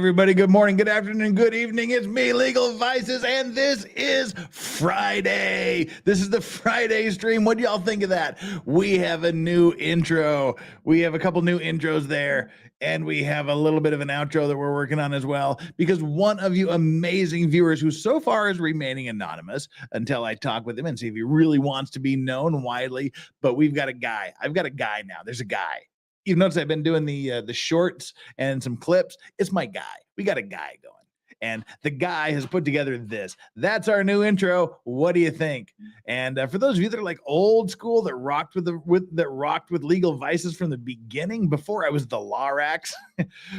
everybody. Good morning, good afternoon, good evening. It's me, Legal Vices, and this is Friday. This is the Friday stream. What do y'all think of that? We have a new intro. We have a couple new intros there, and we have a little bit of an outro that we're working on as well, because one of you amazing viewers who so far is remaining anonymous until I talk with him and see if he really wants to be known widely, but we've got a guy. I've got a guy now. There's a guy. You've noticed I've been doing the shorts and some clips. It's my guy. We got a guy going, and the guy has put together this. That's our new intro. What do you think? And for those of you that are like old school, that rocked with Legal Vices from the beginning, before I was the Lorax,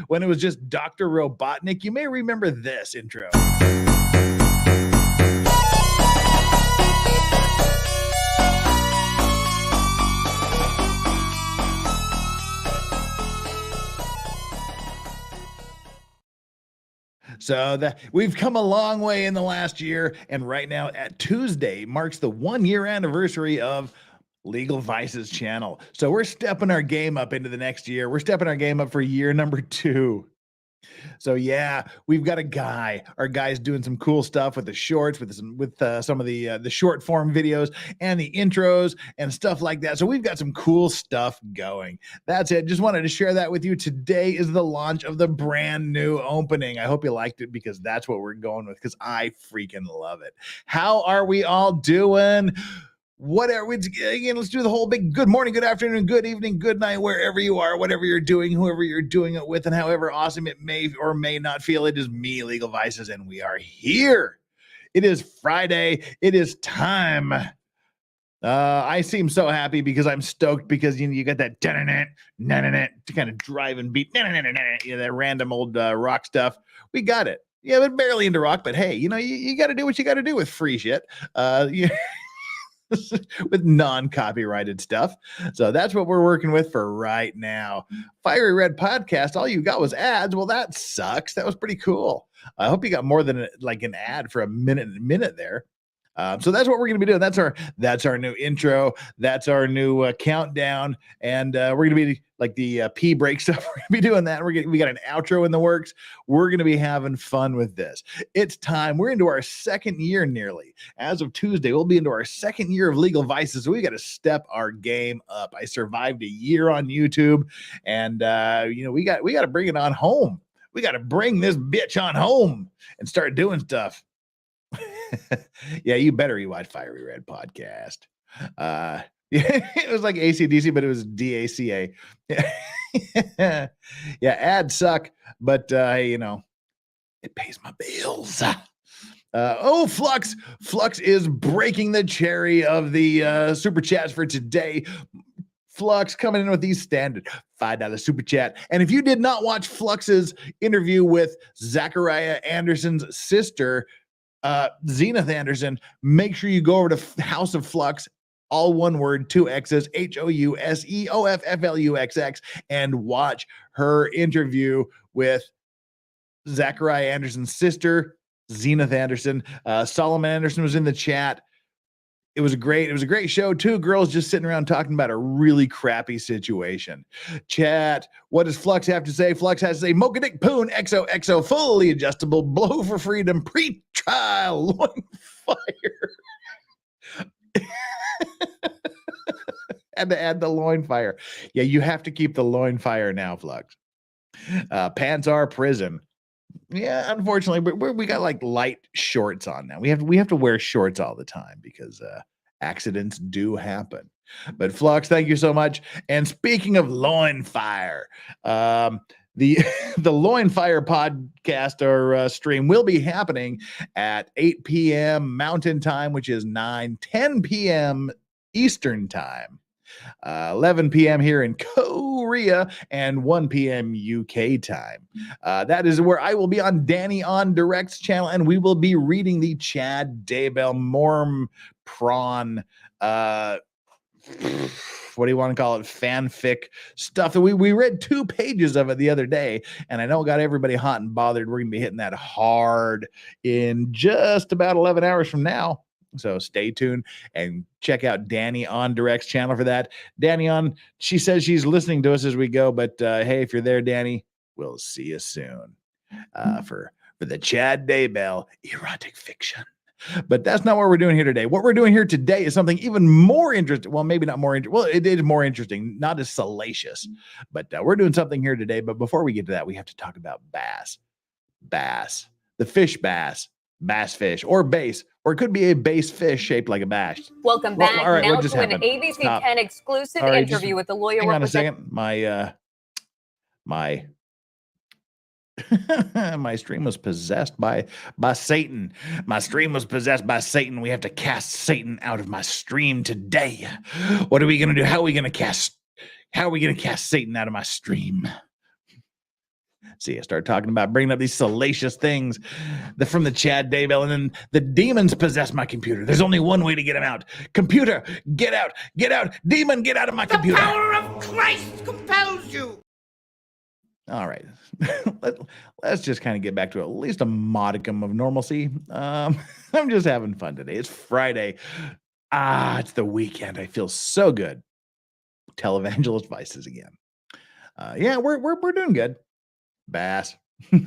when it was just Dr. Robotnik, you may remember this intro. So we've come a long way in the last year, and right now at Tuesday marks the 1-year anniversary of Legal Vices channel. So we're stepping our game up into the next year. We're stepping our game up for year number 2. So yeah, we've got a guy. Our guy's doing some cool stuff with the shorts, with some of the short form videos and the intros and stuff like that. So we've got some cool stuff going. That's it. Just wanted to share that with you. Today is the launch of the brand new opening. I hope you liked it, because that's what we're going with, because I freaking love it. How are we all doing? Whatever, again, let's do the whole big good morning, good afternoon, good evening, good night, wherever you are, whatever you're doing, whoever you're doing it with, and however awesome it may or may not feel. It is me, Legal Vices, and we are here. It is Friday. It is time. I seem so happy because I'm stoked, because you got that to kind of driving beat, that random old rock stuff. We got it. Yeah, but barely into rock, but hey, you got to do what you got to do with free shit. With non-copyrighted stuff. So that's what we're working with for right now. Fiery Red Podcast, all you got was ads. Well, that sucks. That was pretty cool. I hope you got more than an ad for a minute there. So that's what we're going to be doing. That's our new intro. That's our new countdown. And we're going to be like the pee break stuff. We're going to be doing that. We got an outro in the works. We're going to be having fun with this. It's time. We're into our second year nearly. As of Tuesday, we'll be into our second year of Legal Vices. So we got to step our game up. I survived a year on YouTube, and we got to bring it on home. We got to bring this bitch on home and start doing stuff. Yeah, you better rewatch Fiery Red Podcast. It was like AC/DC, but it was DACA. Yeah, ads suck, but it pays my bills. Flux is breaking the cherry of the super chats for today. Flux coming in with these standard $5 super chat. And if you did not watch Flux's interview with Zachariah Anderson's sister, Zenith Anderson, make sure you go over to House of Flux, all one word, 2 X's, HOUSEOFFLUXX, and watch her interview with Zachariah Anderson's sister, Zenith Anderson. Solomon Anderson was in the chat. It was a great show. 2 girls just sitting around talking about a really crappy situation. Chat, what does Flux have to say? Flux has to say, Mocha Dick Poon, XOXO, fully adjustable, blow for freedom, pre-trial, loin fire. Had to add the loin fire. Yeah, you have to keep the loin fire now, Flux. Pants are prison. Yeah, unfortunately, we got like light shorts on now. We have to wear shorts all the time because accidents do happen. But Flux, thank you so much. And speaking of loin fire, the Loin Fire podcast or stream will be happening at 8 p.m. Mountain Time, which is 10 p.m. Eastern Time. 11 p.m. here in Korea and 1 p.m. UK time. That is where I will be on Danny on Direct's channel, and we will be reading the Chad Daybell Morm Prawn what do you want to call it, fanfic stuff that we read 2 pages of it the other day, and I know it got everybody hot and bothered. We're gonna be hitting that hard in just about 11 hours from now. So stay tuned and check out Danny on Direct's channel for that. Danny on, she says she's listening to us as we go, but hey, if you're there, Danny, we'll see you soon. for the Chad Daybell erotic fiction. But that's not what we're doing here today. What we're doing here today is something even more interesting. Well, maybe not more interesting. Well, it is more interesting, not as salacious. But we're doing something here today. But before we get to that, we have to talk about bass. Bass, the fish bass, bass fish, or bass, or it could be a bass fish shaped like a bass. Welcome back. All right, now what just to an happened? ABC Stop. 10 exclusive All right, interview with the lawyer. Hang on a second. My stream was possessed by Satan. My stream was possessed by Satan. We have to cast Satan out of my stream today. What are we going to do? How are we going to cast Satan out of my stream? See, I started talking about bringing up these salacious things from the Chad Daybell, and then the demons possess my computer. There's only one way to get them out. Computer, get out, get out. Demon, get out of my computer. The power of Christ compels you. All right, let's just kind of get back to at least a modicum of normalcy. I'm just having fun today. It's Friday. It's the weekend. I feel so good. Televangelist Vices again. Yeah, we're doing good. Bass. What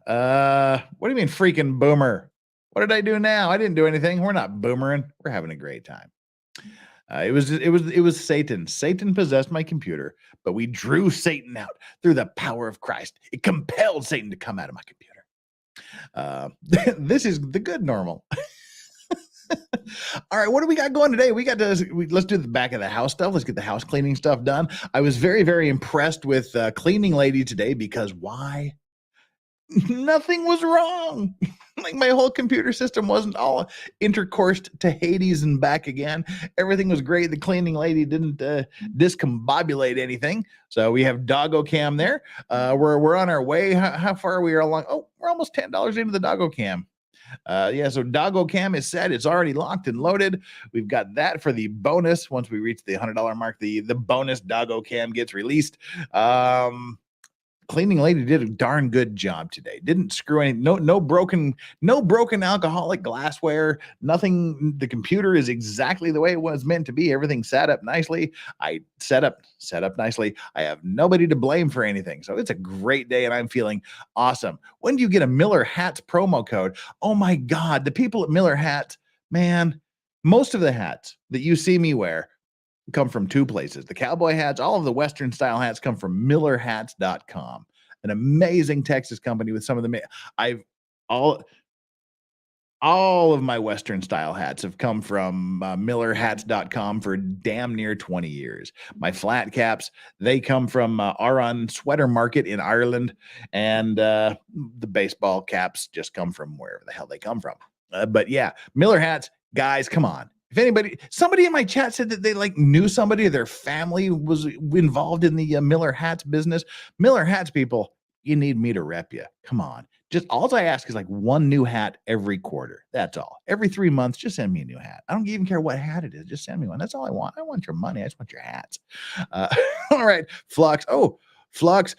do you mean freaking boomer? What did I do now? I didn't do anything. We're not boomering. We're having a great time. It was Satan. Satan possessed my computer, but we drew Satan out through the power of Christ. It compelled Satan to come out of my computer. This is the good normal. All right, what do we got going today? Let's do the back of the house stuff. Let's get the house cleaning stuff done. I was very, very impressed with cleaning lady today because why? Nothing was wrong. Like my whole computer system wasn't all intercoursed to Hades and back again. Everything was great. The cleaning lady didn't discombobulate anything. So we have Doggo Cam there. We're on our way. How far are we along? Oh, we're almost $10 into the Doggo Cam. So Doggo Cam is set. It's already locked and loaded. We've got that for the bonus. Once we reach the $100 mark, the bonus Doggo Cam gets released. Cleaning lady did a darn good job today. Didn't screw any, no broken alcoholic glassware, nothing. The computer is exactly the way it was meant to be. Everything set up nicely. I set up nicely. I have nobody to blame for anything. So it's a great day and I'm feeling awesome. When do you get a Miller Hats promo code? Oh my God, the people at Miller Hats, man, most of the hats that you see me wear come from two places. The cowboy hats, all of the Western style hats come from millerhats.com, an amazing Texas company with some of the, all of my Western style hats have come from millerhats.com for damn near 20 years. My flat caps, they come from Aran Sweater Market in Ireland. And the baseball caps just come from wherever the hell they come from. But yeah, Miller Hats, guys, come on. If somebody in my chat said that they knew somebody or their family was involved in the Miller Hats business. Miller Hats people, you need me to rep you. Come on. Just all I ask is one new hat every quarter. That's all. Every 3 months, just send me a new hat. I don't even care what hat it is. Just send me one. That's all I want. I don't want your money. I just want your hats. All right. Flux. Oh, Flux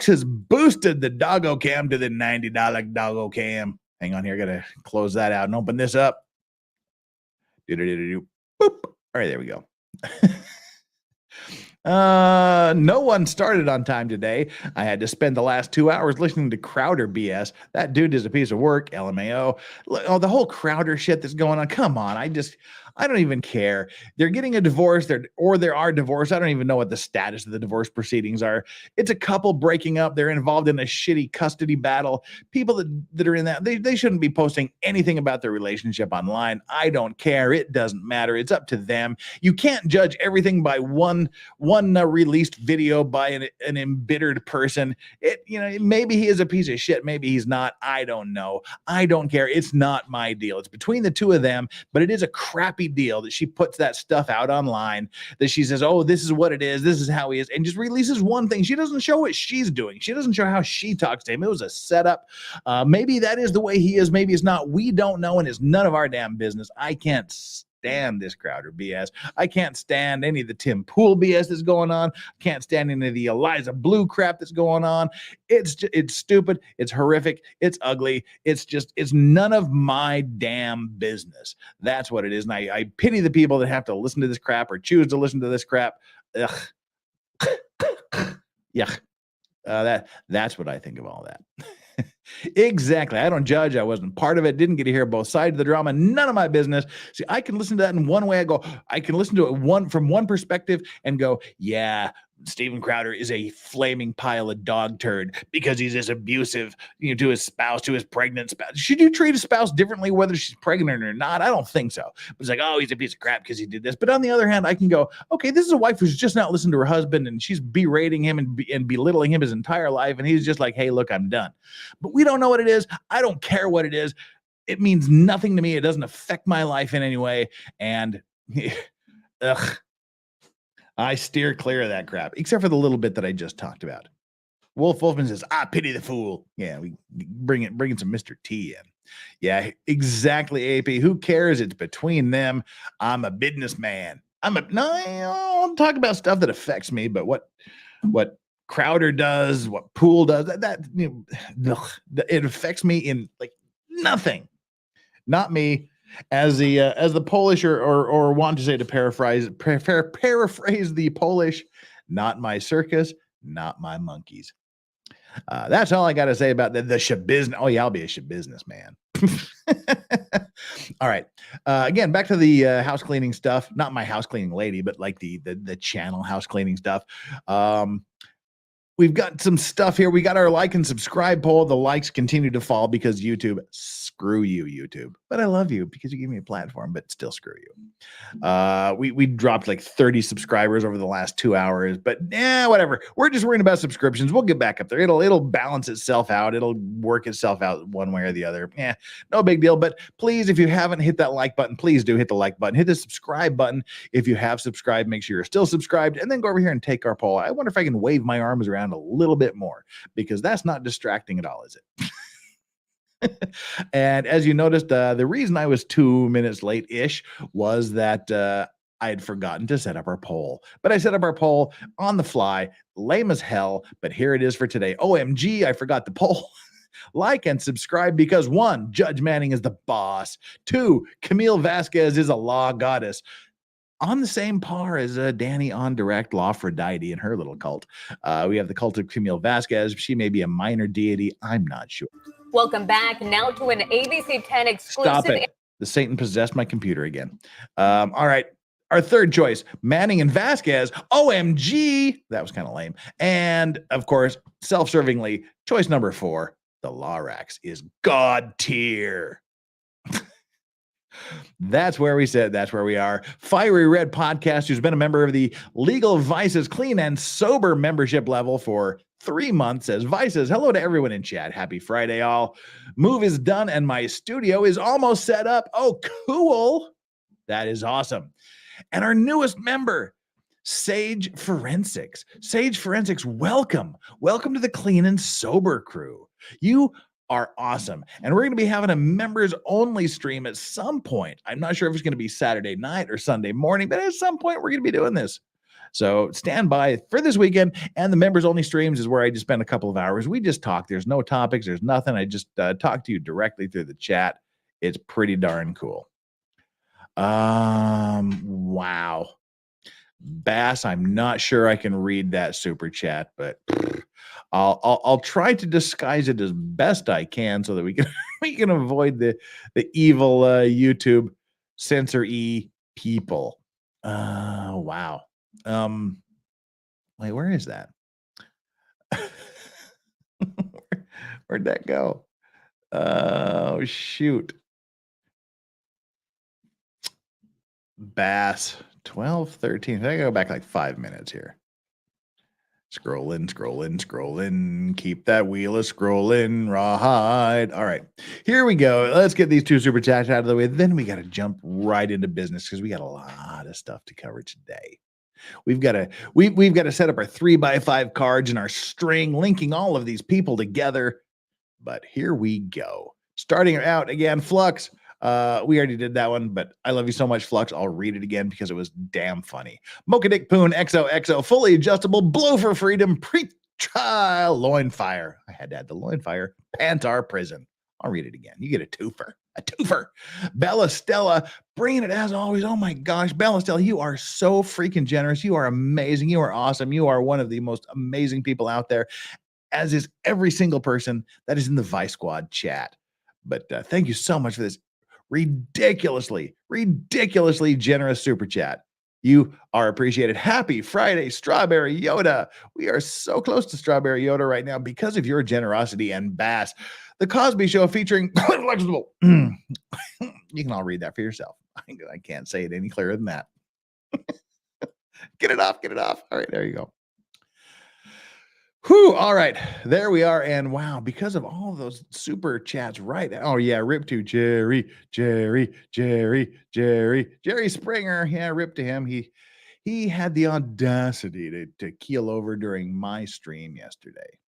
has boosted the Doggo Cam to the $90 Doggo Cam. Hang on here. I got to close that out and open this up. Boop. All right, there we go. No one started on time today. I had to spend the last 2 hours listening to Crowder BS. That dude is a piece of work. LMAO. Oh, the whole Crowder shit that's going on. Come on. I don't even care. They're getting a divorce or there are divorced. I don't even know what the status of the divorce proceedings are. It's a couple breaking up. They're involved in a shitty custody battle. People that are in that, they shouldn't be posting anything about their relationship online. I don't care. It doesn't matter. It's up to them. You can't judge everything by one released video by an embittered person. Maybe he is a piece of shit. Maybe he's not. I don't know. I don't care. It's not my deal. It's between the two of them, but it is a crappy deal that she puts that stuff out online, that she says, oh, this is what it is. This is how he is. And just releases one thing. She doesn't show what she's doing. She doesn't show how she talks to him. It was a setup. Maybe that is the way he is. Maybe it's not. We don't know. And it's none of our damn business. I can't stand this Crowder BS. I can't stand any of the Tim Pool BS that's going on. I can't stand any of the Eliza Blue crap that's going on. It's stupid. It's horrific. It's ugly. It's none of my damn business. That's what it is. And I pity the people that have to listen to this crap or choose to listen to this crap. Ugh. Yuck. That's what I think of all that. Exactly. I don't judge. I wasn't part of it. Didn't get to hear both sides of the drama. None of my business. See, I can listen to that in one way. I can listen to it from one perspective and go, yeah, Steven Crowder is a flaming pile of dog turd because he's this abusive, to his spouse, to his pregnant spouse. Should you treat a spouse differently whether she's pregnant or not? I don't think so. It's like, oh, he's a piece of crap because he did this. But on the other hand, I can go, okay, this is a wife who's just not listened to her husband and she's berating him and belittling him his entire life. And he's just like, hey, look, I'm done. But we don't know what it is. I don't care what it is. It means nothing to me. It doesn't affect my life in any way. And ugh. I steer clear of that crap, except for the little bit that I just talked about. Wolfman says, I pity the fool. Yeah, we bringing some Mr. T in. Yeah, exactly, AP. Who cares? It's between them. I'm a businessman. I don't talk about stuff that affects me, but what Crowder does, what Poole does, it affects me in like nothing. Not me. As the Polish or want to say, to paraphrase the Polish, not my circus, not my monkeys. That's all I got to say about the shabusiness. Oh yeah, I'll be a shabusiness man. All right. Again, back to the house cleaning stuff. Not my house cleaning lady, but like the channel house cleaning stuff. We've got some stuff here. We got our like and subscribe poll. The likes continue to fall because YouTube, screw you, YouTube. But I love you because you give me a platform, but still screw you. We dropped like 30 subscribers over the last 2 hours, but whatever. We're just worrying about subscriptions. We'll get back up there. It'll balance itself out. It'll work itself out one way or the other. No big deal. But please, if you haven't hit that like button, please do hit the like button. Hit the subscribe button. If you have subscribed, make sure you're still subscribed, and then go over here and take our poll. I wonder if I can wave my arms around a little bit more, because that's not distracting at all, is it? And as you noticed, the reason I was 2 minutes late-ish was that I had forgotten to set up our poll. But I set up our poll on the fly, lame as hell, but here it is for today. OMG, I forgot the poll. Like and subscribe because 1, Judge Manning is the boss. 2, Camille Vasquez is a law goddess. On the same par as Danny on Direct, Lawfrodite and her little cult. We have the cult of Camille Vasquez. She may be a minor deity. I'm not sure. Welcome back now to an ABC 10 exclusive. Stop it. The Satan possessed my computer again. All right. Our third choice, Manning and Vasquez. OMG. That was kind of lame. And of course, self-servingly, choice number 4, the Lorax is God tier. That's where we said, that's where we are. Fiery Red Podcast, who's been a member of the Legal Vices Clean and Sober membership level for 3 months, says, Vices, hello to everyone in chat. Happy Friday, all. Move is done and my studio is almost set up. Oh, cool. That is awesome. And our newest member, Sage Forensics. Sage Forensics, welcome. Welcome to the Clean and Sober crew. You are awesome. And we're going to be having a members only stream at some point. I'm not sure if it's going to be Saturday night or Sunday morning, but at some point we're going to be doing this. So stand by for this weekend. And the members only streams is where I just spend a couple of hours. We just talk. There's no topics. There's nothing. I just talk to you directly through the chat. It's pretty darn cool. Wow. Bass, I'm not sure I can read that super chat, but I'll try to disguise it as best I can so that we can avoid the evil YouTube censor-y people. Wow. Wait, where is that? Where'd that go? Oh, shoot. Bass 12, 13. I gotta go back like 5 minutes here. Scrolling. Keep that wheel a scrolling, rawhide. All right, here we go. Let's get these 2 super chats out of the way. Then we got to jump right into business because we got a lot of stuff to cover today. We've got to set up our 3x5 cards and our string, linking all of these people together. But here we go. Starting out again, Flux. We already did that one, but I love you so much, Flux. I'll read it again because it was damn funny. Mocha Dick Poon XOXO, fully adjustable, blow for freedom, pre-trial, loin fire. I had to add the loin fire. Pantar prison. I'll read it again. You get a twofer. A twofer. Bella Stella, bringing it as always. Oh my gosh, Bella Stella, you are so freaking generous. You are amazing. You are awesome. You are one of the most amazing people out there. as is every single person that is in the Vice Squad chat. But thank you so much for this ridiculously generous super chat. You are appreciated. Happy Friday, Strawberry Yoda. We are so close to Strawberry Yoda right now because of your generosity and Bass. The Cosby Show featuring flexible. You can all read that for yourself. I can't say it any clearer than that. Get it off. All right, there you go. Whew, all right, there we are. And wow, because of all of those super chats right. Oh, yeah, rip to Jerry Springer. Yeah, rip to him. He had the audacity to keel over during my stream yesterday.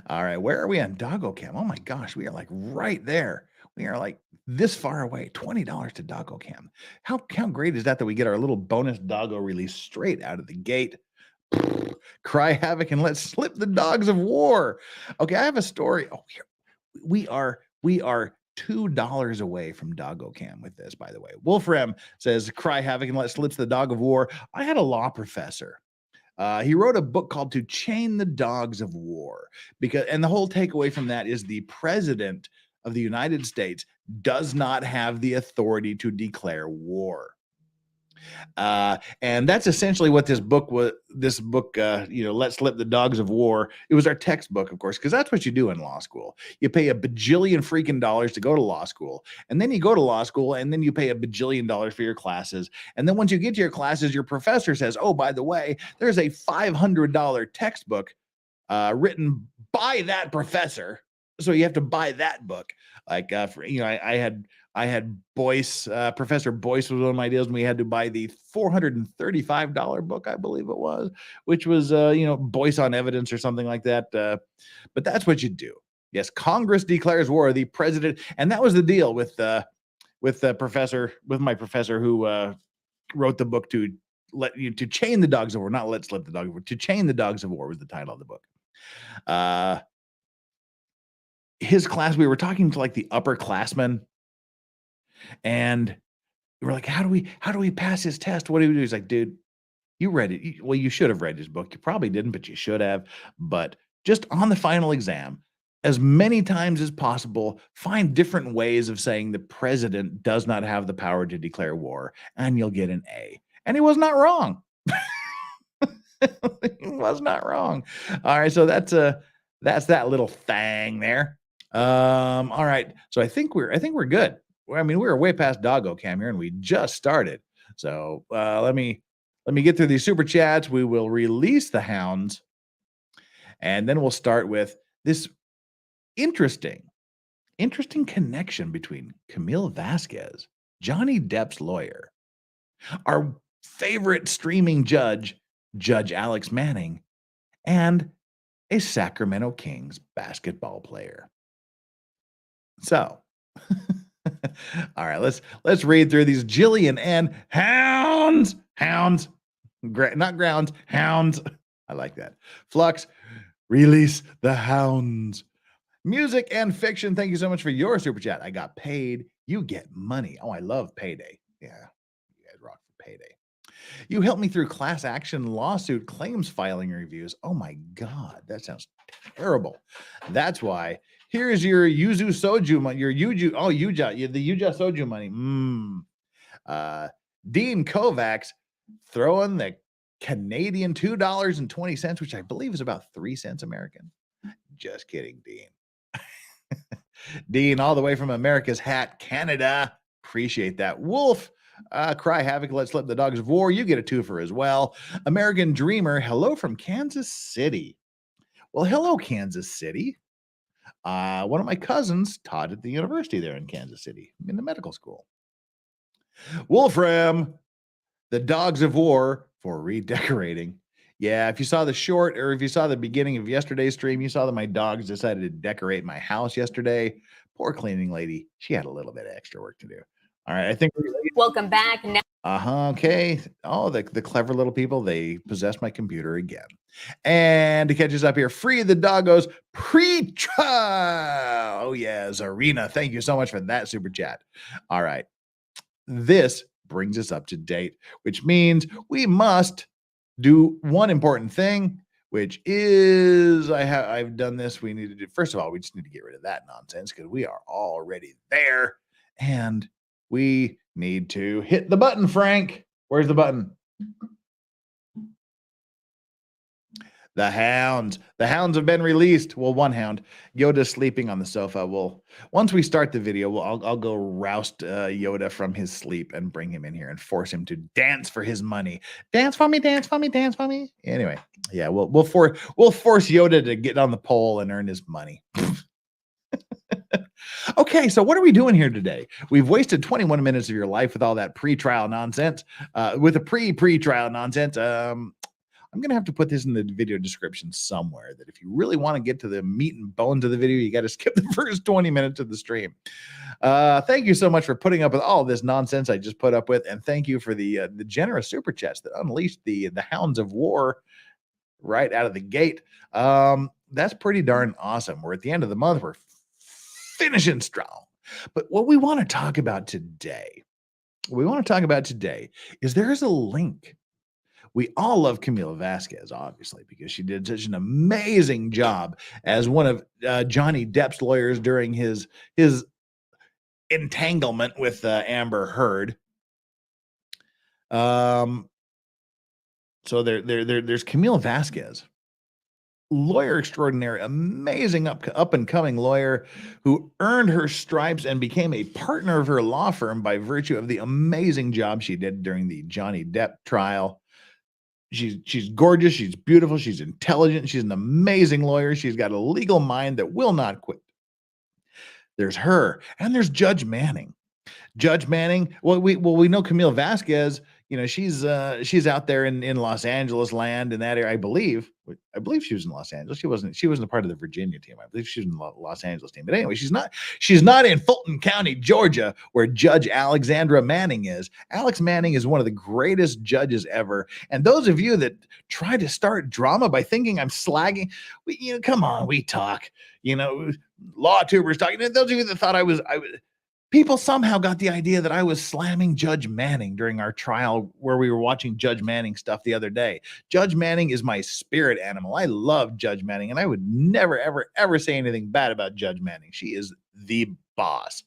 All right, where are we on Doggo Cam? Oh my gosh, we are like right there. We are like this far away. $20 to Doggo Cam. How great is that we get our little bonus Doggo release straight out of the gate? Cry havoc and let's slip the dogs of war. Okay, I have a story. Oh, here we are $2 away from Doggo Cam with this, by the way. Wolfram says, cry havoc and let slips the dog of war. I had a law professor. He wrote a book called To Chain the Dogs of War, and the whole takeaway from that is the president of the United States does not have the authority to declare war. And that's essentially what this book was. This book, Let's Slip the Dogs of War. It was our textbook, of course, because that's what you do in law school. You pay a bajillion freaking dollars to go to law school, and then you go to law school, and then you pay a bajillion dollars for your classes. And then once you get to your classes, your professor says, "Oh, by the way, there's a $500 textbook written by that professor, so you have to buy that book." Like, I had Boyce, Professor Boyce was one of my deals, and we had to buy the $435 book, I believe it was, which was, Boyce on Evidence or something like that. But that's what you do. Yes, Congress declares war. The president, and that was the deal with my professor who wrote the book to chain the dogs of war, not let slip the dogs of war. To Chain the Dogs of War was the title of the book. His class, we were talking to like the upperclassmen. And we're like, how do we pass his test? What do we do? He's like, dude, you read it. Well, you should have read his book. You probably didn't, but you should have. But just on the final exam, as many times as possible, find different ways of saying the president does not have the power to declare war, and you'll get an A. And he was not wrong. He was not wrong. All right, so that's that little thing there. All right, so I think we're good. I mean, we were way past Doggo Cam here, and we just started. So let me get through these super chats. We will release the hounds, and then we'll start with this interesting connection between Camille Vasquez, Johnny Depp's lawyer, our favorite streaming judge, Judge Alex Manning, and a Sacramento Kings basketball player. So. All right, let's read through these. Jillian and hounds, not grounds, hounds. I like that. Flux, release the hounds. Music and fiction. Thank you so much for your super chat. I got paid. You get money. Oh, I love payday. Yeah, you guys rock for payday. You helped me through class action lawsuit claims filing reviews. Oh my God, that sounds terrible. That's why. Here's your Yuzu Soju money, the Yuja Soju money. Dean Kovacs throwing the Canadian $2.20, which I believe is about 3 cents American. Just kidding, Dean. Dean, all the way from America's Hat, Canada. Appreciate that. Wolf, cry havoc, let's slip the dogs of war. You get a twofer as well. American Dreamer, hello from Kansas City. Well, hello, Kansas City. One of my cousins taught at the university there in Kansas City, in the medical school. Wolfram, the dogs of war for redecorating. Yeah, if you saw the short or if you saw the beginning of yesterday's stream, you saw that my dogs decided to decorate my house yesterday. Poor cleaning lady. She had a little bit of extra work to do. All right, I think welcome back. Okay. Oh, the clever little people, they possessed my computer again. And to catch us up here, free the doggos pre-trial. Oh, yeah, Zarina. Thank you so much for that super chat. All right. This brings us up to date, which means we must do one important thing. which is I've done this. We need to do, first of all, we just need to get rid of that nonsense because we are already there, and we need to hit the button. Frank, where's the button? The hounds have been released. Well, one hound, Yoda's sleeping on the sofa. Once we start the video, I'll go roust Yoda from his sleep and bring him in here and force him to dance for his money. Dance for me, dance for me, dance for me. Anyway, yeah, we'll force Yoda to get on the pole and earn his money. Okay, so what are we doing here today? We've wasted 21 minutes of your life with all that pre-trial nonsense. With the pre-trial nonsense, I'm going to have to put this in the video description somewhere, that if you really want to get to the meat and bones of the video, you got to skip the first 20 minutes of the stream. Thank you so much for putting up with all this nonsense I just put up with. And thank you for the generous super chats that unleashed the hounds of war right out of the gate. That's pretty darn awesome. We're at the end of the month. We're finishing strong. But what we want to talk about today, is there is a link. We all love Camille Vasquez, obviously, because she did such an amazing job as one of Johnny Depp's lawyers during his entanglement with Amber Heard. So there's Camille Vasquez, lawyer extraordinary, amazing up and coming lawyer who earned her stripes and became a partner of her law firm by virtue of the amazing job she did during the Johnny Depp trial. She's gorgeous, she's beautiful, she's intelligent, she's an amazing lawyer. She's got a legal mind that will not quit. There's her, and there's Judge Manning. Well, we know Camille Vasquez. You know, she's out there in Los Angeles land, in that area. I believe she was in Los Angeles. She wasn't a part of the Virginia team. I believe she was in the Los Angeles team. But anyway, she's not in Fulton County, Georgia, where Judge Alexandra Manning is. Alex Manning is one of the greatest judges ever. And those of you that try to start drama by thinking I'm slagging, come on, we talk. Law tubers talking. Those of you that thought I was people somehow got the idea that I was slamming Judge Manning during our trial where we were watching Judge Manning stuff the other day. Judge Manning is my spirit animal. I love Judge Manning, and I would never, ever, ever say anything bad about Judge Manning. She is the boss.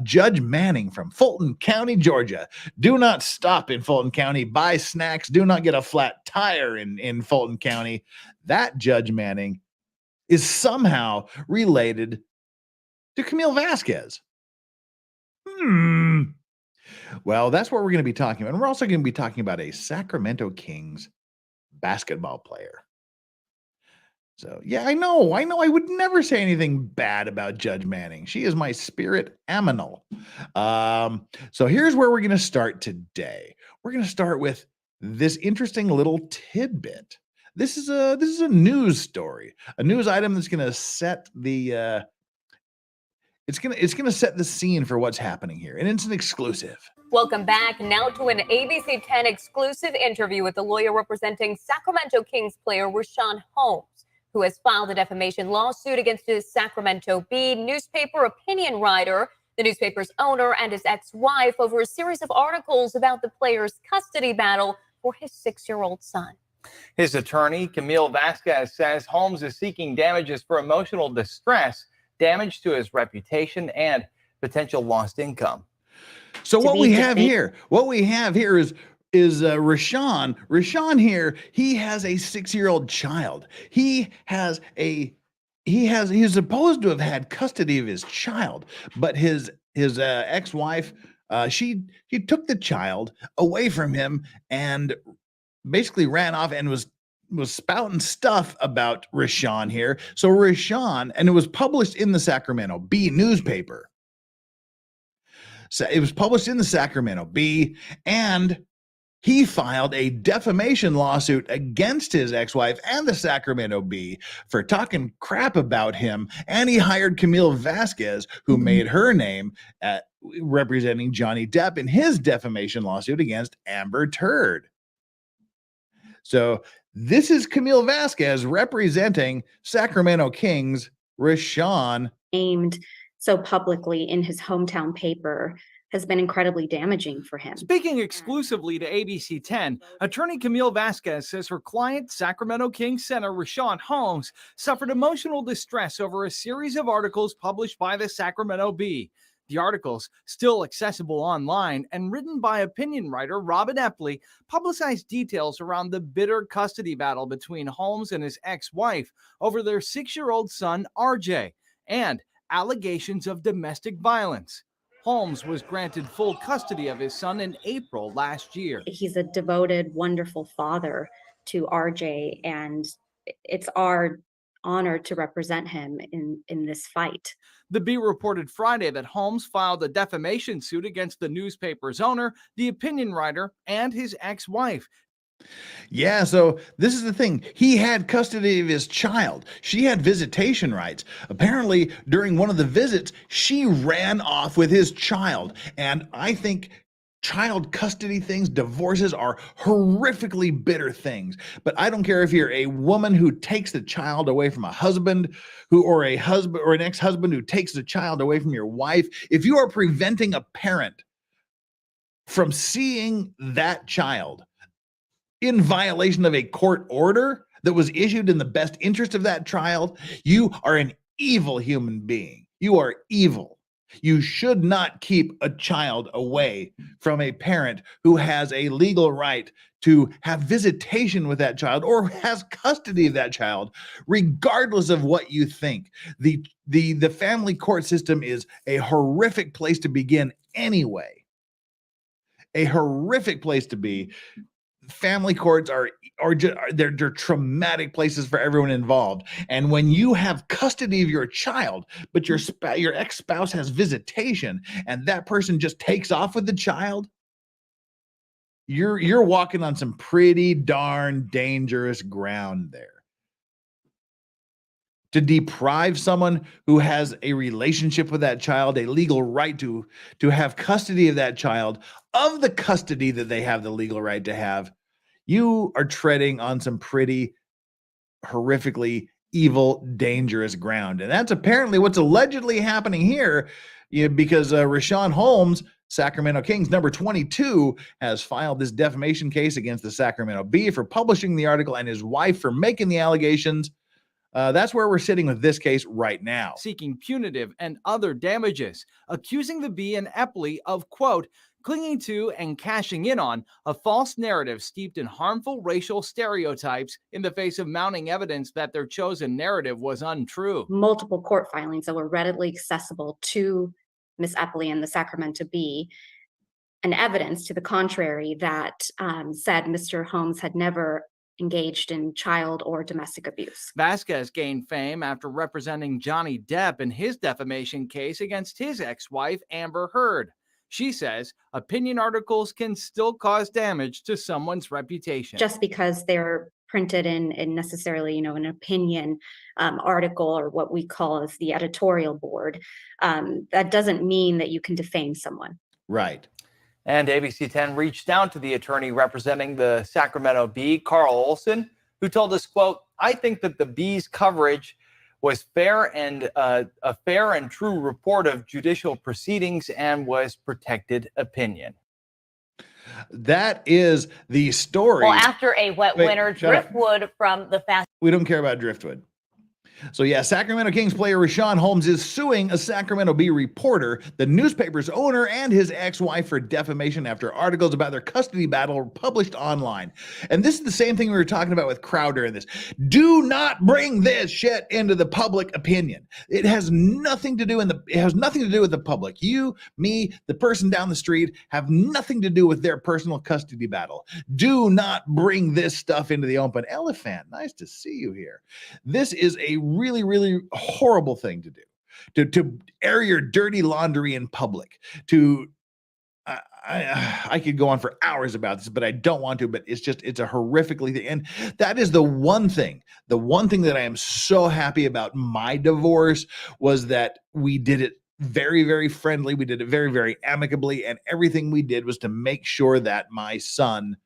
Judge Manning from Fulton County, Georgia. Do not stop in Fulton County. Buy snacks. Do not get a flat tire in Fulton County. That Judge Manning is somehow related to Camille Vasquez. Well, that's what we're going to be talking about. And we're also going to be talking about a Sacramento Kings basketball player. So, yeah, I know. I would never say anything bad about Judge Manning. She is my spirit animal. So here's where we're going to start today. We're going to start with this interesting little tidbit. This is a news story, a news item that's going to set the It's gonna set the scene for what's happening here, and it's an exclusive. Welcome back. Now to an ABC 10 exclusive interview with the lawyer representing Sacramento Kings player Richaun Holmes, who has filed a defamation lawsuit against his Sacramento Bee newspaper opinion writer, the newspaper's owner, and his ex-wife over a series of articles about the player's custody battle for his 6-year-old son. His attorney, Camille Vasquez, says Holmes is seeking damages for emotional distress, damage to his reputation, and potential lost income. So what we have here is Richaun. Richaun here, he has a 6-year-old child. He's supposed to have had custody of his child, but his ex-wife, she took the child away from him and basically ran off and was spouting stuff about Richaun here. So Richaun, and it was published in the Sacramento Bee newspaper. So it was published in the Sacramento Bee, and he filed a defamation lawsuit against his ex-wife and the Sacramento Bee for talking crap about him. And he hired Camille Vasquez, who made her name representing Johnny Depp in his defamation lawsuit against Amber Heard. So this is Camille Vasquez representing Sacramento Kings Richaun. Named so publicly in his hometown paper has been incredibly damaging for him. Speaking exclusively to ABC 10, attorney Camille Vasquez says her client, Sacramento Kings center Rashawn Holmes, suffered emotional distress over a series of articles published by the Sacramento Bee. The articles, still accessible online and written by opinion writer Robin Epley, publicized details around the bitter custody battle between Holmes and his ex-wife over their 6-year-old son, RJ, and allegations of domestic violence. Holmes was granted full custody of his son in April last year. He's a devoted, wonderful father to RJ, and it's our honor to represent him in this fight. The Bee reported Friday that Holmes filed a defamation suit against the newspaper's owner, the opinion writer, and his ex-wife. Yeah, so this is the thing. He had custody of his child. She had visitation rights. Apparently, during one of the visits, she ran off with his child. And I think child custody things, divorces, are horrifically bitter things. But I don't care if you're a woman who takes the child away from a husband, or a husband or an ex-husband who takes the child away from your wife. If you are preventing a parent from seeing that child in violation of a court order that was issued in the best interest of that child, you are an evil human being. You are evil. You should not keep a child away from a parent who has a legal right to have visitation with that child or has custody of that child, regardless of what you think. The family court system is a horrific place to begin anyway. A horrific place to be. Family courts they're traumatic places for everyone involved. And when you have custody of your child, but your ex-spouse has visitation and that person just takes off with the child, you're walking on some pretty darn dangerous ground there. To deprive someone who has a relationship with that child, a legal right to have custody of that child, of the custody that they have the legal right to have, you are treading on some pretty horrifically evil, dangerous ground. And that's apparently what's allegedly happening here, because Rashawn Holmes, Sacramento Kings number 22, has filed this defamation case against the Sacramento Bee for publishing the article and his wife for making the allegations. That's where we're sitting with this case right now. Seeking punitive and other damages, accusing the Bee and Epley of, quote, clinging to and cashing in on a false narrative steeped in harmful racial stereotypes in the face of mounting evidence that their chosen narrative was untrue. Multiple court filings that were readily accessible to Ms. Epley and the Sacramento Bee, and evidence to the contrary that said Mr. Holmes had never engaged in child or domestic abuse. Vasquez gained fame after representing Johnny Depp in his defamation case against his ex-wife, Amber Heard. She says opinion articles can still cause damage to someone's reputation. Just because they're printed in necessarily, an opinion article, or what we call as the editorial board, that doesn't mean that you can defame someone. Right. And ABC 10 reached out to the attorney representing the Sacramento Bee, Carl Olson, who told us, quote, I think that the Bee's coverage was fair and a fair and true report of judicial proceedings and was protected opinion. That is the story. Well, after a wet winter, driftwood from the fast. We don't care about driftwood. So yeah, Sacramento Kings player Rashawn Holmes is suing a Sacramento Bee reporter, the newspaper's owner, and his ex-wife for defamation after articles about their custody battle were published online. And this is the same thing we were talking about with Crowder in this. Do not bring this shit into the public opinion. It has nothing to do with the public. You, me, the person down the street have nothing to do with their personal custody battle. Do not bring this stuff into the open. Elephant, nice to see you here. This is a really, really horrible thing to do, to air your dirty laundry in public. I could go on for hours about this, but I don't want to. But it's a horrifically thing. And that is the one thing that I am so happy about my divorce was that we did it very, very friendly. We did it very, very amicably, and everything we did was to make sure that my son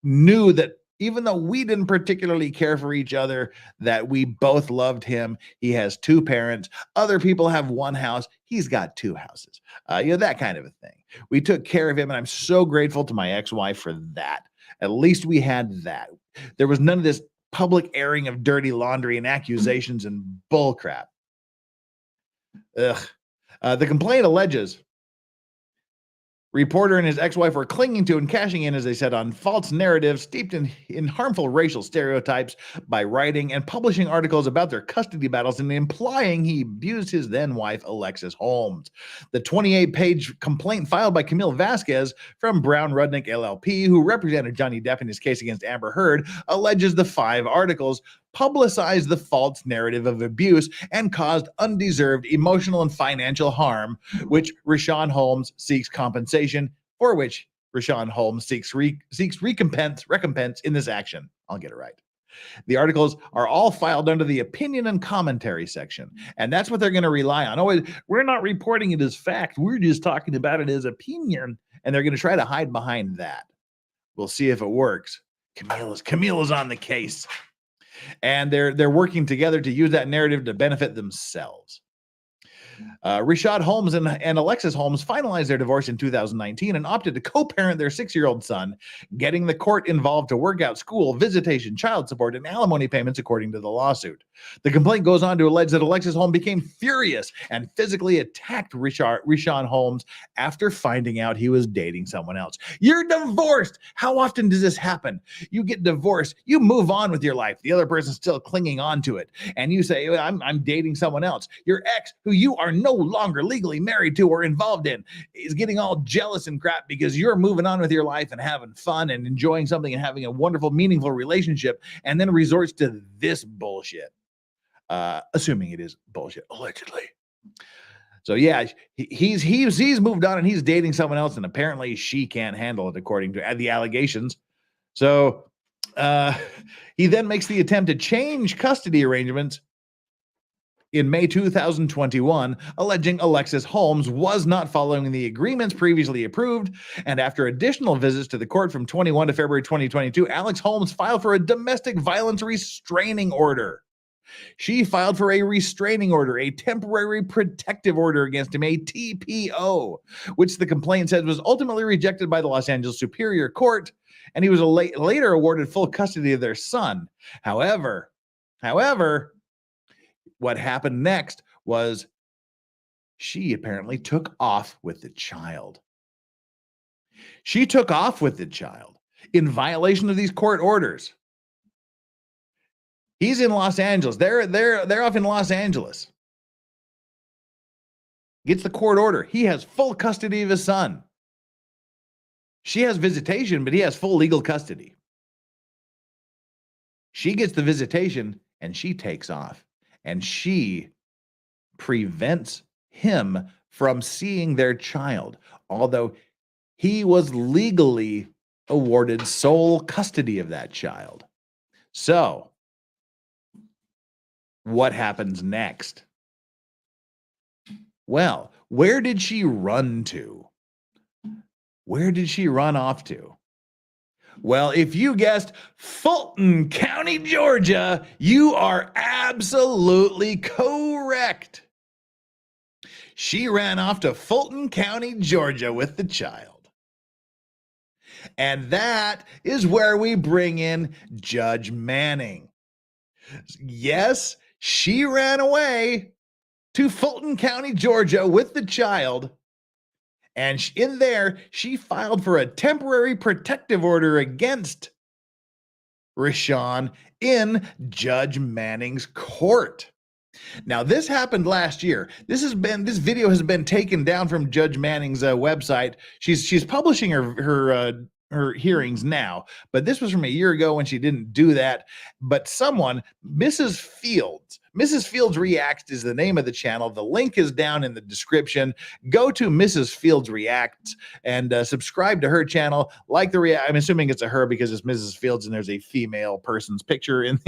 knew that even though we didn't particularly care for each other, that we both loved him. He has 2 parents. Other people have 1 house. He's got 2 houses. That kind of a thing. We took care of him, and I'm so grateful to my ex-wife for that. At least we had that. There was none of this public airing of dirty laundry and accusations and bullcrap. Ugh. The complaint alleges reporter and his ex-wife were clinging to and cashing in, as they said, on false narratives steeped in harmful racial stereotypes by writing and publishing articles about their custody battles and implying he abused his then-wife, Alexis Holmes. The 28-page complaint filed by Camille Vasquez from Brown Rudnick LLP, who represented Johnny Depp in his case against Amber Heard, alleges the 5 articles publicized the false narrative of abuse and caused undeserved emotional and financial harm, which Rashawn Holmes seeks compensation, for which Rashawn Holmes seeks recompense in this action. I'll get it right. The articles are all filed under the opinion and commentary section, and that's what they're going to rely on. Oh, we're not reporting it as fact. We're just talking about it as opinion, and they're going to try to hide behind that. We'll see if it works. Camille is on the case. And they're working together to use that narrative to benefit themselves. Rashad Holmes and Alexis Holmes finalized their divorce in 2019 and opted to co-parent their 6-year-old son, getting the court involved to work out school, visitation, child support, and alimony payments, according to the lawsuit. The complaint goes on to allege that Alexis Holmes became furious and physically attacked Rashawn Holmes after finding out he was dating someone else. You're divorced. How often does this happen? You get divorced, you move on with your life. The other person's still clinging on to it. And you say, I'm dating someone else. Your ex, who you are no longer legally married to or involved in, is getting all jealous and crap because you're moving on with your life and having fun and enjoying something and having a wonderful, meaningful relationship, and then resorts to this bullshit. Assuming it is bullshit, allegedly. So yeah, he's moved on and he's dating someone else, and apparently she can't handle it, according to the allegations. So he then makes the attempt to change custody arrangements in May 2021, alleging Alexis Holmes was not following the agreements previously approved. And after additional visits to the court from 21 to February 2022, Alex Holmes filed for a domestic violence restraining order. She filed for a restraining order, a temporary protective order against him, a TPO, which the complaint said was ultimately rejected by the Los Angeles Superior Court, and he was later awarded full custody of their son. However, what happened next was she apparently took off with the child. She took off with the child in violation of these court orders. He's in Los Angeles. They're off in Los Angeles. Gets the court order. He has full custody of his son. She has visitation, but he has full legal custody. She gets the visitation and she takes off. And she prevents him from seeing their child, although he was legally awarded sole custody of that child. So, what happens next? Well, where did she run to? Where did she run off to? Well, if you guessed Fulton County, Georgia, you are absolutely correct. She ran off to Fulton County, Georgia with the child. And that is where we bring in Judge Manning. Yes, she ran away to Fulton County, Georgia with the child. And in there, she filed for a temporary protective order against Rashawn in Judge Manning's court. Now, this happened last year. This video has been taken down from Judge Manning's website. She's publishing her hearings now, but this was from a year ago when she didn't do that. But someone, Mrs. Fields Reacts is the name of the channel. The link is down in the description. Go to Mrs. Fields Reacts and subscribe to her channel. I'm assuming it's a her because it's Mrs. Fields and there's a female person's picture in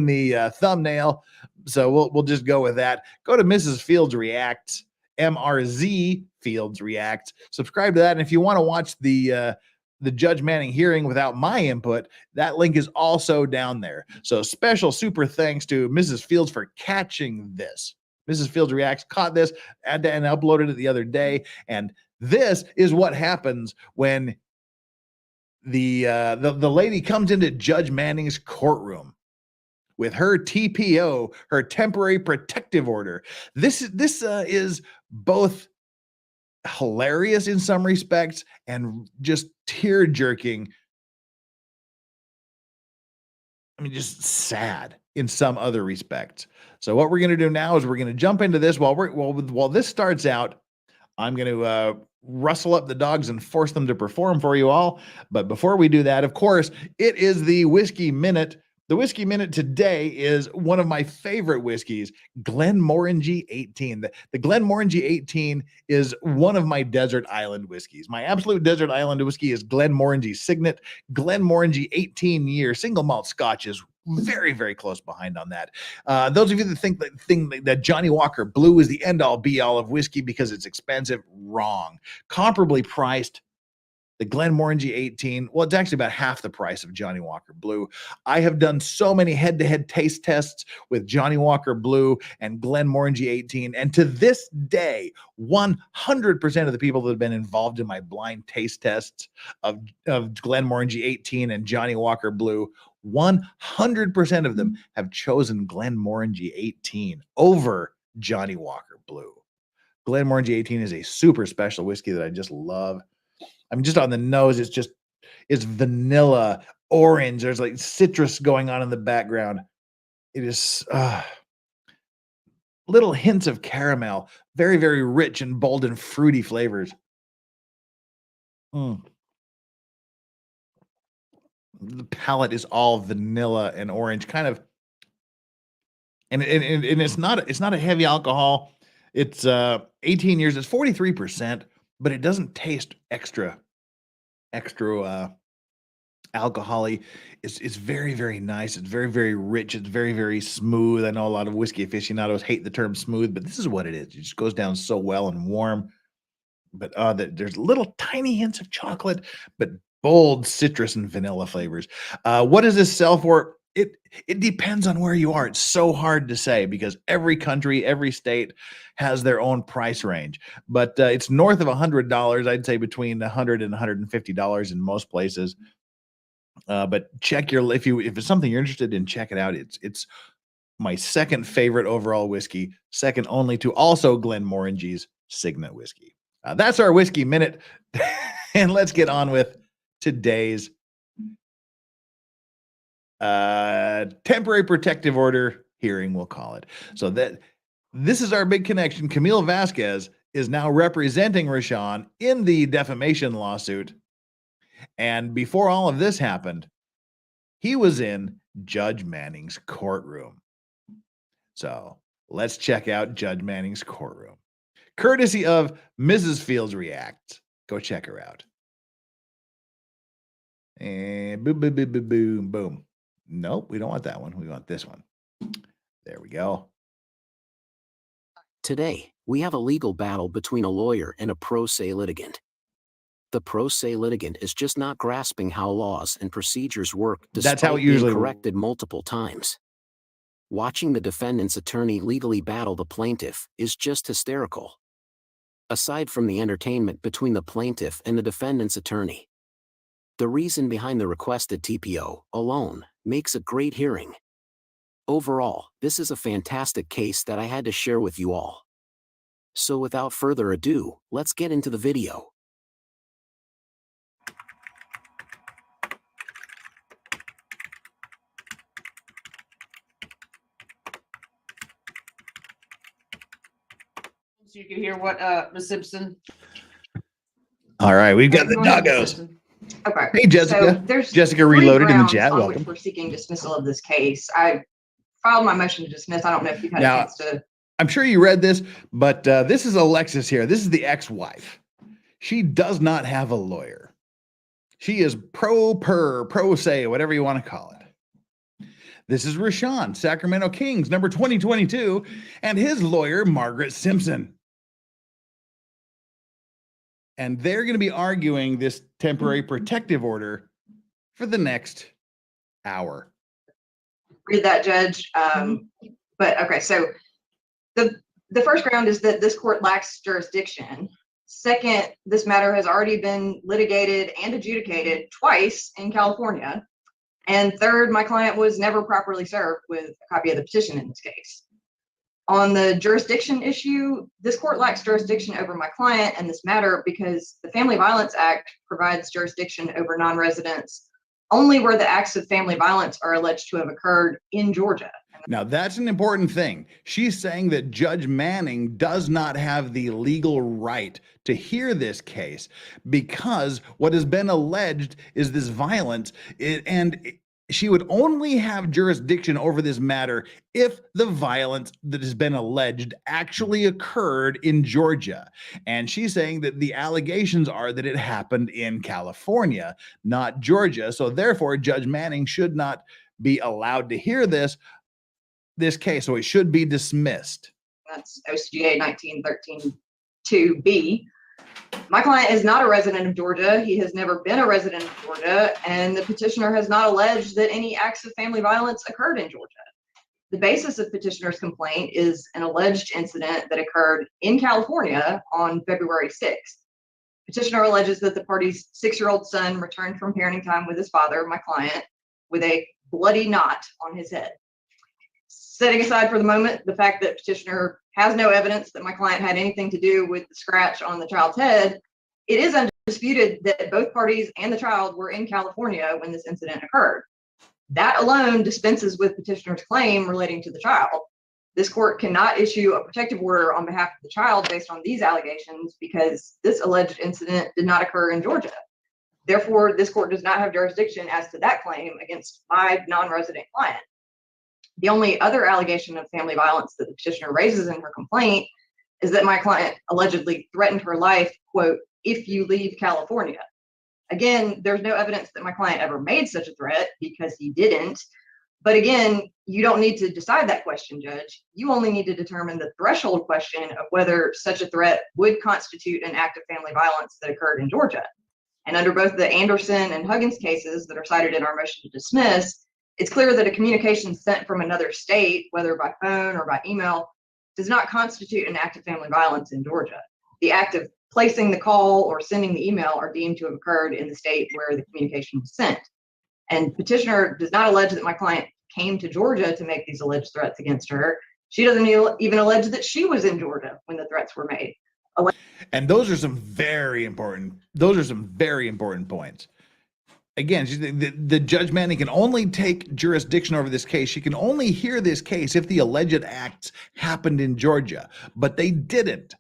the thumbnail. So we'll just go with that. Go to Mrs. Fields Reacts, MRZ Fields Reacts. Subscribe to that, and if you want to watch the the Judge Manning hearing without my input, that link is also down there. So special super thanks to Mrs. Fields for catching this. Mrs. Fields Reacts caught this and uploaded it the other day. And this is what happens when the lady comes into Judge Manning's courtroom with her TPO, her temporary protective order. This is both hilarious in some respects and just tear-jerking. I mean, just sad in some other respects. So what we're going to do now is we're going to jump into this. While this starts out, I'm going to rustle up the dogs and force them to perform for you all. But before we do that, of course, it is the Whiskey Minute. The Whiskey Minute today is one of my favorite whiskeys, Glenmorangie 18. The Glenmorangie 18 is one of my desert island whiskeys. My absolute desert island whiskey is Glenmorangie Signet. Glenmorangie 18-year single malt Scotch is very, very close behind on that. Those of you that think that Johnny Walker Blue is the end-all be-all of whiskey because it's expensive, wrong. Comparably priced, the Glenmorangie 18, well, it's actually about half the price of Johnny Walker Blue. I have done so many head-to-head taste tests with Johnny Walker Blue and Glenmorangie 18, and to this day, 100% of the people that have been involved in my blind taste tests of Glenmorangie 18 and Johnny Walker Blue, 100% of them have chosen Glenmorangie 18 over Johnny Walker Blue. Glenmorangie 18 is a super special whiskey that I just love. I mean, just on the nose, it's vanilla, orange. There's like citrus going on in the background. It is little hints of caramel, very, very rich and bold and fruity flavors. The palate is all vanilla and orange, kind of, and it's not a heavy alcohol. It's 18 years. It's 43%. But it doesn't taste extra alcohol-y. It's very, very nice. It's very, very rich. It's very, very smooth. I know a lot of whiskey aficionados hate the term smooth, but this is what it is. It just goes down so well and warm. But there's little tiny hints of chocolate, but bold citrus and vanilla flavors. What does this sell for? It depends on where you are. It's so hard to say because every country, every state has their own price range. But it's north of $100. I'd say between $100 and $150 in most places. But check if it's something you're interested in, check it out. It's my second favorite overall whiskey, second only to also Glenmorangie's Signet whiskey. That's our Whiskey Minute, and let's get on with today's temporary protective order hearing, we'll call it. So this is our big connection. Camille Vasquez is now representing Rashawn in the defamation lawsuit. And before all of this happened, he was in Judge Manning's courtroom. So let's check out Judge Manning's courtroom. Courtesy of Mrs. Fields Reacts. Go check her out. And boom, boom, boom, boom, boom, boom. Nope, we don't want that one. We want this one. There we go. Today, we have a legal battle between a lawyer and a pro se litigant. The pro se litigant is just not grasping how laws and procedures work despite That's how it usually being corrected multiple times. Watching the defendant's attorney legally battle the plaintiff is just hysterical. Aside from the entertainment between the plaintiff and the defendant's attorney, the reason behind the requested TPO alone makes a great hearing. Overall, this is a fantastic case that I had to share with you all. So without further ado, let's get into the video. So you can hear what Ms. Simpson. All right, we've got the Go ahead, Ms. doggos. Simpson. Okay. Hey, Jessica. So there's Jessica three Reloaded in the grounds chat. on Welcome. which we're seeking dismissal of this case. I filed my motion to dismiss. I don't know if you've had Now, a chance to. I'm sure you read this, but this is Alexis here. This is the ex-wife. She does not have a lawyer. She is pro se, whatever you want to call it. This is Rashawn, Sacramento Kings, number 2022, and his lawyer, Margaret Simpson. and they're going to be arguing this temporary protective order for the next hour. Read that, Judge. But okay, so the first ground is that this court lacks jurisdiction. Second, this matter has already been litigated and adjudicated twice in California. And third, my client was never properly served with a copy of the petition in this case. On the jurisdiction issue, this court lacks jurisdiction over my client and this matter because the Family Violence Act provides jurisdiction over non-residents only where the acts of family violence are alleged to have occurred in Georgia. Now, that's an important thing. She's saying that Judge Manning does not have the legal right to hear this case because what has been alleged is this violence, she would only have jurisdiction over this matter if the violence that has been alleged actually occurred in Georgia. And she's saying that the allegations are that it happened in California, not Georgia. So therefore, Judge Manning should not be allowed to hear this case. So it should be dismissed. That's OCGA 1913-2B. My client is not a resident of Georgia. He has never been a resident of Georgia, and the petitioner has not alleged that any acts of family violence occurred in Georgia. The basis of petitioner's complaint is an alleged incident that occurred in California on February 6th. Petitioner alleges that the party's 6-year-old son returned from parenting time with his father, my client, with a bloody knot on his head. Setting aside for the moment the fact that petitioner has no evidence that my client had anything to do with the scratch on the child's head, it is undisputed that both parties and the child were in California when this incident occurred. That alone dispenses with petitioner's claim relating to the child. This court cannot issue a protective order on behalf of the child based on these allegations because this alleged incident did not occur in Georgia. Therefore, this court does not have jurisdiction as to that claim against my non-resident client. The only other allegation of family violence that the petitioner raises in her complaint is that my client allegedly threatened her life, quote, if you leave California. Again, there's no evidence that my client ever made such a threat because he didn't. But again, you don't need to decide that question, Judge. You only need to determine the threshold question of whether such a threat would constitute an act of family violence that occurred in Georgia. And under both the Anderson and Huggins cases that are cited in our motion to dismiss, it's clear that a communication sent from another state, whether by phone or by email, does not constitute an act of family violence in Georgia. The act of placing the call or sending the email are deemed to have occurred in the state where the communication was sent. And petitioner does not allege that my client came to Georgia to make these alleged threats against her. She doesn't even allege that she was in Georgia when the threats were made. And those are some very important points. Again, the Judge Manning can only take jurisdiction over this case. She can only hear this case if the alleged acts happened in Georgia, but they didn't.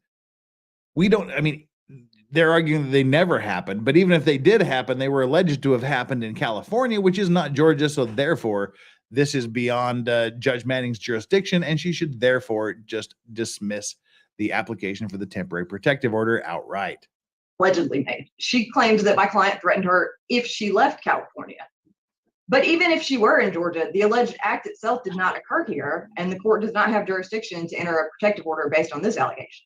They're arguing that they never happened, but even if they did happen, they were alleged to have happened in California, which is not Georgia. So therefore, this is beyond Judge Manning's jurisdiction, and she should therefore just dismiss the application for the temporary protective order outright. Allegedly made. She claims that my client threatened her if she left California. But even if she were in Georgia, the alleged act itself did not occur here, and the court does not have jurisdiction to enter a protective order based on this allegation.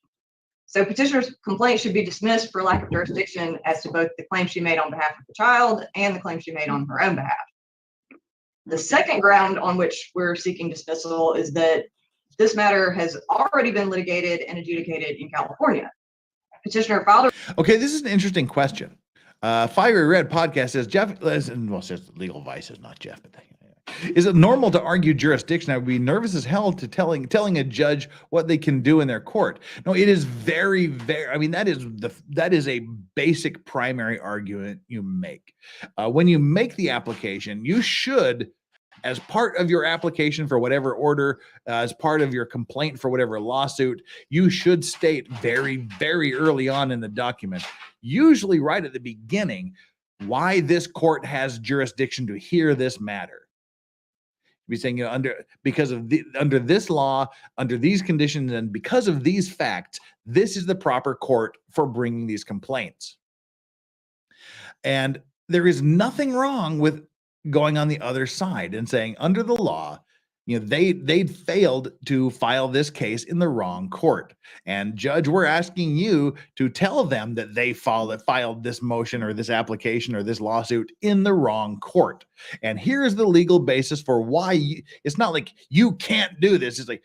So petitioner's complaint should be dismissed for lack of jurisdiction as to both the claim she made on behalf of the child and the claim she made on her own behalf. The second ground on which we're seeking dismissal is that this matter has already been litigated and adjudicated in California. Petitioner filed Okay, this is an interesting question. Fiery Red Podcast says, Jeff, says Legal Vice is not Jeff, but is it normal to argue jurisdiction? I would be nervous as hell to telling a judge what they can do in their court. No, it is very, that is a basic primary argument you make. When you make the application, you should, as part of your application for whatever order, as part of your complaint for whatever lawsuit, you should state very, very early on in the document, usually right at the beginning, why this court has jurisdiction to hear this matter. Be saying, under this law, under these conditions, and because of these facts, this is the proper court for bringing these complaints. And there is nothing wrong with going on the other side and saying, under the law, They'd failed to file this case in the wrong court. And judge, we're asking you to tell them that they filed this motion or this application or this lawsuit in the wrong court. And here's the legal basis for why it's not like you can't do this. It's like,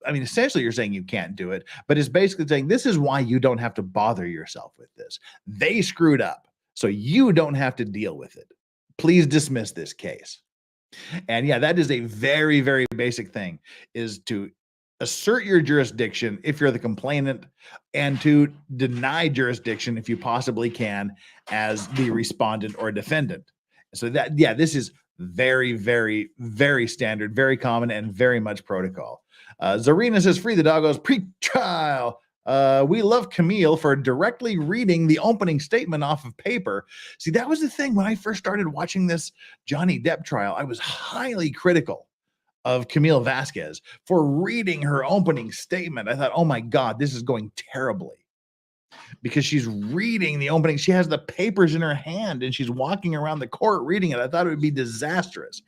essentially you're saying you can't do it, but it's basically saying this is why you don't have to bother yourself with this. They screwed up, so you don't have to deal with it. Please dismiss this case. And yeah, that is a very, very basic thing, is to assert your jurisdiction if you're the complainant and to deny jurisdiction if you possibly can as the respondent or defendant. So that, yeah, this is very, very, very standard, very common, and very much protocol. Zarina says, free the doggos, pre-trial. We love Camille for directly reading the opening statement off of paper. See, that was the thing when I first started watching this Johnny Depp trial. I was highly critical of Camille Vasquez for reading her opening statement. I thought, oh my God, this is going terribly, because she's reading the opening. She has the papers in her hand and she's walking around the court reading it. I thought it would be disastrous,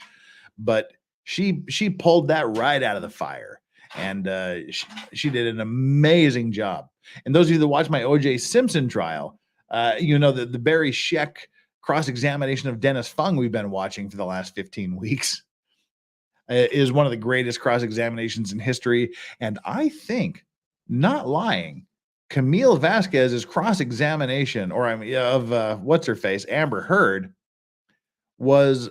but she pulled that right out of the fire. And she did an amazing job. And those of you that watch my O.J. Simpson trial, the Barry Scheck cross-examination of Dennis Fung we've been watching for the last 15 weeks is one of the greatest cross-examinations in history. And I think, not lying, Camille Vasquez's cross-examination, of what's-her-face, Amber Heard, was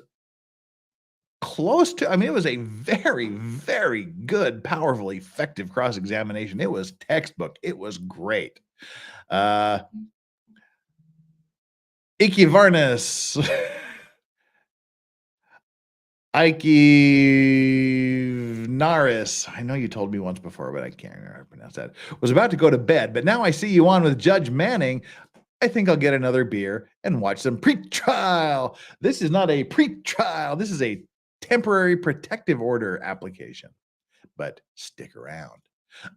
close to, it was a very, very good, powerful, effective cross-examination. It was textbook. It was great. Iki Varnas. Ike Naris, I know you told me once before, but I can't remember how to pronounce that, was about to go to bed, but now I see you on with Judge Manning. I think I'll get another beer and watch some pre-trial. This is not a pre-trial. This is a temporary protective order application, but stick around.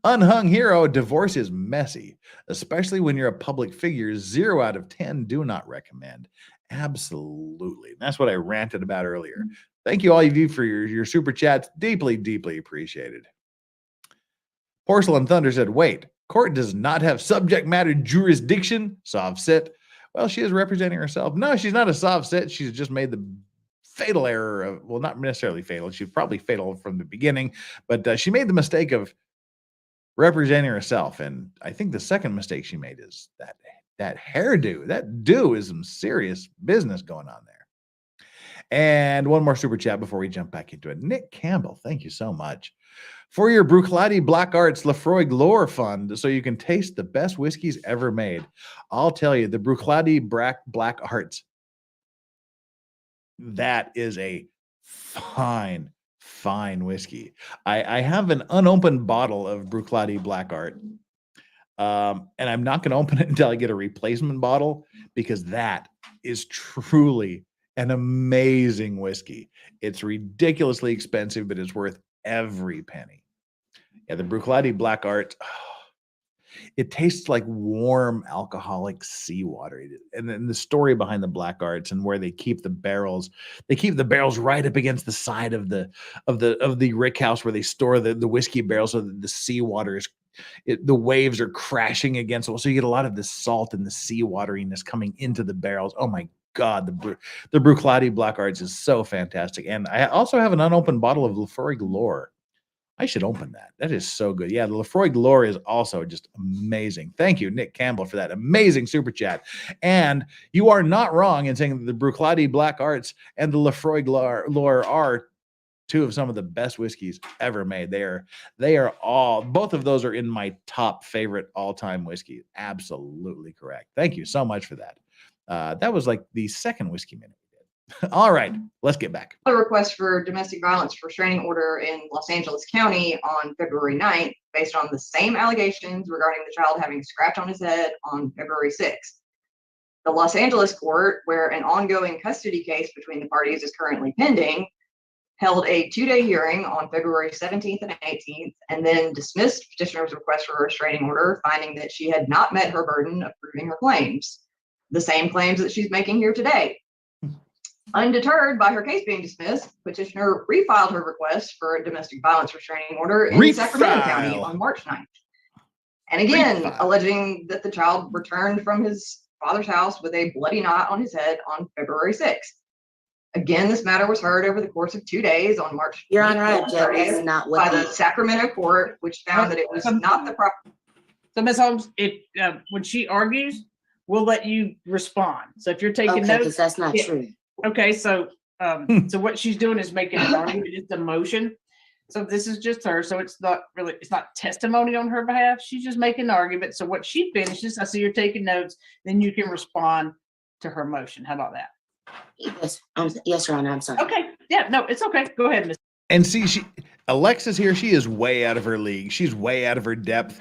Unhung hero, divorce is messy, especially when you're a public figure. 0 out of 10 do not recommend. Absolutely. That's what I ranted about earlier. Thank you all of you for your super chats. Deeply, deeply appreciated. Porcelain Thunder said, wait, court does not have subject matter jurisdiction? Soft sit. Well, she is representing herself. No, she's not a soft sit. She's just made the fatal error of, well, not necessarily fatal. She's probably fatal from the beginning, but she made the mistake of representing herself. And I think the second mistake she made is that hairdo. That do is some serious business going on there. And one more super chat before we jump back into it. Nick Campbell, thank you so much for your Bruichladdich Black Arts Lefroy Glore Fund, so you can taste the best whiskeys ever made. I'll tell you, the Bruichladdich Black Arts, that is a fine whiskey. I have an unopened bottle of Bruichladdich Black Art, and I'm not going to open it until I get a replacement bottle, because that is truly an amazing whiskey. It's ridiculously expensive, but it's worth every penny. Yeah, the Bruichladdich Black Art, it tastes like warm alcoholic seawater. And then the story behind the Black Arts and where they keep the barrels right up against the side of the rick house where they store the whiskey barrels, so that the seawater is, the waves are crashing against it. So you get a lot of the salt and the seawateriness coming into the barrels. Oh my God, the Bruichladdich Black Arts is so fantastic. And I also have an unopened bottle of Lefroy Glore. I should open that. That is so good. Yeah, the Lefroy Glore is also just amazing. Thank you, Nick Campbell, for that amazing super chat. And you are not wrong in saying that the Bruichladdich Black Arts and the Lefroy Glore are two of some of the best whiskeys ever made. They are all, both of those are in my top favorite all-time whiskey. Absolutely correct. Thank you so much for that. That was like the second whiskey minute we did. All right, let's get back. A request for domestic violence restraining order in Los Angeles County on February 9th, based on the same allegations regarding the child having a scratch on his head on February 6th. The Los Angeles court, where an ongoing custody case between the parties is currently pending, held a 2-day hearing on February 17th and 18th, and then dismissed petitioner's request for a restraining order, finding that she had not met her burden of proving her claims, the same claims that she's making here today. Undeterred by her case being dismissed, petitioner refiled her request for a domestic violence restraining order in Sacramento County on March 9th. And again, alleging that the child returned from his father's house with a bloody knot on his head on February 6th. Again, this matter was heard over the course of 2 days on March Your Honor, I 24th and object. That's 30th not what by the Sacramento court, which found that it was not the proper. So, Ms. Holmes, when she argues, we'll let you respond. So if you're taking Okay, notes, because that's not true. okay. So, so what she's doing is making an argument. It's a motion. So this is just her. So it's not testimony on her behalf. She's just making an argument. So what she finishes, I see you're taking notes. Then you can respond to her motion. How about that? Yes, yes, Your Honor. I'm sorry. Okay. Yeah. No, it's okay. Go ahead, Ms. And see, Alexis here, she is way out of her league. She's way out of her depth.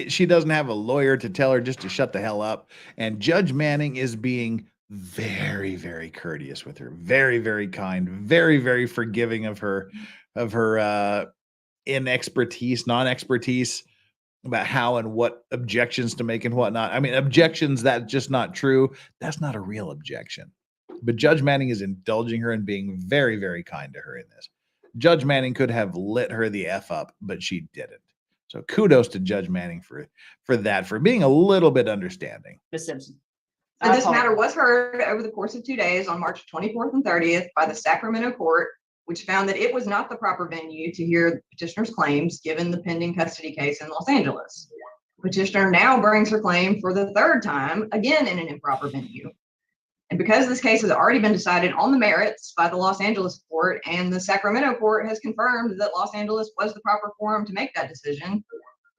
She doesn't have a lawyer to tell her just to shut the hell up. And Judge Manning is being very, very courteous with her. Very, very kind. Very, very forgiving of her inexpertise, non-expertise about how and what objections to make and whatnot. I mean, objections that's just not true. That's not a real objection. But Judge Manning is indulging her and being very, very kind to her in this. Judge Manning could have lit her the F up, but she didn't. So kudos to Judge Manning for that, for being a little bit understanding. Ms. Simpson. So this matter was heard over the course of 2 days on March 24th and 30th by the Sacramento court, which found that it was not the proper venue to hear the petitioner's claims given the pending custody case in Los Angeles. Petitioner now brings her claim for the third time, again in an improper venue. And because this case has already been decided on the merits by the Los Angeles court, and the Sacramento court has confirmed that Los Angeles was the proper forum to make that decision,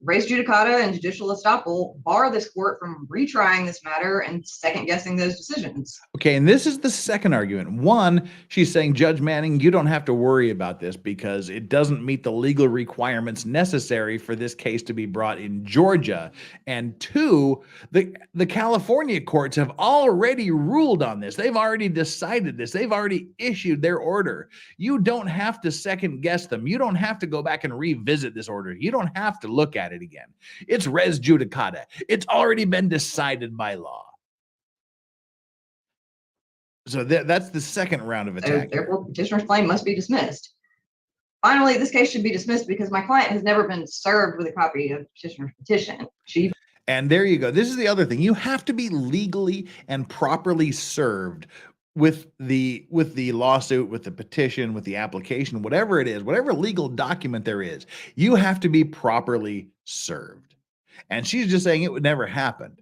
res judicata and judicial estoppel bar this court from retrying this matter and second-guessing those decisions. Okay, and this is the second argument. One, she's saying, Judge Manning, you don't have to worry about this because it doesn't meet the legal requirements necessary for this case to be brought in Georgia. And two, the California courts have already ruled on this. They've already decided this. They've already issued their order. You don't have to second-guess them. You don't have to go back and revisit this order. You don't have to look at it again. It's res judicata. It's already been decided by law. So that's the second round of attack. Therefore, petitioner's claim must be dismissed. Finally, this case should be dismissed because my client has never been served with a copy of petitioner's petition. And there you go. This is the other thing. You have to be legally and properly served with the lawsuit, with the petition, with the application, whatever it is, whatever legal document there is, you have to be properly served. And she's just saying it would never happen.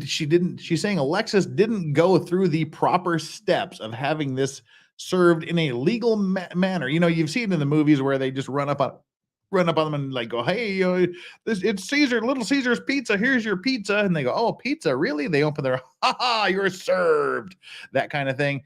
She's saying Alexis didn't go through the proper steps of having this served in a legal manner. You know, you've seen in the movies where they just run up on them and like go, hey, it's Caesar, Little Caesar's Pizza. Here's your pizza. And they go, oh, pizza, really? They open their, you're served. That kind of thing.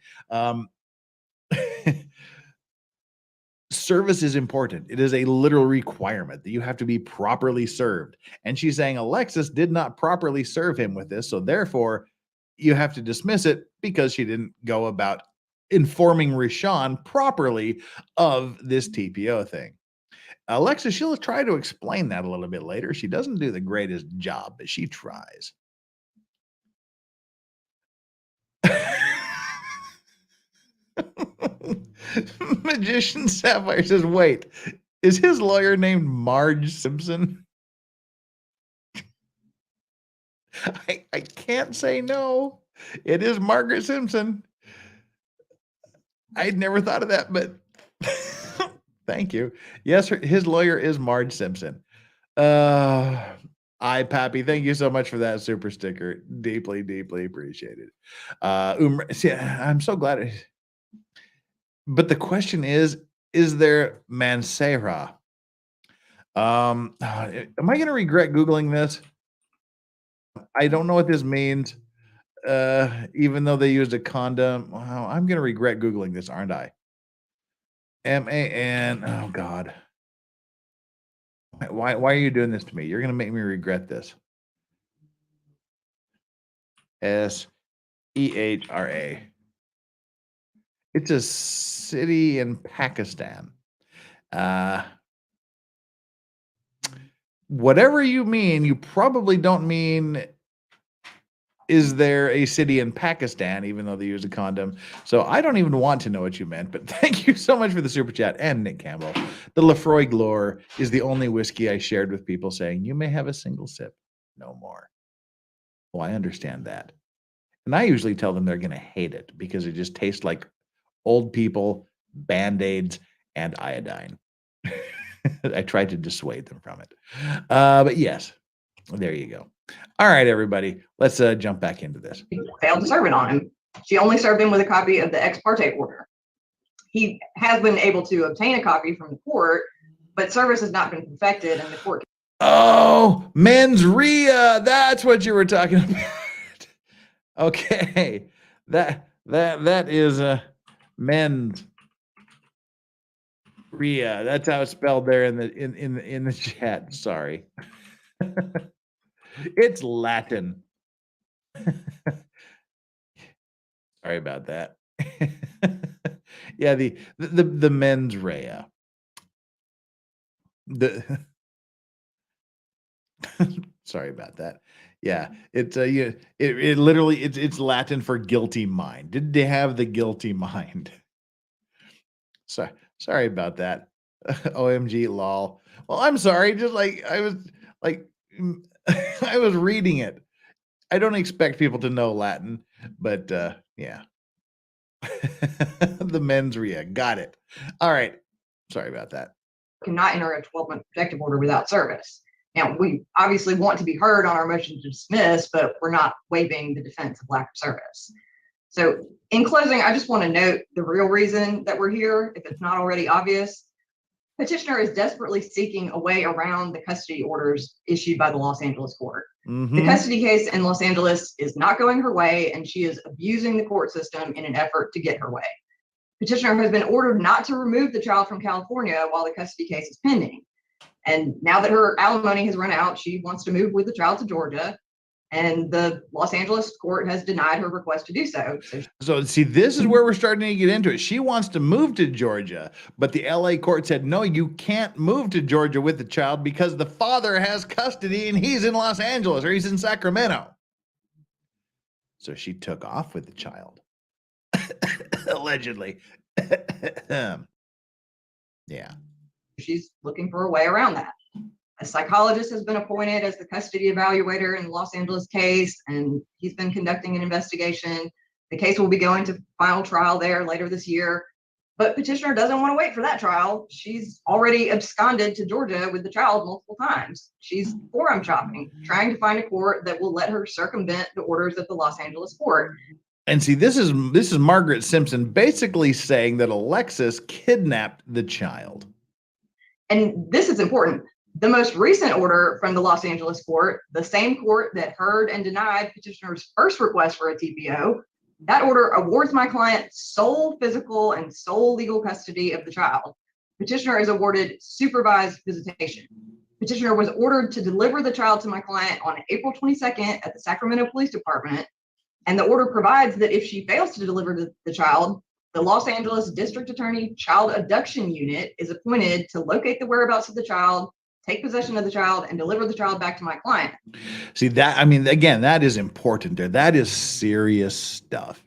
Service is important. It is a literal requirement that you have to be properly served. And she's saying Alexis did not properly serve him with this. So therefore, you have to dismiss it because she didn't go about informing Rashawn properly of this TPO thing. Alexis, she'll try to explain that a little bit later. She doesn't do the greatest job, but she tries. Magician Sapphire says, wait, is his lawyer named Marge Simpson? I can't say no. It is Margaret Simpson. I'd never thought of that, but thank you. Yes, his lawyer is Marge Simpson. Pappy, thank you so much for that super sticker. Deeply, deeply appreciated. See, I'm so glad. But the question is there Mansera? Am I going to regret Googling this? I don't know what this means. Even though they used a condom. Wow, I'm going to regret Googling this, aren't I? M-A-N. Oh, God. Why are you doing this to me? You're going to make me regret this. S-E-H-R-A. It's a city in Pakistan. Whatever you mean, you probably don't mean is there a city in Pakistan, even though they use a condom. So I don't even want to know what you meant, but thank you so much for the super chat. And Nick Campbell, the Lefroy Glore is the only whiskey I shared with people saying, you may have a single sip, no more. Well, I understand that. And I usually tell them they're going to hate it because it just tastes like old people, Band-Aids, and iodine. I tried to dissuade them from it. But yes, there you go. All right, everybody, let's jump back into this. Failed to serve it on him. She only served him with a copy of the ex parte order. He has been able to obtain a copy from the court, but service has not been perfected in the court. Oh, mens rea. That's what you were talking about. Okay, that is mens rea. That's how it's spelled there in the chat. Sorry. It's Latin. Sorry about that. Yeah, the mens rea. Sorry about that. Yeah, it's it literally it's Latin for guilty mind. Did they have the guilty mind? Sorry about that. OMG lol. Well, I'm sorry. Just like I was I was reading it. I don't expect people to know Latin, but yeah. The mens rea. Got it. All right. Sorry about that. Cannot enter a 12-month protective order without service. Now, we obviously want to be heard on our motion to dismiss, but we're not waiving the defense of lack of service. So in closing, I just want to note the real reason that we're here, if it's not already obvious. Petitioner is desperately seeking a way around the custody orders issued by the Los Angeles court. The custody case in Los Angeles is not going her way, and she is abusing the court system in an effort to get her way. Petitioner has been ordered not to remove the child from California while the custody case is pending. And now that her alimony has run out, she wants to move with the child to Georgia, and the Los Angeles court has denied her request to do so. So see, this is where we're starting to get into it. She wants to move to Georgia, but the LA court said, no, you can't move to Georgia with the child because the father has custody and he's in Los Angeles or he's in Sacramento. So she took off with the child. Allegedly. Yeah. She's looking for a way around that. A psychologist has been appointed as the custody evaluator in the Los Angeles case, and he's been conducting an investigation. The case will be going to final trial there later this year, but petitioner doesn't want to wait for that trial. She's already absconded to Georgia with the child multiple times. She's forum shopping, trying to find a court that will let her circumvent the orders of the Los Angeles court. And see, this is Margaret Simpson basically saying that Alexis kidnapped the child. And this is important. The most recent order from the Los Angeles court, the same court that heard and denied petitioner's first request for a TPO, that order awards my client sole physical and sole legal custody of the child. Petitioner is awarded supervised visitation. Petitioner was ordered to deliver the child to my client on April 22nd at the Sacramento Police Department. And the order provides that if she fails to deliver the child, the Los Angeles District Attorney Child Abduction Unit is appointed to locate the whereabouts of the child, take possession of the child, and deliver the child back to my client. See that, I mean, again, that is important there. That is serious stuff.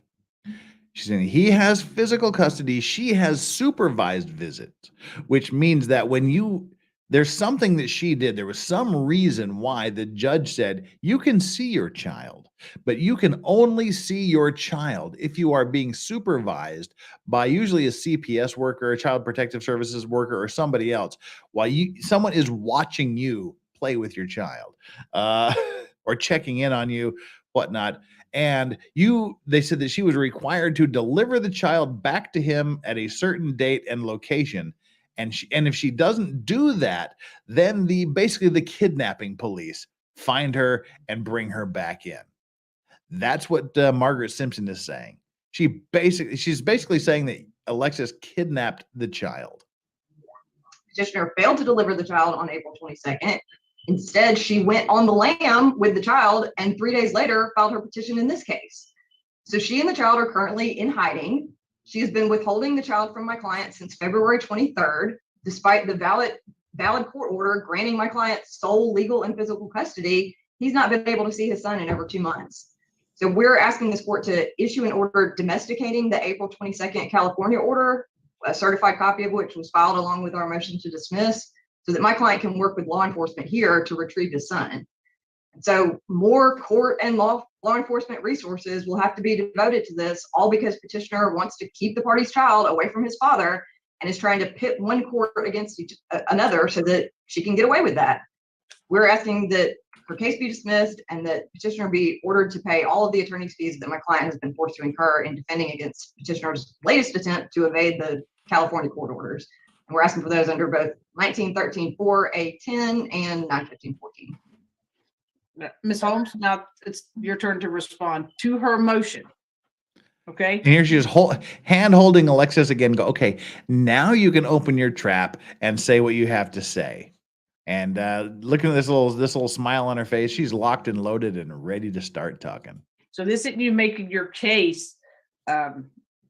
She's saying he has physical custody. She has supervised visits, which means that when there's something that she did, there was some reason why the judge said, you can see your child, but you can only see your child if you are being supervised by usually a CPS worker, a child protective services worker, or somebody else, while someone is watching you play with your child, or checking in on you, whatnot. And they said that she was required to deliver the child back to him at a certain date and location. And if she doesn't do that, then basically the kidnapping police find her and bring her back in. That's what Margaret Simpson is saying. She's basically saying that Alexis kidnapped the child. Petitioner failed to deliver the child on April 22nd. Instead, she went on the lam with the child and 3 days later filed her petition in this case. So she and the child are currently in hiding. She has been withholding the child from my client since February 23rd, despite the valid court order granting my client sole legal and physical custody. He's not been able to see his son in over 2 months. So we're asking this court to issue an order domesticating the April 22nd California order, a certified copy of which was filed along with our motion to dismiss, so that my client can work with law enforcement here to retrieve his son. And so more court and law enforcement resources will have to be devoted to this, all because petitioner wants to keep the party's child away from his father and is trying to pit one court against another so that she can get away with that. We're asking that her case be dismissed and that petitioner be ordered to pay all of the attorney's fees that my client has been forced to incur in defending against petitioner's latest attempt to evade the California court orders. And we're asking for those under both 1913-4A10 and 915-14. Ms. Holmes, now it's your turn to respond to her motion. Okay. And here she is hand holding Alexis again. Go, okay, now you can open your trap and say what you have to say. And looking at this little smile on her face, she's locked and loaded and ready to start talking. So this isn't you making your case.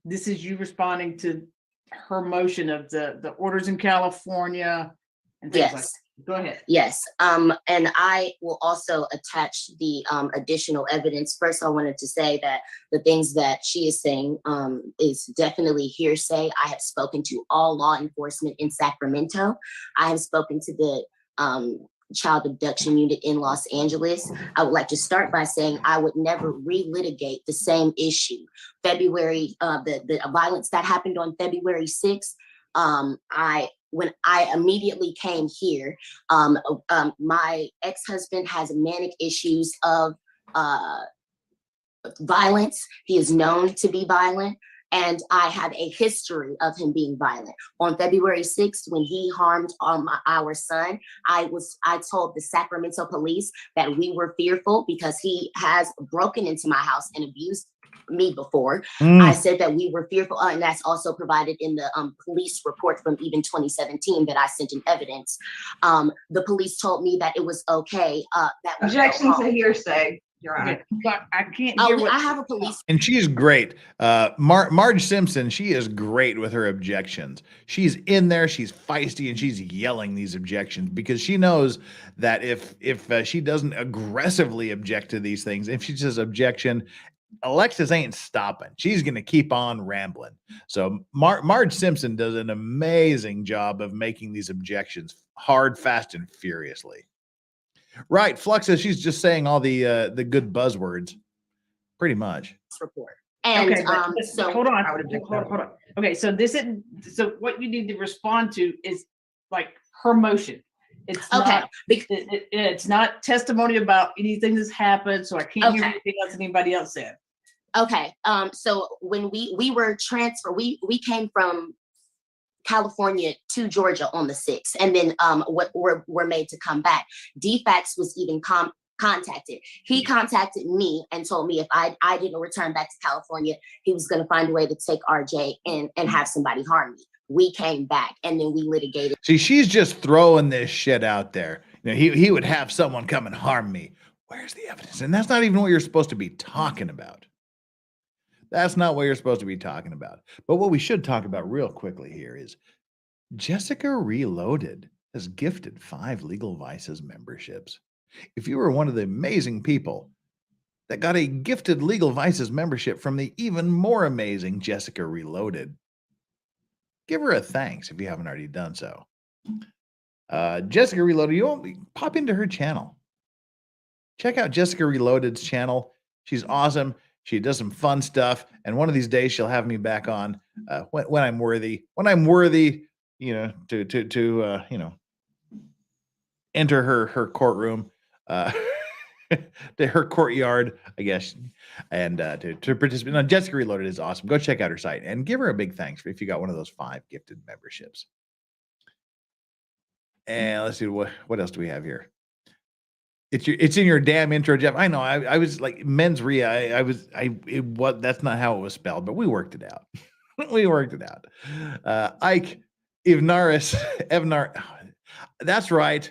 This is you responding to her motion of the orders in California and things like that. Go ahead. Yes. And I will also attach the additional evidence. First, I wanted to say that the things that she is saying is definitely hearsay. I have spoken to all law enforcement in Sacramento. I have spoken to the child abduction unit in Los Angeles. I would like to start by saying I would never relitigate the same issue. February, the violence that happened on February 6th, when I immediately came here, my ex-husband has manic issues of violence. He is known to be violent, and I have a history of him being violent. On February 6th, when he harmed our son, I told the Sacramento police that we were fearful because he has broken into my house and abused me before. I said that we were fearful, and that's also provided in the police report from even 2017 that I sent in evidence. The police told me that it was okay. That Objection to hearsay, Your Honor. I can't hear what I have a police. And she's great. Marge Simpson, she is great with her objections. She's in there, she's feisty, and she's yelling these objections because she knows that if she doesn't aggressively object to these things, if she says objection, Alexis ain't stopping. She's going to keep on rambling. So Marge Simpson does an amazing job of making these objections hard, fast, and furiously. Right. Fluxa, she's just saying all the good buzzwords, pretty much. Report. And okay, so hold on. Okay, so what you need to respond to is like her motion. It's okay. It's not testimony about anything that's happened, so I can't hear anything else anybody else said. Okay. So when we were transferred, we came from California to Georgia on the 6th, and then we're made to come back. DFAX was even contacted. He contacted me and told me if I didn't return back to California, he was going to find a way to take RJ and have somebody harm me. We came back and then we litigated. See, she's just throwing this shit out there. You know, he would have someone come and harm me. Where's the evidence? And that's not even what you're supposed to be talking about. That's not what you're supposed to be talking about. But what we should talk about real quickly here is Jessica Reloaded has gifted 5 Legal Vices memberships. If you were one of the amazing people that got a gifted Legal Vices membership from the even more amazing Jessica Reloaded, give her a thanks if you haven't already done so. Jessica Reloaded, you won't pop into her channel. Check out Jessica Reloaded's channel. She's awesome. She does some fun stuff, and one of these days she'll have me back on when I'm worthy. When I'm worthy, to enter her courtroom, to her courtyard, I guess, and to participate. Now, Jessica Reloaded is awesome. Go check out her site and give her a big thanks if you got one of those 5 gifted memberships. And let's see what else do we have here. It's in your damn intro, Jeff. I know. I was like mens rea. That's not how it was spelled, but we worked it out. We worked it out. Ike Ivnaris Evnar. That's right.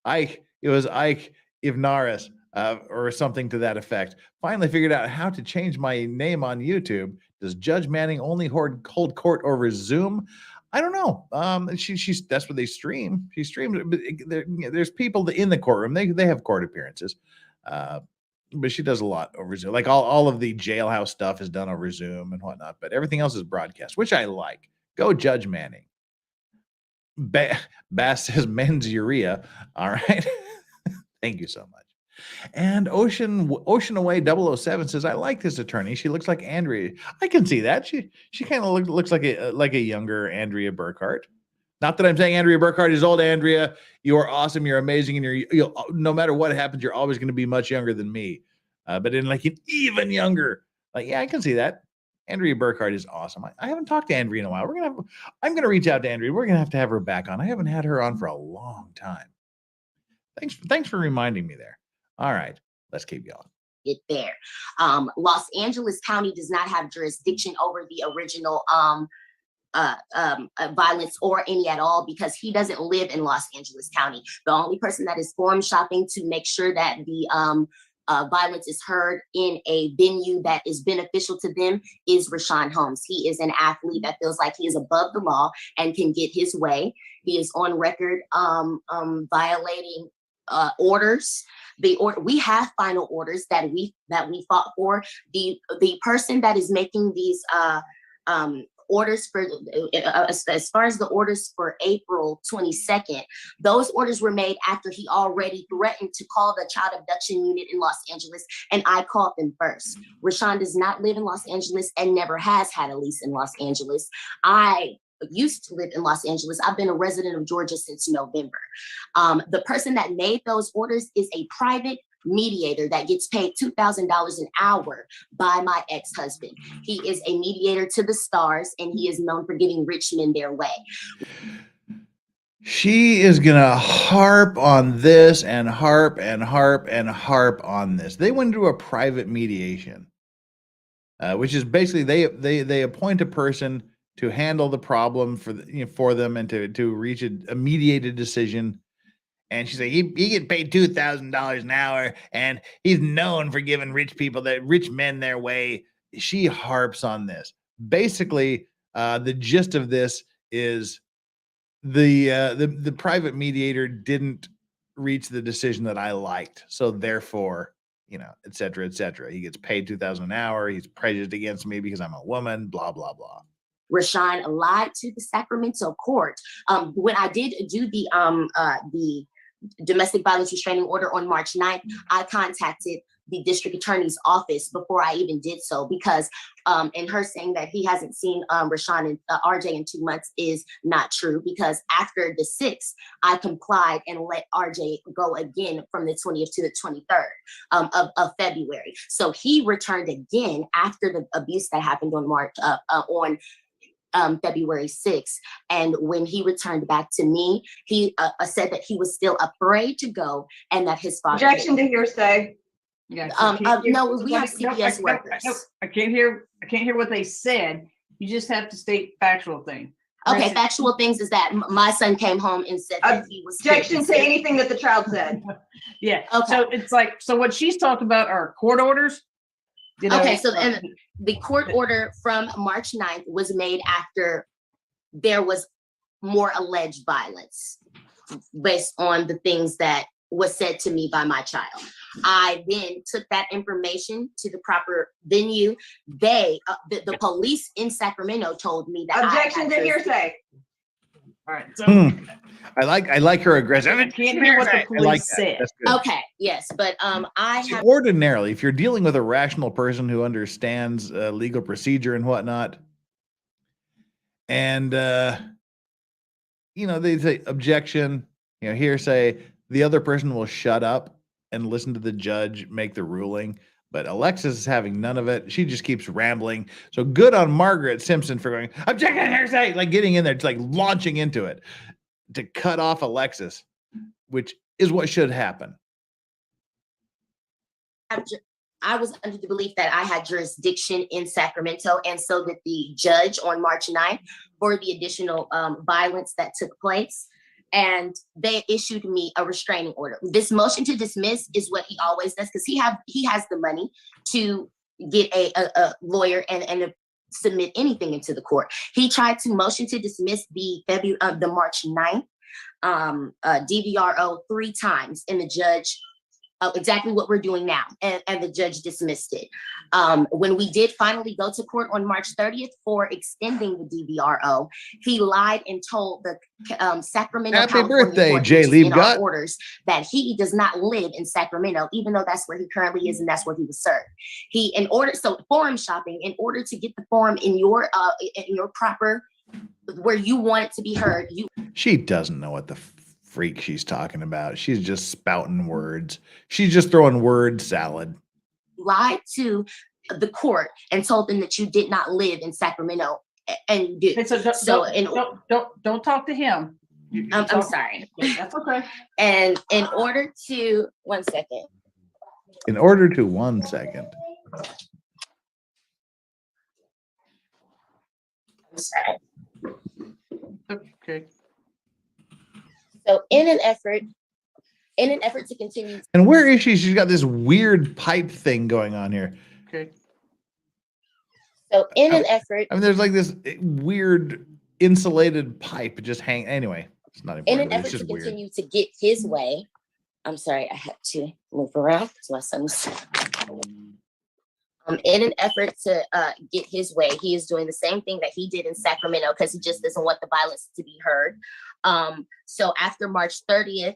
Ike. It was Ike Ivnaris, or something to that effect. Finally figured out how to change my name on YouTube. Does Judge Manning only hold court over Zoom? I don't know. She's that's what they stream. She streams, but there's people in the courtroom. They have court appearances. but she does a lot over Zoom. Like all of the jailhouse stuff is done over Zoom and whatnot, but everything else is broadcast, which I like. Go Judge Manning. Bass says men's urea. All right. Thank you so much. And Ocean Away 007 says, I like this attorney. She looks like Andrea. I can see that. She kind of looks like a younger Andrea Burkhart. Not that I'm saying Andrea Burkhart is old. Andrea, you are awesome. You're amazing. And you'll no matter what happens, you're always going to be much younger than me. But in like an even younger, like, yeah, I can see that. Andrea Burkhart is awesome. I haven't talked to Andrea in a while. I'm going to reach out to Andrea. We're going to have her back on. I haven't had her on for a long time. Thanks for reminding me there. All right, let's keep going. There. Los Angeles County does not have jurisdiction over the original violence or any at all, because he doesn't live in Los Angeles County. The only person that is forum shopping to make sure that the violence is heard in a venue that is beneficial to them is Rashawn Holmes. He is an athlete that feels like he is above the law and can get his way. He is on record violating orders. We have final orders that we fought for. The person that is making these orders for as far as the orders for April 22nd, those orders were made after he already threatened to call the child abduction unit in Los Angeles, and I called them first. Rashawn does not live in Los Angeles and never has had a lease in Los Angeles. I used to live in Los Angeles. I've been a resident of Georgia since November. The person that made those orders is a private mediator that gets paid $2,000 an hour by my ex-husband. He is a mediator to the stars, and he is known for giving rich men their way. She is going to harp on this and harp and harp and harp on this. They went into a private mediation, which is basically they appoint a person to handle the problem for them and to reach a mediated decision. And she's like, he gets paid $2,000 an hour, and he's known for giving rich men their way. She harps on this. Basically, the gist of this is the private mediator didn't reach the decision that I liked, so therefore, et cetera, et cetera. He gets paid $2,000 an hour. He's prejudiced against me because I'm a woman. Blah blah blah. Rashawn lied to the Sacramento court. When I did do the domestic violence restraining order on March 9th, I contacted the district attorney's office before I even did so, because and her saying that he hasn't seen Rashawn and RJ in 2 months is not true, because after the 6th, I complied and let RJ go again from the 20th to the 23rd of February. So he returned again after the abuse that happened on February 6th. And when he returned back to me, he said that he was still afraid to go and that his father. Objection to hearsay. Yeah. No, we have CPS workers. I can't hear what they said. You just have to state factual things. Okay, factual things is that my son came home and said that he was. Objection to anything that the child said. Yeah. Okay. So it's like, so what she's talking about are court orders. Okay, so and the court order from March 9th was made after there was more alleged violence based on the things that was said to me by my child. I then took that information to the proper venue. The police in Sacramento told me that. Objection to hearsay. All right. So I like her aggressive. I can't hear what the police said. Okay, yes, but I have. Ordinarily, if you're dealing with a rational person who understands legal procedure and whatnot, and they say objection, hearsay, the other person will shut up and listen to the judge make the ruling. But Alexis is having none of it. She just keeps rambling. So good on Margaret Simpson for going, objection, hearsay, like getting in there, just like launching into it to cut off Alexis, which is what should happen. I was under the belief that I had jurisdiction in Sacramento, and so did the judge on March 9th for the additional violence that took place. And they issued me a restraining order. This motion to dismiss is what he always does, because he has the money to get a lawyer and submit anything into the court. He tried to motion to dismiss the March 9th DVRO 3 times, and the judge exactly what we're doing now, and the judge dismissed it. When we did finally go to court on March 30th for extending the DVRO, he lied and told the Sacramento, Happy California birthday, court, Jay which is in our Liebgott. orders, that he does not live in Sacramento, even though that's where he currently is and that's where he was served. So forum shopping, in order to get the forum in your proper, where you want it to be heard, She doesn't know what the freak she's talking about. She's just spouting words. She's just throwing word salad. lied to the court and told them that you did not live in Sacramento, and you did. And so don't talk to him. I'm sorry. That's okay. And in order to 1 second. In order to 1 second. I'm sorry. Okay. So in an effort to continue. And where is she? She's got this weird pipe thing going on here. Okay. So in an effort. I mean, there's like this weird insulated pipe just hang. Anyway, it's not important. In an effort to continue to get his way. I'm sorry, I had to move around because my son was. In an effort to get his way, he is doing the same thing that he did in Sacramento because he just doesn't want the violence to be heard. So after March 30th,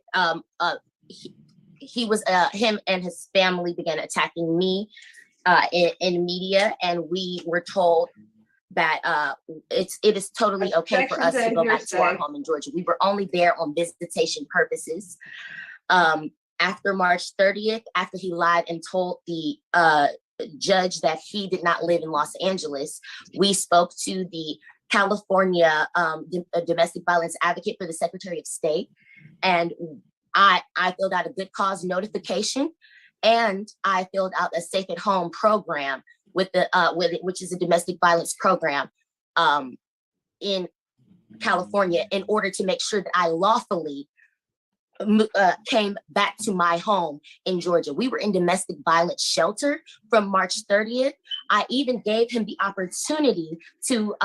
him and his family began attacking me in media, and we were told that it is totally okay for us to go back to our home in Georgia. We were only there on visitation purposes. After March 30th, after he lied and told the judge that he did not live in Los Angeles, we spoke to the California domestic violence advocate for the Secretary of State, and I filled out a good cause notification, and I filled out a safe at home program which is a domestic violence program in California, in order to make sure that I lawfully came back to my home in Georgia. We were in domestic violence shelter from March 30th. I even gave him the opportunity to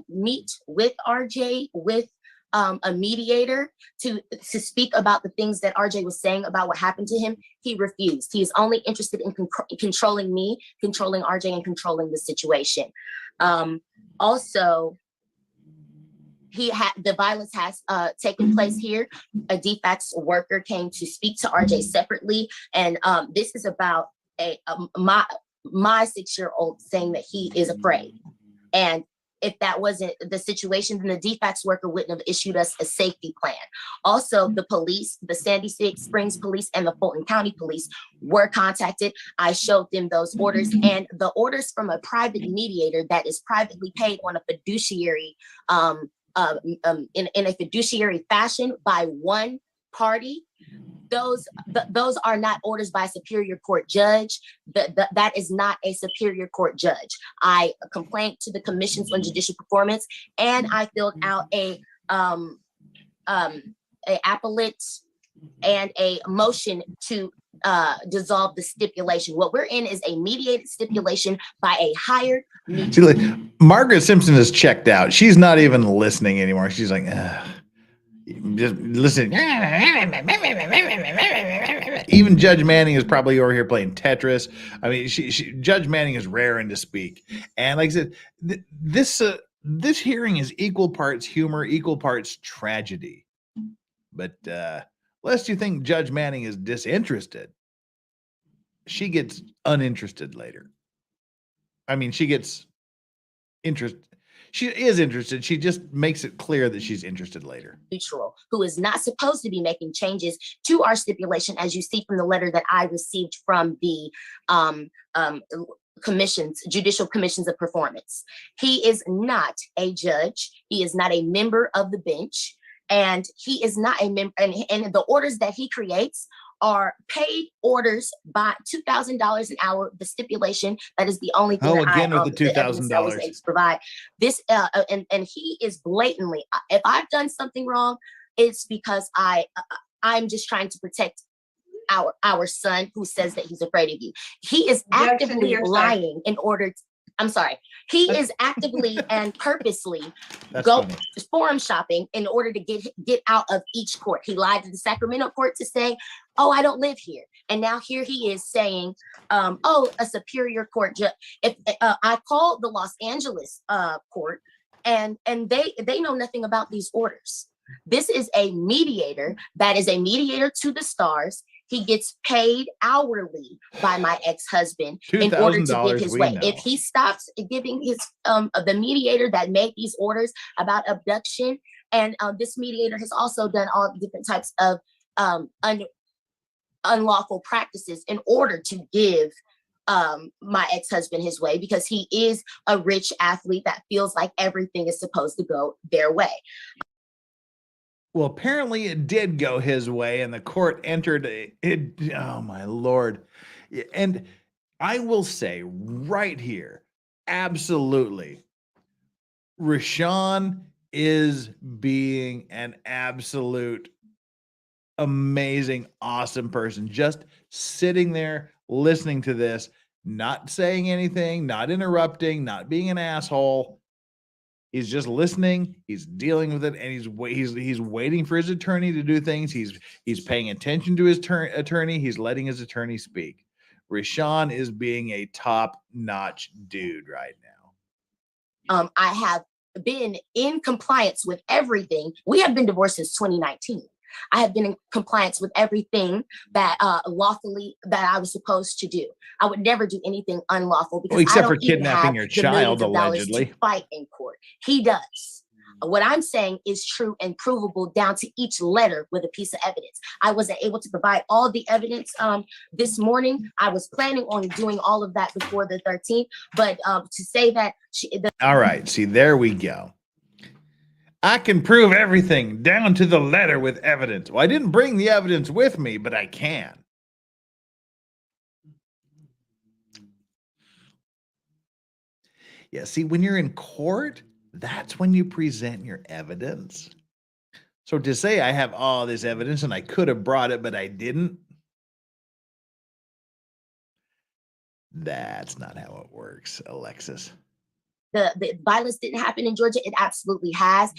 meet with RJ, with a mediator, to speak about the things that RJ was saying about what happened to him. He refused. He is only interested in controlling me, controlling RJ, and controlling the situation. Also, the violence has taken place here. A defects worker came to speak to RJ separately, and this is about my 6-year-old saying that he is afraid. And if that wasn't the situation, then the defects worker wouldn't have issued us a safety plan. Also, the police, the Sandy Springs police and the Fulton County police were contacted. I showed them those orders, and the orders from a private mediator that is privately paid on a fiduciary in a fiduciary fashion by one party. Those are not orders by a superior court judge. That is not a superior court judge. I complained to the commissions on judicial performance, and I filled out a appellate and a motion to dissolve the stipulation. What we're in is a mediated stipulation by a hired mediator. Margaret Simpson is checked out. She's not even listening anymore. She's like, just listen. Even Judge Manning is probably over here playing Tetris. I mean, Judge Manning is raring to speak. And like I said, this hearing is equal parts humor, equal parts tragedy. But lest you think Judge Manning is disinterested, she gets uninterested later. I mean, she gets interested. She is interested. She just makes it clear that she's interested later. Neutral, who is not supposed to be making changes to our stipulation, as you see from the letter that I received from the judicial commissions of performance. He is not a judge. He is not a member of the bench, and he is not a member. And the orders that he creates are paid orders by $2,000 an hour. The stipulation, that is the only thing with the $2,000 to provide this. And he is blatantly, if I've done something wrong, it's because I'm just trying to protect our son, who says that he's afraid of you. He is actively lying in order to, I'm sorry. He is actively and purposely forum shopping in order to get out of each court. He lied to the Sacramento court to say, oh, I don't live here. And now here he is saying, oh, a superior court judge. If I called the Los Angeles court, and they know nothing about these orders. This is a mediator that is a mediator to the stars. He gets paid hourly by my ex-husband in order to give his way. If he stops giving his the mediator that made these orders about abduction, and this mediator has also done all different types of unlawful practices in order to give my ex-husband his way, because he is a rich athlete that feels like everything is supposed to go their way. Well, apparently it did go his way, and the court entered it. Oh my Lord. And I will say right here, absolutely, Rashawn is being an absolute amazing, awesome person. Just sitting there, listening to this, not saying anything, not interrupting, not being an asshole. He's just listening. He's dealing with it, and he's waiting for his attorney to do things. He's paying attention to his attorney. He's letting his attorney speak. Rashawn is being a top-notch dude right now. I have been in compliance with everything. We have been divorced since 2019. I have been in compliance with everything that lawfully that I was supposed to do. I would never do anything unlawful, because except for kidnapping your child, allegedly. To fight in court. He does. What I'm saying is true and provable down to each letter with a piece of evidence. I wasn't able to provide all the evidence this morning. I was planning on doing all of that before the 13th, but to say that all right, see, there we go. I can prove everything down to the letter with evidence. Well, I didn't bring the evidence with me, but I can. Yeah, see, when you're in court, that's when you present your evidence. So to say I have all this evidence and I could have brought it, but I didn't, that's not how it works, Alexis. The violence didn't happen in Georgia. It absolutely has.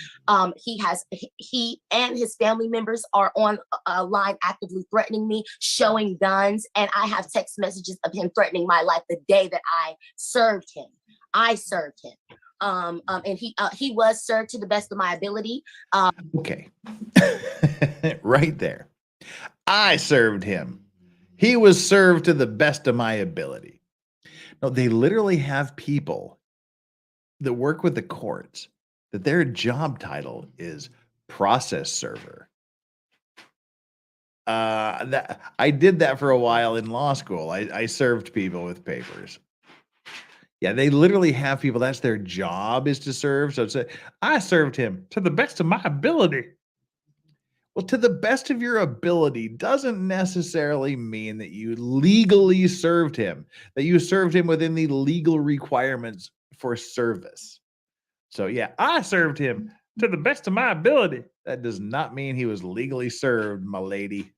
He and his family members are on a line actively threatening me, showing guns. And I have text messages of him threatening my life the day that I served him. I served him. And he was served to the best of my ability. Okay. Right there. I served him. He was served to the best of my ability. No, they literally have people that work with the courts that their job title is process server. That I did that for a while in law school. I served people with papers. Yeah, they literally have people, that's their job, is to serve. So it's I served him to the best of my ability. Well, to the best of your ability doesn't necessarily mean that you legally served him, that you served him within the legal requirements for service. So yeah, I served him to the best of my ability. That does not mean he was legally served, my lady.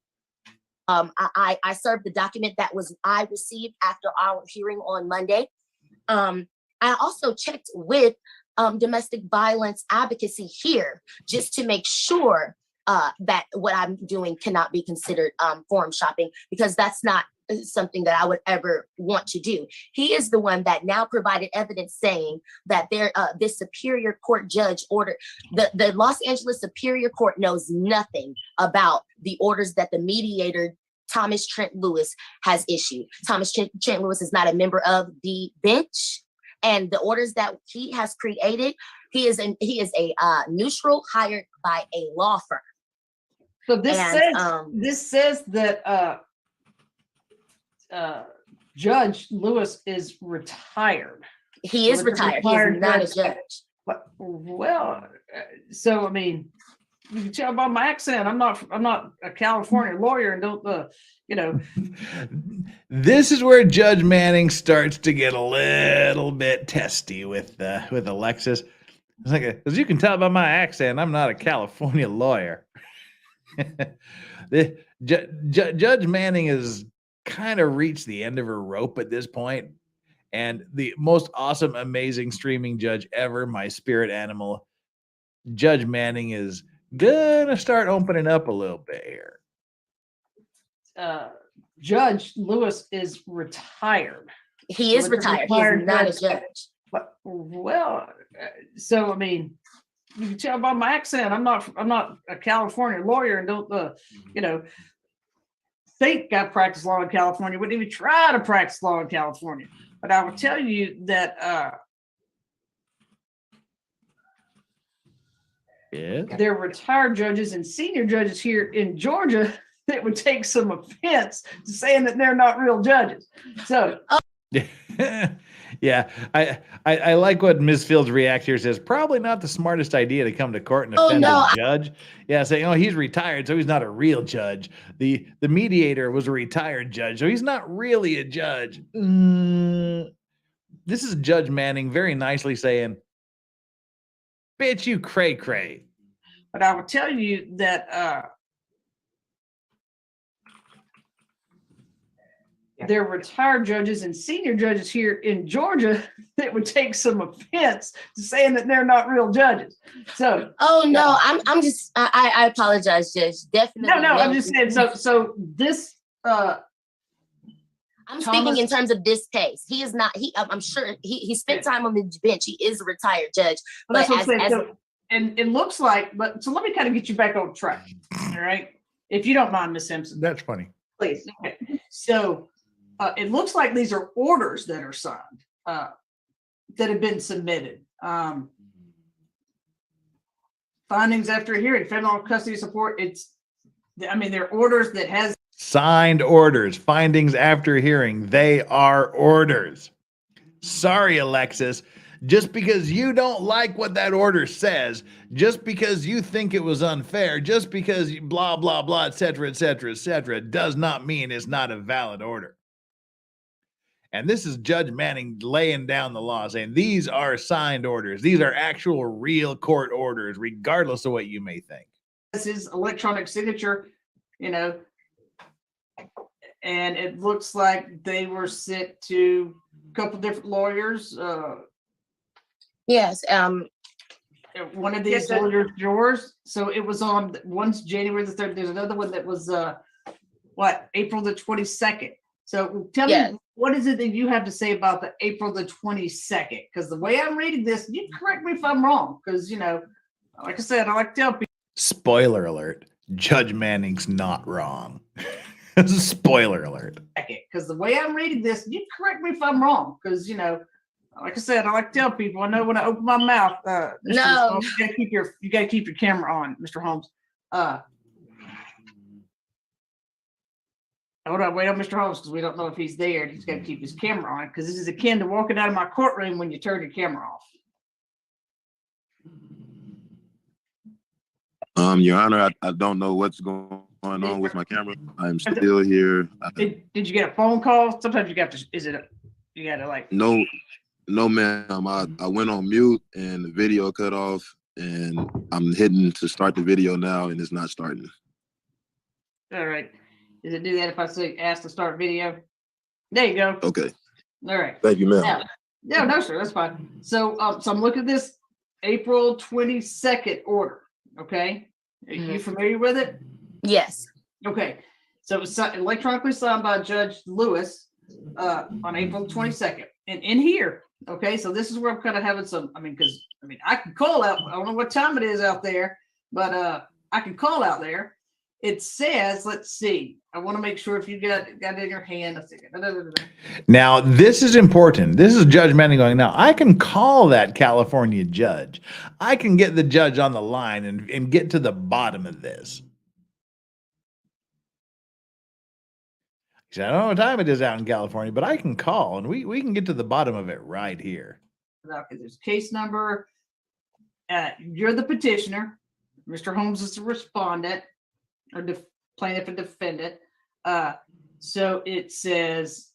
I served the document that I received after our hearing on Monday. I also checked with domestic violence advocacy here just to make sure that what I'm doing cannot be considered forum shopping, because that's not something that I would ever want to do. He is the one that now provided evidence saying that this superior court judge ordered, the Los Angeles Superior Court knows nothing about the orders that the mediator Thomas Trent Lewis has issued. Thomas Trent Lewis is not a member of the bench, and the orders that he has created, he is a neutral hired by a law firm. So this says that Judge Lewis is retired. He is retired. He is not a judge. Well, so I mean, you can tell by my accent, I'm not a California lawyer, and don't This is where Judge Manning starts to get a little bit testy with Alexis. It's like, as you can tell by my accent, I'm not a California lawyer. Judge Manning has kind of reached the end of her rope at this point, and the most awesome, amazing streaming judge ever, my spirit animal, Judge Manning, is gonna start opening up a little bit here. Judge Lewis is retired. He is So it's a retired. He retired is not a judge. judge. But so I mean, you can tell by my accent, I'm not a California lawyer and don't think I practice law in California. Wouldn't even try to practice law in California. But I will tell you that there are retired judges and senior judges here in Georgia that would take some offense to saying that they're not real judges. So yeah, I like what Ms. Fields react here. Says probably not the smartest idea to come to court and offend a judge. Yeah, saying, oh, he's retired, so he's not a real judge. The mediator was a retired judge, so he's not really a judge. This is Judge Manning very nicely saying, bitch, you cray cray. But I will tell you that there are retired judges and senior judges here in Georgia that would take some offense to saying that they're not real judges. So I'm just I apologize, Judge. Definitely. No, I'm just saying so this I'm speaking in terms of this case. He is not, I'm sure he spent time on the bench. He is a retired judge. Well, that's what I'm saying. And it looks like, so let me kind of get you back on track. All right. If you don't mind, Ms. Simpson. That's funny. Please. Okay. So it looks like these are orders that are signed, that have been submitted. Findings after hearing, federal custody support. They're orders that has signed orders, findings after hearing. They are orders. Sorry, Alexis. Just because you don't like what that order says, just because you think it was unfair, just because you blah, blah, blah, et cetera, does not mean it's not a valid order. And this is Judge Manning laying down the law, saying these are signed orders. These are actual real court orders, regardless of what you may think. This is electronic signature, and it looks like they were sent to a couple different lawyers. Yes. One of these lawyers, yours. So it was on one's January the 3rd. There's another one that was April the 22nd. So tell me, what is it that you have to say about the April the 22nd? Because the way I'm reading this, you correct me if I'm wrong. Because like I said, I like to tell people. Spoiler alert: Judge Manning's not wrong. Spoiler alert. Because the way I'm reading this, you correct me if I'm wrong. Because like I said, I like to tell people. I know when I open my mouth. No, you gotta keep your camera on, Mr. Holmes. Hold on, wait on Mr. Holmes, because we don't know if he's there. He's got to keep his camera on, because this is akin to walking out of my courtroom when you turn your camera off. Your Honor, I don't know what's going on with my camera. I'm still here. Did you get a phone call? Sometimes you got to. No, ma'am. I went on mute and the video cut off, and I'm hitting to start the video now, and it's not starting. All right. Does it do that if I say ask to start video? There you go. Okay. All right. Thank you, ma'am. No, sir. That's fine. So, so I'm looking at this April 22nd order. Okay. Are you familiar with it? Yes. Okay. So it was electronically signed by Judge Lewis on April 22nd. And in here, okay, so this is where I'm kind of having some, because I can call out, I don't know what time it is out there, but I can call out there. It says, let's see. I want to make sure if you got it in your hand. Let's see. Now, this is important. This is Judge Manning going, now, I can call that California judge. I can get the judge on the line and get to the bottom of this. He said, I don't know what time it is out in California, but I can call, and we can get to the bottom of it right here. There's case number. You're the petitioner. Mr. Holmes is the respondent. Or plaintiff and defendant. So it says,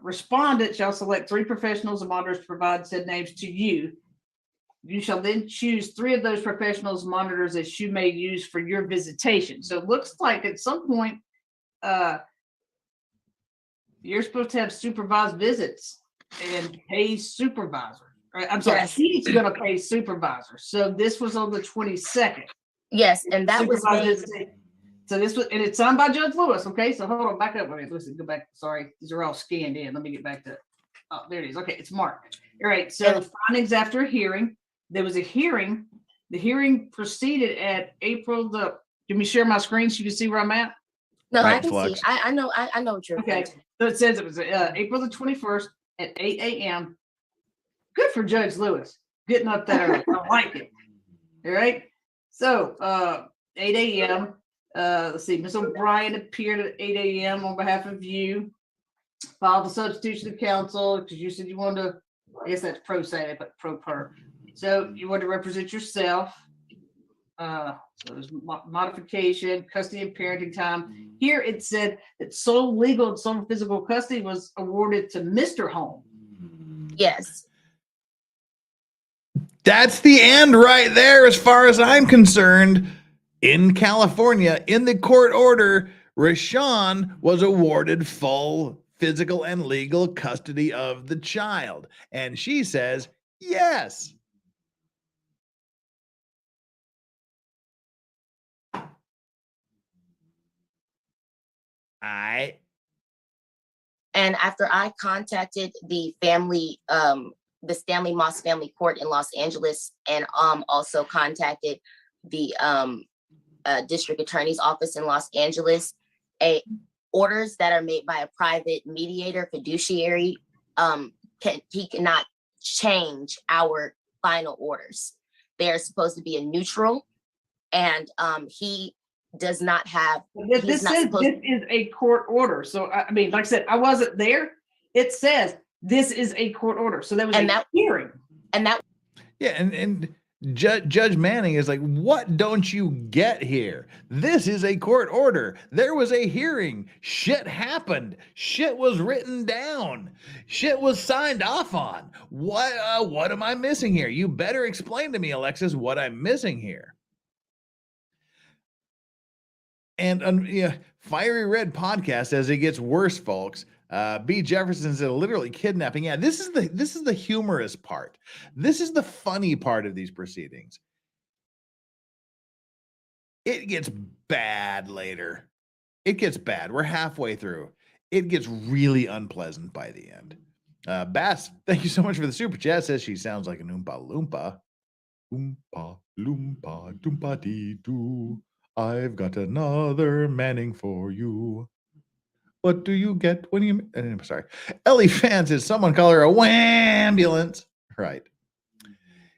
respondent shall select 3 professionals and monitors to provide said names to you. You shall then choose 3 of those professionals and monitors that you may use for your visitation. So it looks like at some point, you're supposed to have supervised visits and pay supervisor. Right? I'm sorry, he's going to pay supervisor. So this was on the 22nd. Yes, and that was So this was, and it's signed by Judge Lewis. Okay, so hold on, back up. Wait, listen, go back. Sorry, these are all scanned in. Let me get back to. Oh, there it is. Okay, it's marked. All right. So findings after a hearing. There was a hearing. The hearing proceeded at April the. Let me share my screen so you can see where I'm at. No, Right, I can Flux. see. I know. I know what you're. Okay. So it says it was April the 21st at 8 a.m. Good for Judge Lewis getting up that early. I like it. All right. So 8 a.m. Let's see. Ms. O'Brien appeared at 8 a.m. on behalf of you. Filed a substitution of counsel because you said you wanted to. I guess that's pro se, but pro per. So you wanted to represent yourself. So there's modification, custody and parenting time. Here it said that sole legal and sole physical custody was awarded to Mr. Holmes. Yes. That's the end right there, as far as I'm concerned. In California, in the court order, Rashawn was awarded full physical and legal custody of the child. And she says, yes. And after I contacted the family, the Stanley Moss Family Court in Los Angeles, and also contacted the district attorney's office in Los Angeles, orders that are made by a private mediator fiduciary, he cannot change our final orders. They are supposed to be a neutral, and he does not have. This is a court order. So I mean, like I said, I wasn't there. It says this is a court order. So that was a hearing. And that. Yeah, and Judge Manning is like, what don't you get here? This is a court order. There was a hearing. Shit happened. Shit was written down. Shit was signed off on. What am I missing here? You better explain to me, Alexis, what I'm missing here. And yeah, Fiery Red Podcast, as it gets worse, folks. B. Jefferson said literally kidnapping. Yeah, this is the humorous part. This is the funny part of these proceedings. It gets bad later. It gets bad. We're halfway through. It gets really unpleasant by the end. Bass, thank you so much for the super chat. Says she sounds like an Oompa Loompa. Oompa Loompa Doompa Dee Doo. I've got another Manning for you. What do you get when you... I'm sorry. Ellie Fan says, someone call her a wambulance. Right.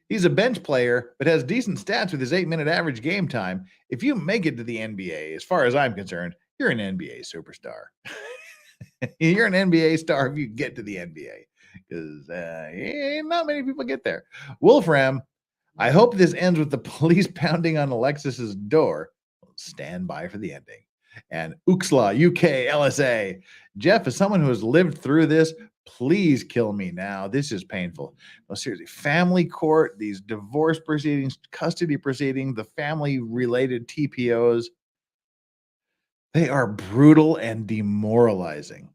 He's a bench player, but has decent stats with his 8-minute average game time. If you make it to the NBA, as far as I'm concerned, you're an NBA superstar. You're an NBA star if you get to the NBA. Because not many people get there. Wolfram, I hope this ends with the police pounding on Alexis's door. Stand by for the ending. And Uxla, UK, LSA. Jeff, as someone who has lived through this, please kill me now. This is painful. No, seriously, family court, these divorce proceedings, custody proceedings, the family-related TPOs, they are brutal and demoralizing.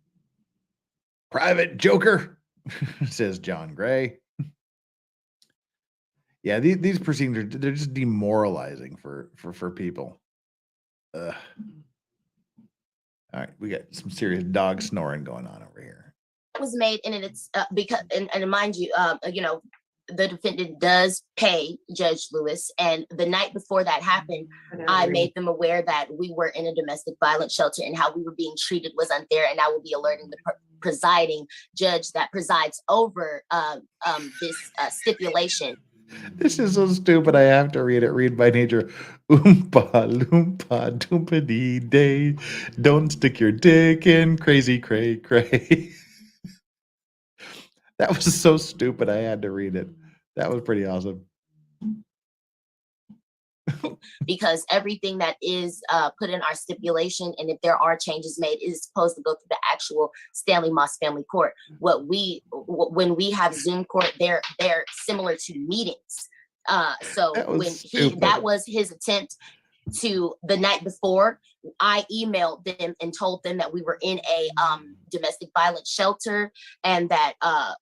Private Joker, says John Gray. Yeah, these proceedings they're just demoralizing for people. All right, we got some serious dog snoring going on over here. Was made, and it's because, and mind you, the defendant does pay Judge Lewis, and the night before that happened, I made them aware that we were in a domestic violence shelter and how we were being treated was unfair, and I will be alerting the presiding judge that presides over this stipulation. This is so stupid. I have to read it. Read by nature. Oompa loompa doompa dee day. Don't stick your dick in crazy cray cray. That was so stupid. I had to read it. That was pretty awesome. Because everything that is put in our stipulation, and if there are changes made, is supposed to go through the actual Stanley Moss Family Court. When we have Zoom court, they're similar to meetings. So that was his attempt to, the night before, I emailed them and told them that we were in a domestic violence shelter, and that I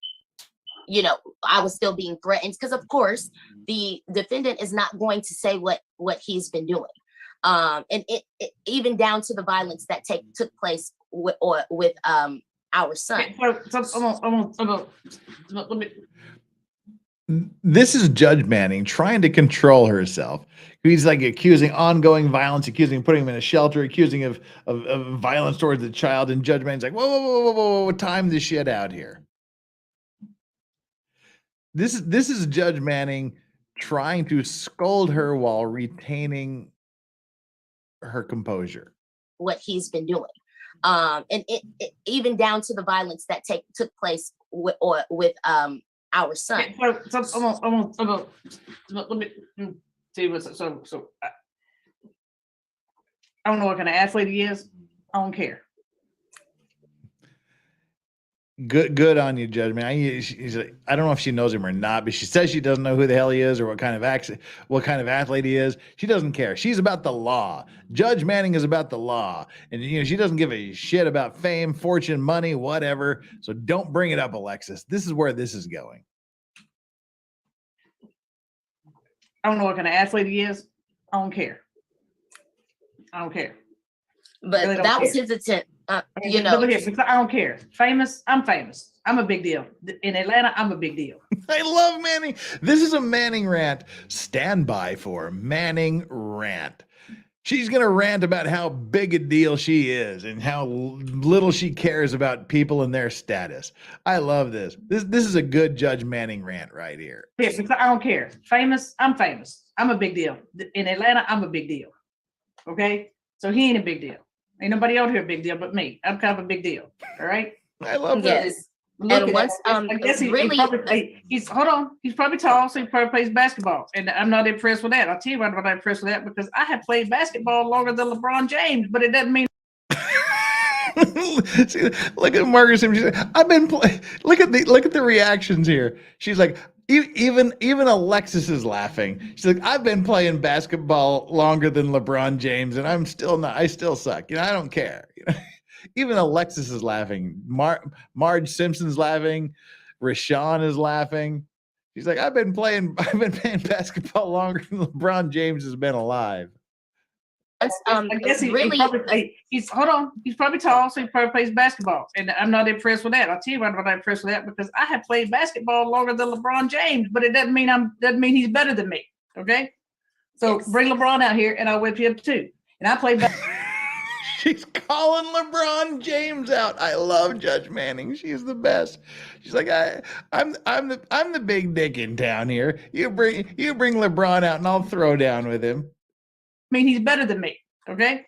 was still being threatened, because of course the defendant is not going to say what he's been doing. And even down to the violence that took place with our son. This is Judge Manning trying to control herself. He's like accusing ongoing violence, accusing putting him in a shelter, accusing of violence towards the child. And Judge Manning's like, whoa, time this shit out here. This is Judge Manning trying to scold her while retaining her composure. What he's been doing. And even down to the violence that took place with our son. Let me see what's so. I don't know what kind of athlete he is. I don't care. Good on you, Judge. Man, I don't know if she knows him or not, but she says she doesn't know who the hell he is or what kind of athlete he is. She doesn't care. She's about the law. Judge Manning is about the law, and she doesn't give a shit about fame, fortune, money, whatever. So don't bring it up, Alexis. This is where this is going. I don't know what kind of athlete he is. I don't care. I don't care. But really that was his attempt. I don't care. Famous, I'm famous. I'm a big deal. In Atlanta, I'm a big deal. I love Manning. This is a Manning rant. Stand by for Manning rant. She's going to rant about how big a deal she is and how little she cares about people and their status. I love this. This is a good Judge Manning rant right here. Yes, I don't care. Famous, I'm famous. I'm a big deal. In Atlanta, I'm a big deal. Okay? So he ain't a big deal. Ain't nobody out here a big deal but me. I'm kind of a big deal. All right? I love yes. that. And once I guess he's hold on. He's probably tall, so he probably plays basketball. And I'm not impressed with that. I'll tell you why I'm not impressed with that, because I have played basketball longer than LeBron James, but it doesn't mean See, look at Margaret Simpson. She's like, I've been playing. Look at the reactions here. She's like, even Alexis is laughing. She's like, I've been playing basketball longer than LeBron James, and I'm still not. I still suck. I don't care. Even Alexis is laughing. Marge Simpson's laughing. Rashawn is laughing. She's like, I've been playing basketball longer than LeBron James has been alive. I guess he's probably tall, so he probably plays basketball. And I'm not impressed with that. I'll tell you why I'm not impressed with that, because I have played basketball longer than LeBron James, but it doesn't mean he's better than me. Okay? So bring LeBron out here and I'll whip you up too. And I play basketball. She's calling LeBron James out. I love Judge Manning. She's the best. She's like, I'm the big dick in town here. You bring LeBron out and I'll throw down with him. I mean, he's better than me. Okay.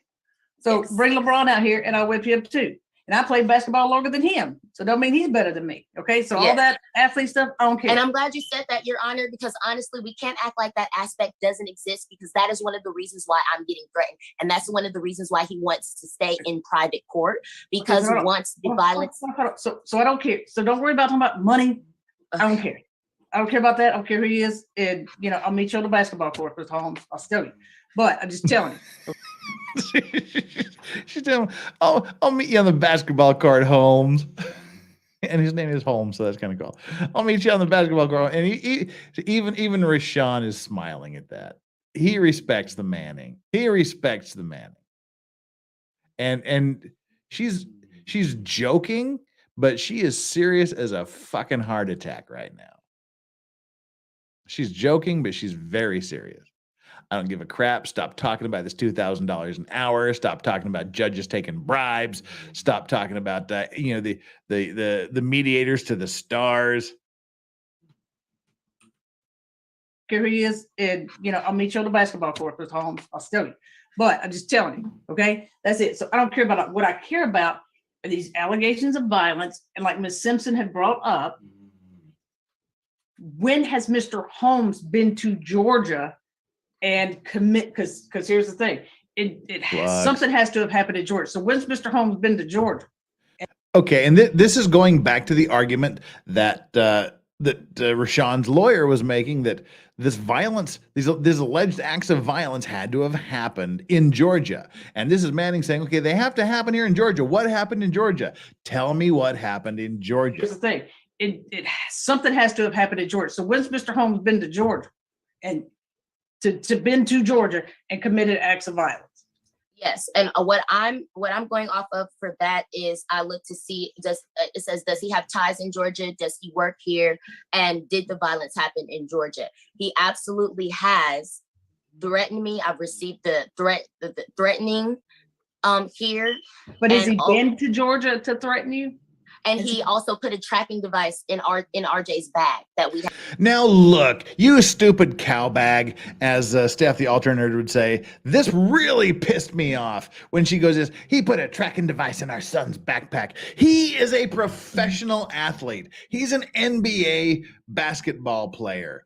So bring LeBron out here and I'll whip you up too. And I played basketball longer than him. So don't mean he's better than me. Okay. So all that athlete stuff, I don't care. And I'm glad you said that, Your Honor, because honestly, we can't act like that aspect doesn't exist, because that is one of the reasons why I'm getting threatened. And that's one of the reasons why he wants to stay in private court, because once the violence. So I don't care. So don't worry about talking about money. I don't care. I don't care about that. I don't care who he is. And, I'll meet you on the basketball court with Holmes. I'll tell you. But I'm just telling you. She's telling me, I'll meet you on the basketball court, Holmes. And his name is Holmes, so that's kind of cool. I'll meet you on the basketball court. And even Rashawn is smiling at that. He respects the Manning. And she's joking, but she is serious as a fucking heart attack right now. She's joking, but she's very serious. I don't give a crap. Stop talking about this $2,000 an hour. Stop talking about judges taking bribes. Stop talking about the mediators to the stars. Care who he is, and I'll meet you on the basketball court with Holmes. I'll tell you. But I'm just telling you, okay? That's it. So I don't care about what I care about are these allegations of violence, and like Ms. Simpson had brought up, when has Mr. Holmes been to Georgia and commit? Because here's the thing, something has to have happened in Georgia. So when's Mr. Holmes been to Georgia? Okay, and this is going back to the argument that Rashawn's lawyer was making, that this violence, these alleged acts of violence had to have happened in Georgia. And this is Manning saying, okay, they have to happen here in Georgia. What happened in Georgia? Tell me what happened in Georgia. Here's the thing, something has to have happened in Georgia. So when's Mr. Holmes been to Georgia? And to been to Georgia and committed acts of violence. Yes, and what I'm going off of for that is I look to see it says does he have ties in Georgia? Does he work here? And did the violence happen in Georgia? He absolutely has threatened me. I've received the threatening here. But has he been to Georgia to threaten you? And he also put a tracking device in RJ's bag that we have. Now look, you stupid cow bag, as Steph the alternate would say, this really pissed me off when she goes, he put a tracking device in our son's backpack. He is a professional athlete. He's an NBA basketball player.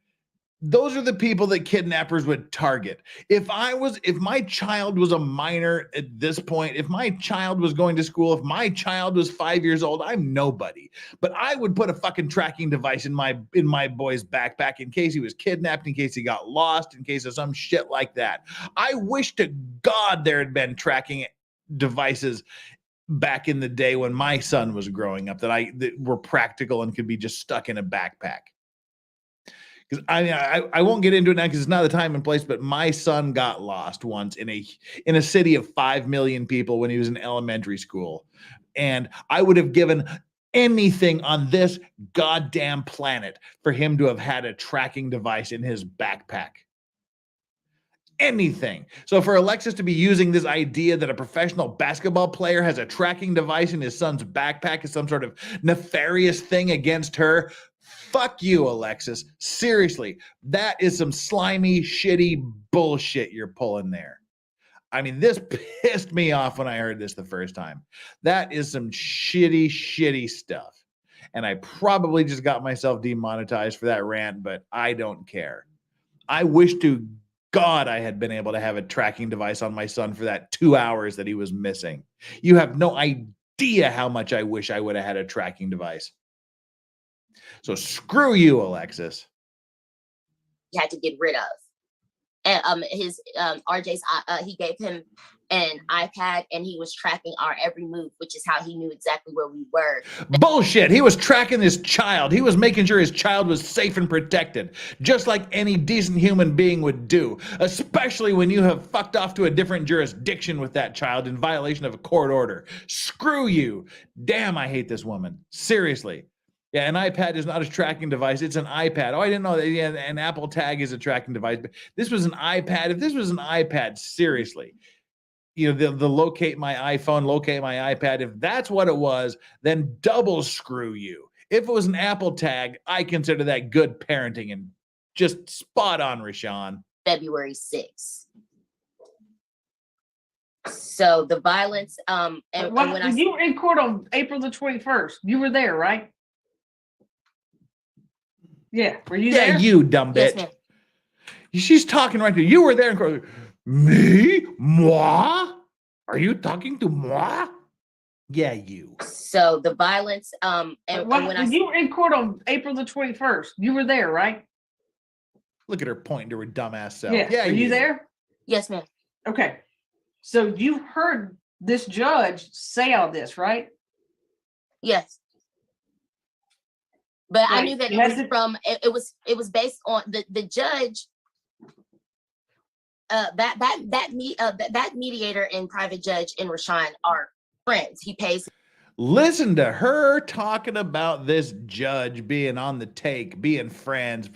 Those are the people that kidnappers would target. If my child was a minor at this point, if my child was going to school, if my child was 5 years old, I'm nobody. But I would put a fucking tracking device in my boy's backpack in case he was kidnapped, in case he got lost, in case of some shit like that. I wish to God there had been tracking devices back in the day when my son was growing up that were practical and could be just stuck in a backpack. Because I won't get into it now because it's not the time and place, but my son got lost once in a city of 5 million people when he was in elementary school. And I would have given anything on this goddamn planet for him to have had a tracking device in his backpack. Anything. So for Alexis to be using this idea that a professional basketball player has a tracking device in his son's backpack is some sort of nefarious thing against her, fuck you, Alexis. Seriously, that is some slimy, shitty bullshit you're pulling there. I mean, this pissed me off when I heard this the first time. That is some shitty, shitty stuff. And I probably just got myself demonetized for that rant, but I don't care. I wish to God I had been able to have a tracking device on my son for that 2 hours that he was missing. You have no idea how much I wish I would have had a tracking device. So screw you, Alexis. He had to get rid of. And his RJ's he gave him an iPad and he was tracking our every move, which is how he knew exactly where we were. Bullshit. He was tracking his child. He was making sure his child was safe and protected, just like any decent human being would do, especially when you have fucked off to a different jurisdiction with that child in violation of a court order. Screw you. Damn, I hate this woman. Seriously. Yeah, an iPad is not a tracking device. It's an iPad. Oh, I didn't know that. Yeah, an Apple Tag is a tracking device. But this was an iPad. If this was an iPad, seriously, you know, the locate my iPhone, locate my iPad. If that's what it was, then double screw you. If it was an Apple Tag, I consider that good parenting and just spot on, Rashawn. February 6th. So the violence, and when you were in court on April the 21st, you were there, right? Yeah, were you there? Yeah, you dumb bitch. Yes, She's talking right to you. You were there in court. Me? Moi? Are you talking to moi? Yeah, you. So the violence, when you were in court on April the 21st, you were there, right? Look at her pointing to her dumbass self. Yeah, were you there? Yes, ma'am. Okay. So you heard this judge say all this, right? Yes. But Right. I knew that it was based on the judge. That mediator and private judge and Rashawn are friends. He pays. Listen to her talking about this judge being on the take, being friends.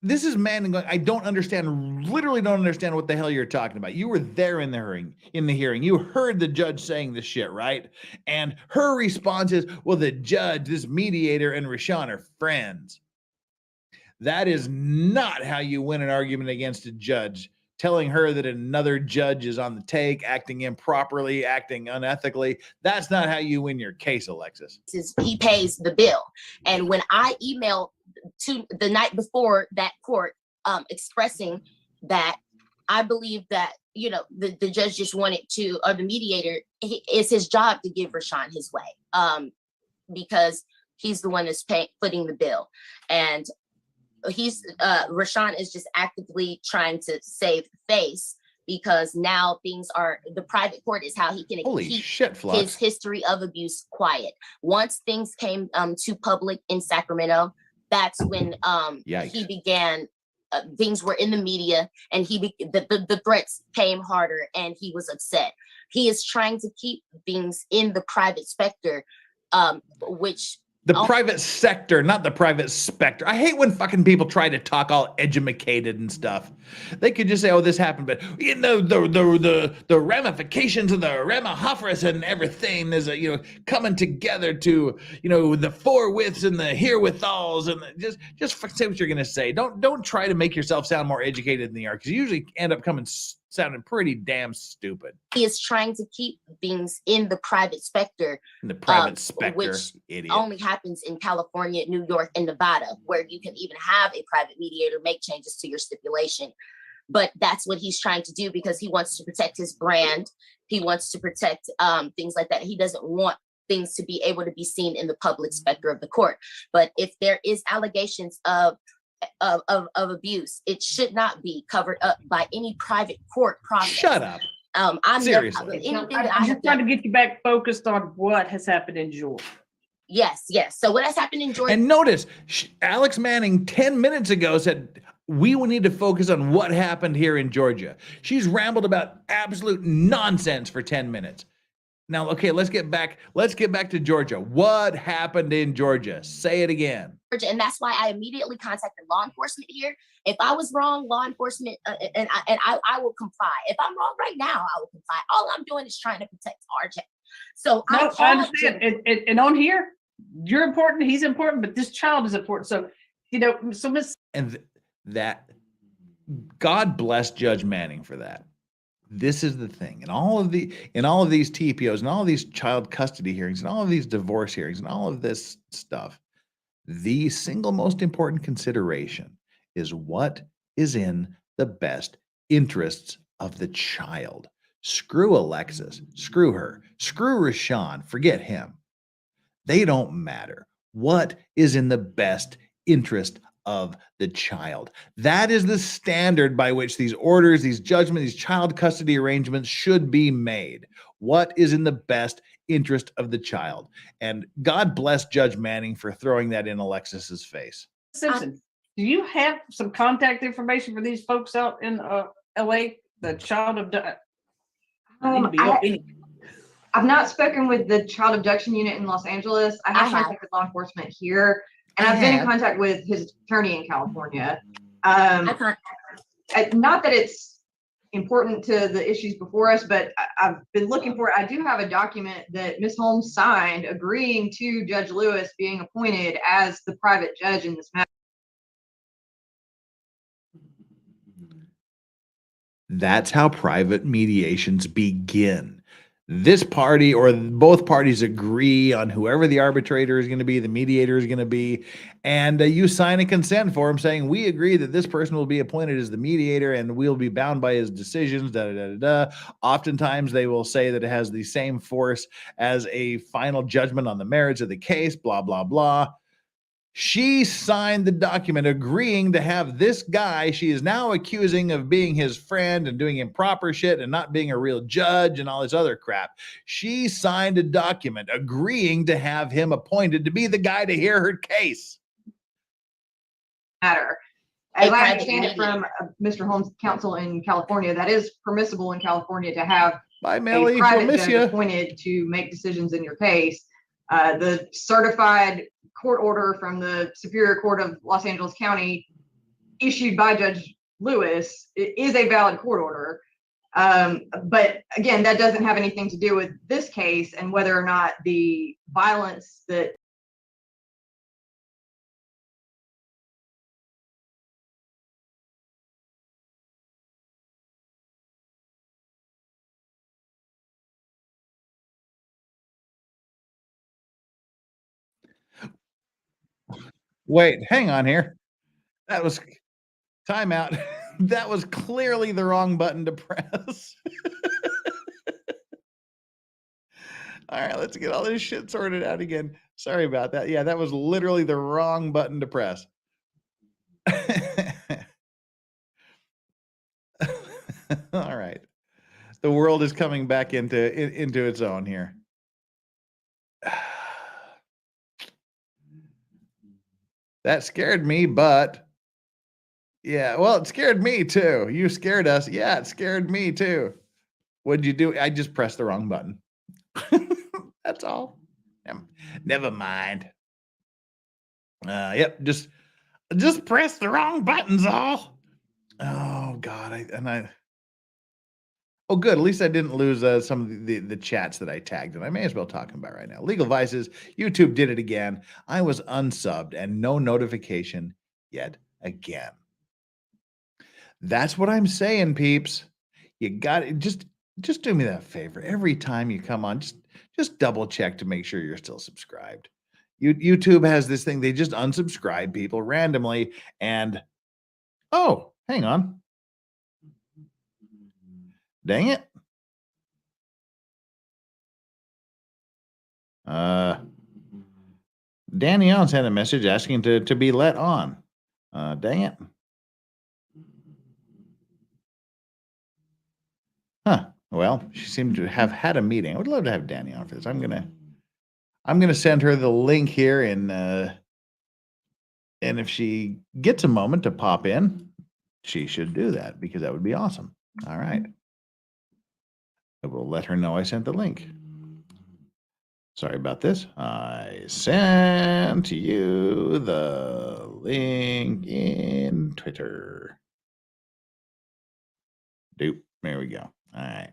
This is man going, I don't understand, literally don't understand what the hell you're talking about. You were there in the hearing. You heard the judge saying this shit, right? And her response is, well, the judge, this mediator, and Rashawn are friends. That is not how you win an argument against a judge. Telling her that another judge is on the take, acting improperly, acting unethically. That's not how you win your case, Alexis. He pays the bill. And when I emailed to the night before that court expressing that I believe that, you know, the judge just wanted to, or the mediator, it's his job to give Rashawn his way because he's the one that's footing the bill. And Rashawn is just actively trying to save face because now things are, the private court is how he can keep his history of abuse quiet. Once things came to public in Sacramento, that's when he began things were in the media, and the threats came harder, and he was upset. He is trying to keep things in the private specter, which the private sector, not the private specter. I hate when fucking people try to talk all educated and stuff. They could just say, "Oh, this happened," but you know the ramifications of the Ramahafras and everything is coming together to the forthwiths and the herewithals and just say what you're gonna say. Don't try to make yourself sound more educated than you are, because you usually end up sounding pretty damn stupid. He is trying to keep things in the private specter. In the private specter, which idiot. only happens in California, New York, and Nevada, where you can even have a private mediator make changes to your stipulation. But that's what he's trying to do, because he wants to protect his brand. He wants to protect things like that. He doesn't want things to be able to be seen in the public specter of the court. But if there is allegations of abuse, it should not be covered up by any private court process. Shut up. I'm Seriously. I'm just trying to get you back focused on what has happened in Georgia. Yes. So what has happened in Georgia? And notice, Alex Manning 10 minutes ago said, we will need to focus on what happened here in Georgia. She's rambled about absolute nonsense for 10 minutes. Now, okay, let's get back to Georgia. What happened in Georgia? Say it again. And that's why I immediately contacted law enforcement here. If I was wrong, law enforcement, and I will comply. If I'm wrong right now, I will comply. All I'm doing is trying to protect RJ. So no, I understand. And on here, you're important, he's important, but this child is important. So, And that, God bless Judge Manning for that. This is the thing. In all of these TPOs and all of these child custody hearings and all of these divorce hearings and all of this stuff, the single most important consideration is what is in the best interests of the child. Screw Alexis, screw her, screw Rashawn, forget him. They don't matter. What is in the best interest of the child? That is the standard by which these orders, these judgments, these child custody arrangements should be made. What is in the best interest of the child? And God bless Judge Manning for throwing that in Alexis's face. Simpson, do you have some contact information for these folks out in LA? The child abduction. I've not spoken with the child abduction unit in Los Angeles. I have contacted law enforcement here, and I've been in contact with his attorney in California. Not that it's important to the issues before us, but I've been looking for it. I do have a document that Ms. Holmes signed agreeing to Judge Lewis being appointed as the private judge in this matter. That's how private mediations begin. This party or both parties agree on whoever the arbitrator is going to be, the mediator is going to be, and you sign a consent form saying, we agree that this person will be appointed as the mediator and we'll be bound by his decisions, Oftentimes they will say that it has the same force as a final judgment on the merits of the case, blah, blah, blah. She signed the document agreeing to have this guy she is now accusing of being his friend and doing improper shit and not being a real judge and all this other crap. She signed a document agreeing to have him appointed to be the guy to hear her case. Matter. As I understand it from Mr. Holmes' counsel in California, that is permissible in California to have a private judge appointed to make decisions in your case. The certified court order from the Superior Court of Los Angeles County issued by Judge Lewis is a valid court order. But again, that doesn't have anything to do with this case and whether or not the violence that Wait, hang on here. That was timeout. That was clearly the wrong button to press. All right, let's get all this shit sorted out again. Sorry about that. Yeah, that was literally the wrong button to press. All right. The world is coming back into its own here. That scared me, but Yeah, well, it scared me too. You scared us. Yeah, it scared me too. What'd you do? I just pressed the wrong button. That's all. Never mind. Yep, just press the wrong buttons all. Oh God, oh, good. At least I didn't lose some of the chats that I tagged, and I may as well talk about right now. Legal Vices, YouTube did it again. I was unsubbed and no notification yet again. That's what I'm saying, peeps. You got it. Just do me that favor. Every time you come on, just double check to make sure you're still subscribed. YouTube has this thing, they just unsubscribe people randomly, and oh, hang on. Dang it. Danny on sent a message asking to be let on. Dang it. Huh. Well, she seemed to have had a meeting. I would love to have Danny on for this. I'm gonna send her the link here, and if she gets a moment to pop in, she should do that because that would be awesome. All right. I will let her know I sent the link. Sorry about this. I sent you the link in Twitter. Doop. There we go. All right.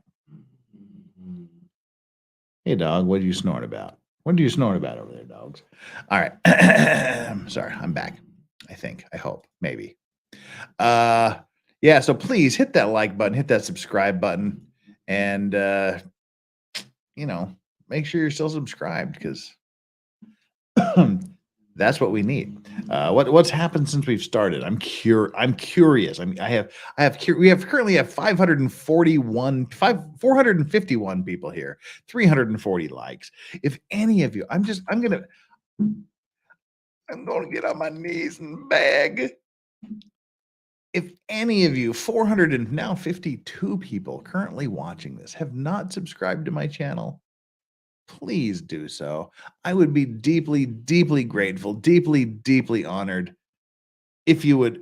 Hey, dog, what did you snort about? What do you snort about over there, dogs? All right. Sorry, I'm back. I think. I hope. Maybe. Yeah, so please hit that like button, hit that subscribe button, and make sure you're still subscribed because that's what we need. What's happened since we've started? I'm curious. I mean, we currently have 451 people here, 340 likes. If any of you, I'm gonna get on my knees and beg. If any of you, 452 people currently watching this, have not subscribed to my channel, please do so. I would be deeply, deeply grateful, deeply, deeply honored if you would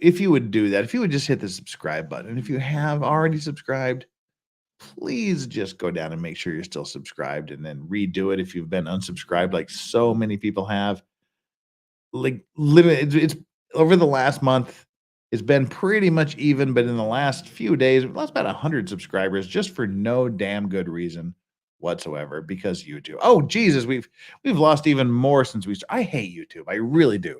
do that. If you would just hit the subscribe button. If you have already subscribed, please just go down and make sure you're still subscribed and then redo it if you've been unsubscribed like so many people have. Like literally, it's over the last month. It's been pretty much even, but in the last few days, we've lost about 100 subscribers just for no damn good reason whatsoever because YouTube. Oh, Jesus, we've lost even more since we started. I hate YouTube. I really do.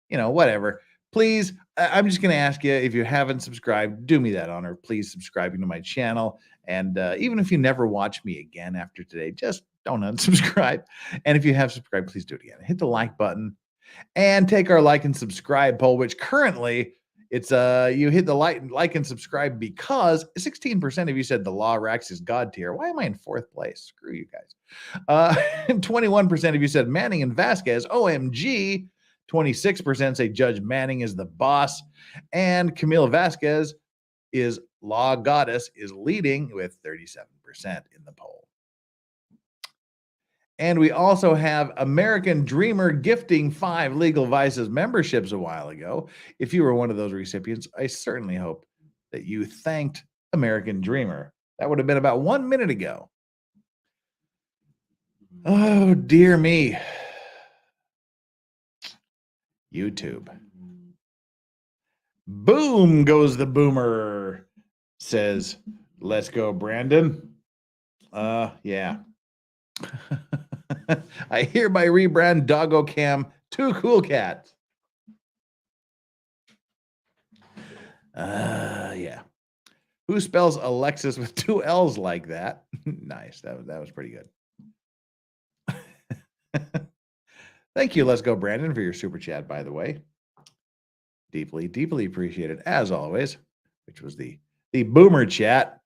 Whatever. Please, I'm just going to ask you, if you haven't subscribed, do me that honor. Please subscribing to my channel. And even if you never watch me again after today, just don't unsubscribe. And if you have subscribed, please do it again. Hit the like button. And take our like and subscribe poll, which currently it's you hit the like and subscribe because 16% of you said the Law Rex is God tier. Why am I in fourth place? Screw you guys. 21% of you said Manning and Vasquez. OMG. 26% say Judge Manning is the boss. And Camille Vasquez is Law Goddess is leading with 37% in the poll. And we also have American Dreamer gifting 5 Legal Vices memberships a while ago. If you were one of those recipients, I certainly hope that you thanked American Dreamer. That would have been about 1 minute ago. Oh, dear me. YouTube. Boom goes the boomer, says, let's go, Brandon. Yeah. I hereby rebrand Doggo Cam 2 Cool Cats. Yeah. Who spells Alexis with 2 L's like that? Nice. That was pretty good. Thank you, Let's Go Brandon, for your super chat, by the way. Deeply, deeply appreciated, as always, which was the boomer chat.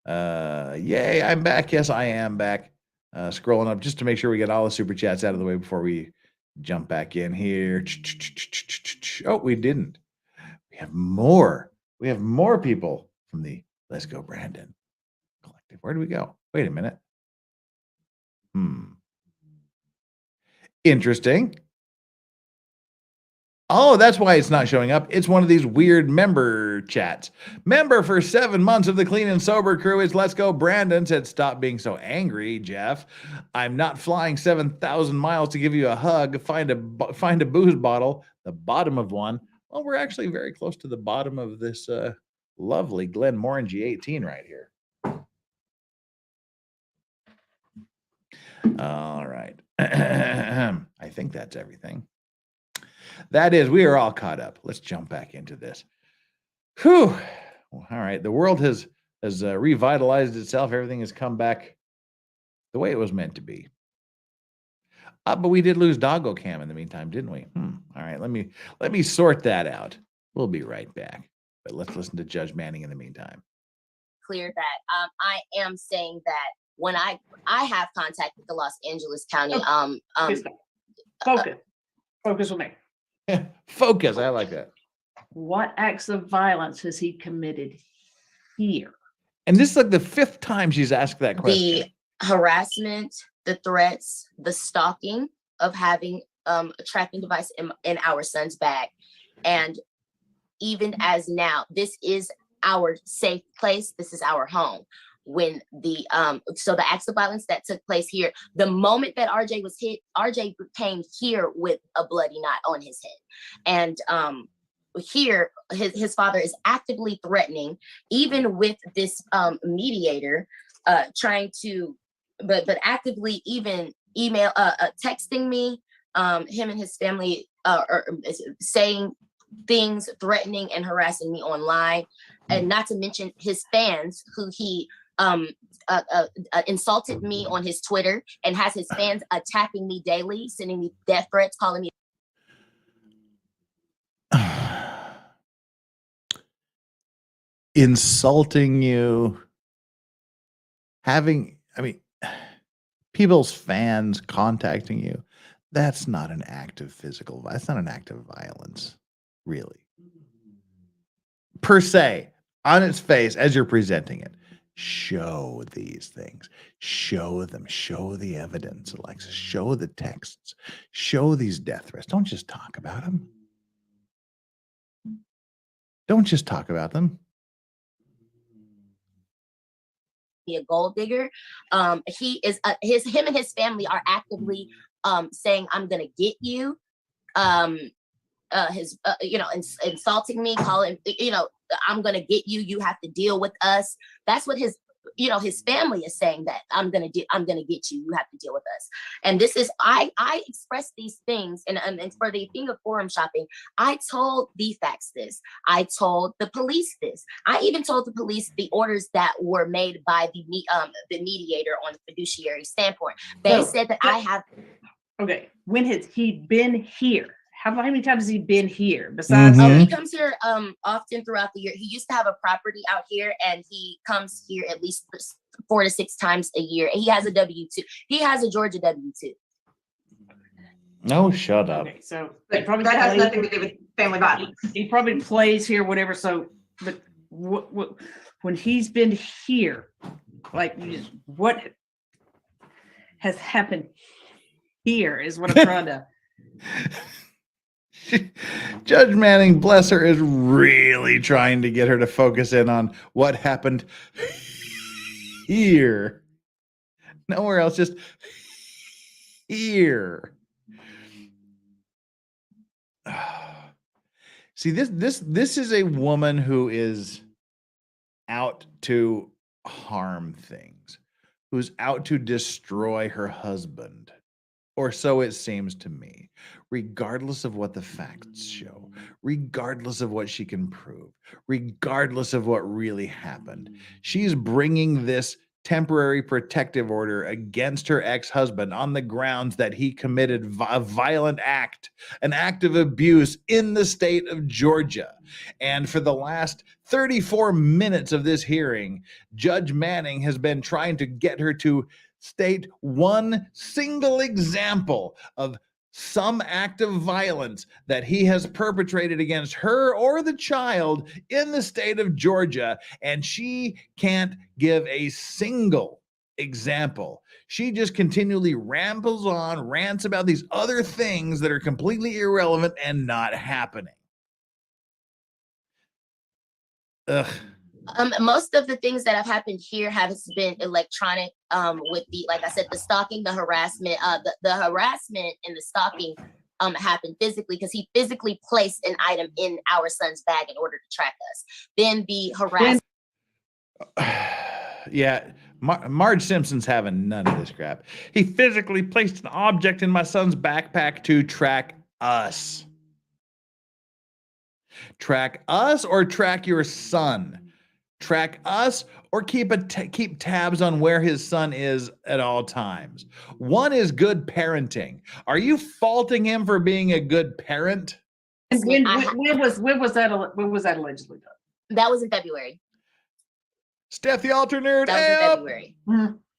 Yay, I'm back. Yes, I am back. Scrolling up just to make sure we get all the super chats out of the way before we jump back in here. Oh, we didn't. We have more. We have more people from the Let's Go Brandon collective. Where do we go? Wait a minute. Interesting. Oh, that's why it's not showing up. It's one of these weird member chats. Member for 7 months of the Clean and Sober crew is Let's Go Brandon said, stop being so angry, Jeff. I'm not flying 7,000 miles to give you a hug. Find a booze bottle, the bottom of one. Well, we're actually very close to the bottom of this lovely Glenmorangie 18 right here. All right. I think that's everything. That is, we are all caught up. Let's jump back into this. Whew. All right. The world has revitalized itself. Everything has come back the way it was meant to be. But we did lose Doggo Cam in the meantime, didn't we? All right. Let me sort that out. We'll be right back. But let's listen to Judge Manning in the meantime. Clear that I am saying that when I have contact with the Los Angeles County, Focus with me. Focus. I like that. What acts of violence has he committed here? And this is like the 5th time she's asked that question. The harassment, the threats, the stalking of having a tracking device in our son's bag. And even as now, this is our safe place. This is our home. When the acts of violence that took place here, the moment that RJ was hit, RJ came here with a bloody knot on his head. And here his father is actively threatening, even with this mediator trying to, but actively even texting me, him and his family are saying things, threatening and harassing me online. And not to mention his fans, who he insulted me on his Twitter and has his fans attacking me daily, sending me death threats, calling me. Insulting you, people's fans contacting you. That's not an act of that's not an act of violence, really. Per se, on its face, as you're presenting it. Show these things. Show them. Show the evidence, Alexis. Show the texts. Show these death threats. Don't just talk about them. Don't just talk about them. A gold digger. He is him and his family are actively saying, "I'm gonna get you." Insulting me, calling, I'm gonna get you. You have to deal with us. That's what his family is saying, that I'm gonna get you. You have to deal with us. And this is, I expressed these things, and for the thing of forum shopping, I told DFAX this. I told the police this. I even told the police the orders that were made by the mediator on the fiduciary standpoint. They said that I have. Okay, when has he been here? How many times has he been here? Besides, he comes here often throughout the year. He used to have a property out here, and he comes here at least 4 to 6 times a year. He has a W-2. He has a Georgia W-2. No, shut up. Okay, so But that has nothing to do with family violence. He probably plays here, whatever. So, but what when he's been here, like, what has happened here is what I'm trying to. Judge Manning, bless her, is really trying to get her to focus in on what happened here. Nowhere else, just here. See, this is a woman who is out to harm things, who's out to destroy her husband. Or so it seems to me, regardless of what the facts show, regardless of what she can prove, regardless of what really happened. She's bringing this temporary protective order against her ex-husband on the grounds that he committed a violent act, an act of abuse in the state of Georgia. And for the last 34 minutes of this hearing, Judge Manning has been trying to get her to state one single example of some act of violence that he has perpetrated against her or the child in the state of Georgia, and she can't give a single example. She just continually rambles on, rants about these other things that are completely irrelevant and not happening. Ugh. Most of the things that have happened here have been electronic, with the, like I said, the stalking, the harassment, the harassment and the stalking happened physically, because he physically placed an item in our son's bag in order to track us. Then the harassment. Yeah, Marge Simpson's having none of this crap. He physically placed an object in my son's backpack to track us. Track us or track your son? Track us or keep tabs on where his son is at all times? One is good parenting. Are you faulting him for being a good parent? And when was that allegedly done? That was in February. Steph, the alter nerd. That was in February.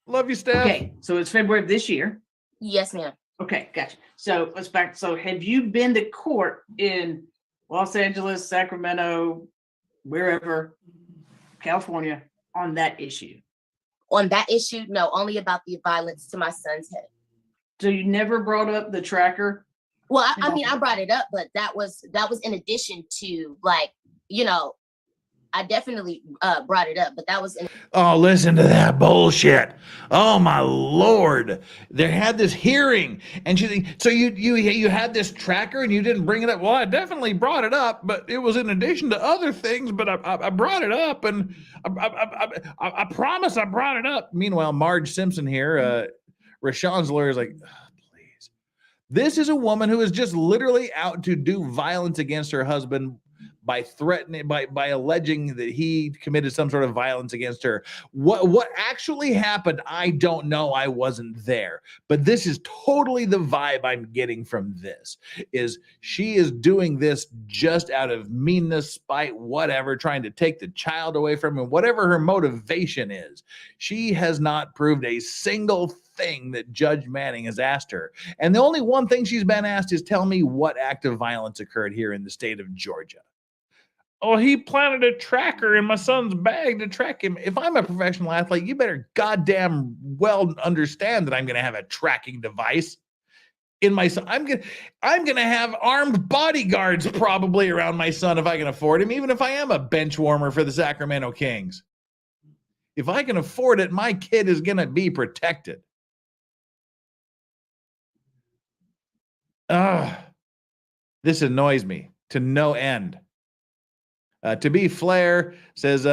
Love you, Steph. Okay, so it's February of this year. Yes, ma'am. Okay, gotcha. So let's back. So have you been to court in Los Angeles, Sacramento, wherever, California, on that issue? On that issue, no, only about the violence to my son's head. So you never brought up the tracker? Well, I mean, I brought it up, but that was in addition to, like, you know, I definitely brought it up, but that was. Oh, listen to that bullshit. Oh my Lord. They had this hearing and so you had this tracker and you didn't bring it up. Well, I definitely brought it up, but it was in addition to other things, but I brought it up and I promise I brought it up. Meanwhile, Marge Simpson here, Rashawn's lawyer is like, please. This is a woman who is just literally out to do violence against her husband by threatening, by alleging that he committed some sort of violence against her. What actually happened, I don't know. I wasn't there. But this is totally the vibe I'm getting from this, is she is doing this just out of meanness, spite, whatever, trying to take the child away from him, whatever her motivation is. She has not proved a single thing that Judge Manning has asked her. And the only one thing she's been asked is, tell me what act of violence occurred here in the state of Georgia. Oh, he planted a tracker in my son's bag to track him. If I'm a professional athlete, you better goddamn well understand that I'm going to have a tracking device in my son. I'm going to have armed bodyguards probably around my son if I can afford him, even if I am a bench warmer for the Sacramento Kings. If I can afford it, my kid is going to be protected. This annoys me to no end. To be Flair says,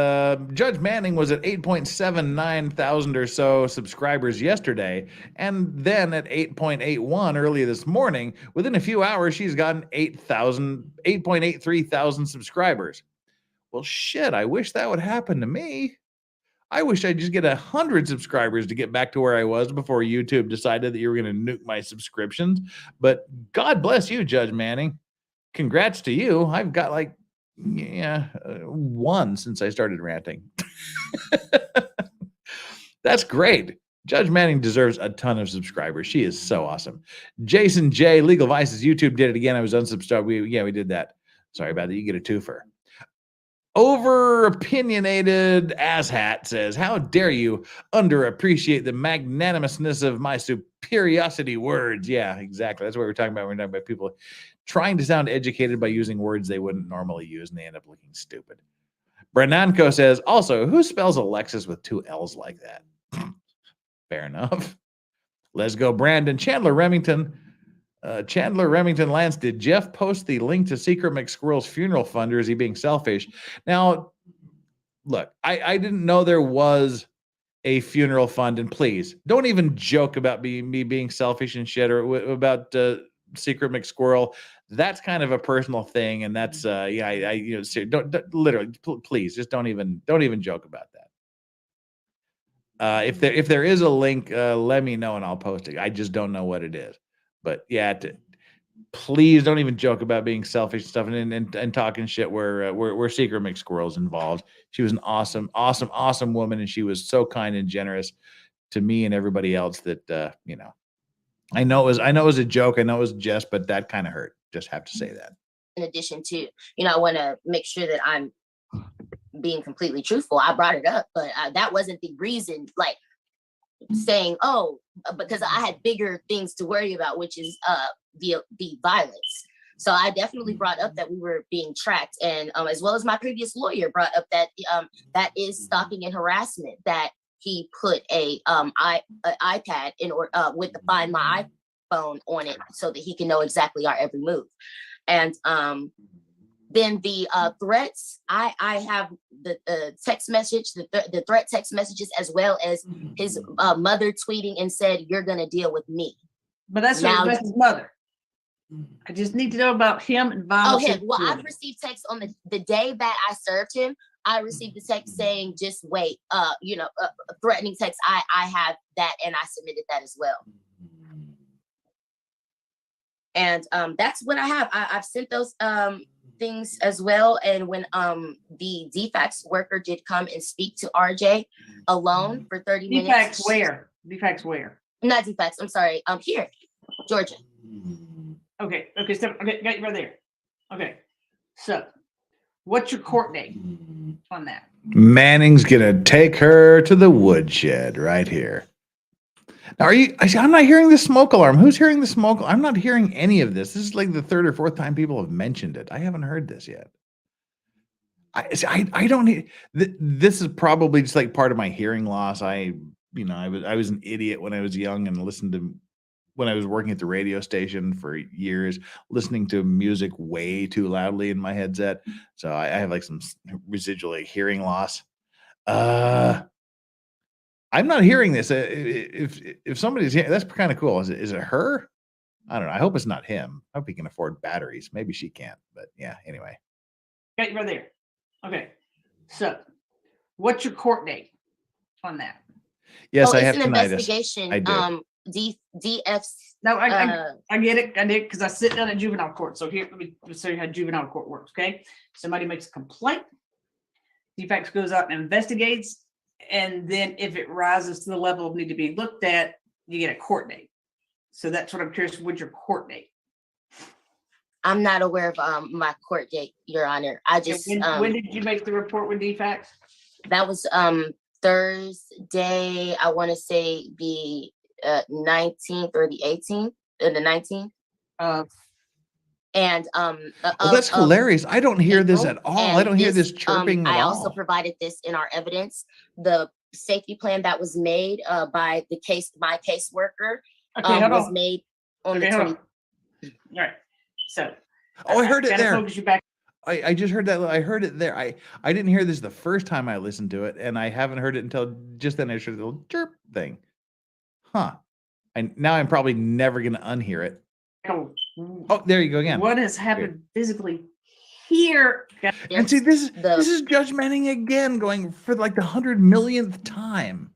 Judge Manning was at 8.79 thousand or so subscribers yesterday, and then at 8.81 earlier this morning. Within a few hours, she's gotten 8.83 thousand subscribers. Well, shit, I wish that would happen to me. I wish I'd just get 100 subscribers to get back to where I was before YouTube decided that you were going to nuke my subscriptions. But God bless you, Judge Manning. Congrats to you. I've got like, one since I started ranting. That's great. Judge Manning deserves a ton of subscribers. She is so awesome. Jason J, Legal Vices, YouTube did it again. I was unsubscribed. We did that. Sorry about that. You get a twofer. Over opinionated asshat says, how dare you underappreciate the magnanimousness of my superiority words? Yeah, exactly. That's what we're talking about. We're talking about people trying to sound educated by using words they wouldn't normally use, and they end up looking stupid. Brenanko says, also, who spells Alexis with 2 L's like that? Fair enough. Let's go, Brandon. Chandler Remington Lance, did Jeff post the link to Secret McSquirrel's funeral fund, or is he being selfish? Now, look, I didn't know there was a funeral fund, and please don't even joke about me being selfish and shit, or about Secret McSquirrel. That's kind of a personal thing, and that's don't literally, please just don't even joke about that. If there is a link, let me know and I'll post it. I just don't know what it is. But yeah, please don't even joke about being selfish and stuff and talking shit where Secret McSquirrel's involved. She was an awesome woman, and she was so kind and generous to me and everybody else that I know it was a joke, I know it was a jest, but that kind of hurt. Just have to say that. In addition to, I want to make sure that I'm being completely truthful. I brought it up, but that wasn't the reason. Like, saying, oh, because I had bigger things to worry about, which is the violence. So I definitely brought up that we were being tracked, and as well as my previous lawyer brought up that that is stalking and harassment, that he put a iPad in or with the Find My iPhone on it so that he can know exactly our every move. And then the threats, I have the text message, the threat text messages, as well as his mother tweeting and said, "You're gonna deal with me." But that's his mother. I just need to know about him and violence. Oh, him. Well, I've received text on the day that I served him. I received a text saying, "Just wait." Threatening text. I have that, and I submitted that as well. And that's what I have. I've sent those things as well. And when the DFACS worker did come and speak to RJ alone for 30 minutes. DFACS where? Not DFACS. I'm sorry. Here, Georgia. Okay. So okay, got you right there. Okay. So, what's your court date on that? Manning's gonna take her to the woodshed right here. Now, I'm not hearing the smoke alarm. Who's hearing the smoke? I'm not hearing any of this. This is like the third or fourth time people have mentioned it. I haven't heard this yet. I don't. This is probably just like part of my hearing loss. I was an idiot when I was young and listened to. When I was working at the radio station for years, listening to music way too loudly in my headset. So I have like some residual hearing loss. I'm not hearing this. If somebody's here, that's kind of cool. Is it her? I don't know. I hope it's not him. I hope he can afford batteries. Maybe she can't, but yeah, anyway. Got you right there. Okay. So what's your court date on that? Yes, I have an tinnitus. Investigation. I do. DFs. No, I get it. I did, because I sit down in juvenile court. So here, let me show you how juvenile court works. Okay, somebody makes a complaint. DFACS goes out and investigates, and then if it rises to the level of need to be looked at, you get a court date. So that's what I'm curious. What's your court date? I'm not aware of my court date, Your Honor. I just when did you make the report with DFACS? That was Thursday. I want to say the 19th or the 18th, the 19th. Well, that's hilarious. I don't hear this at all. I don't hear this chirping at all. I also provided this in our evidence. The safety plan that was made by my caseworker was made on the 20th. All right. So. I heard it there. Focus you back. I just heard that. I heard it there. I didn't hear this the first time I listened to it, and I haven't heard it until just then. I heard the little chirp thing. Huh. And now I'm probably never going to unhear it. Oh, there you go again. What has happened physically here? And see, this is Judge Manning again, going for like the 100 millionth time.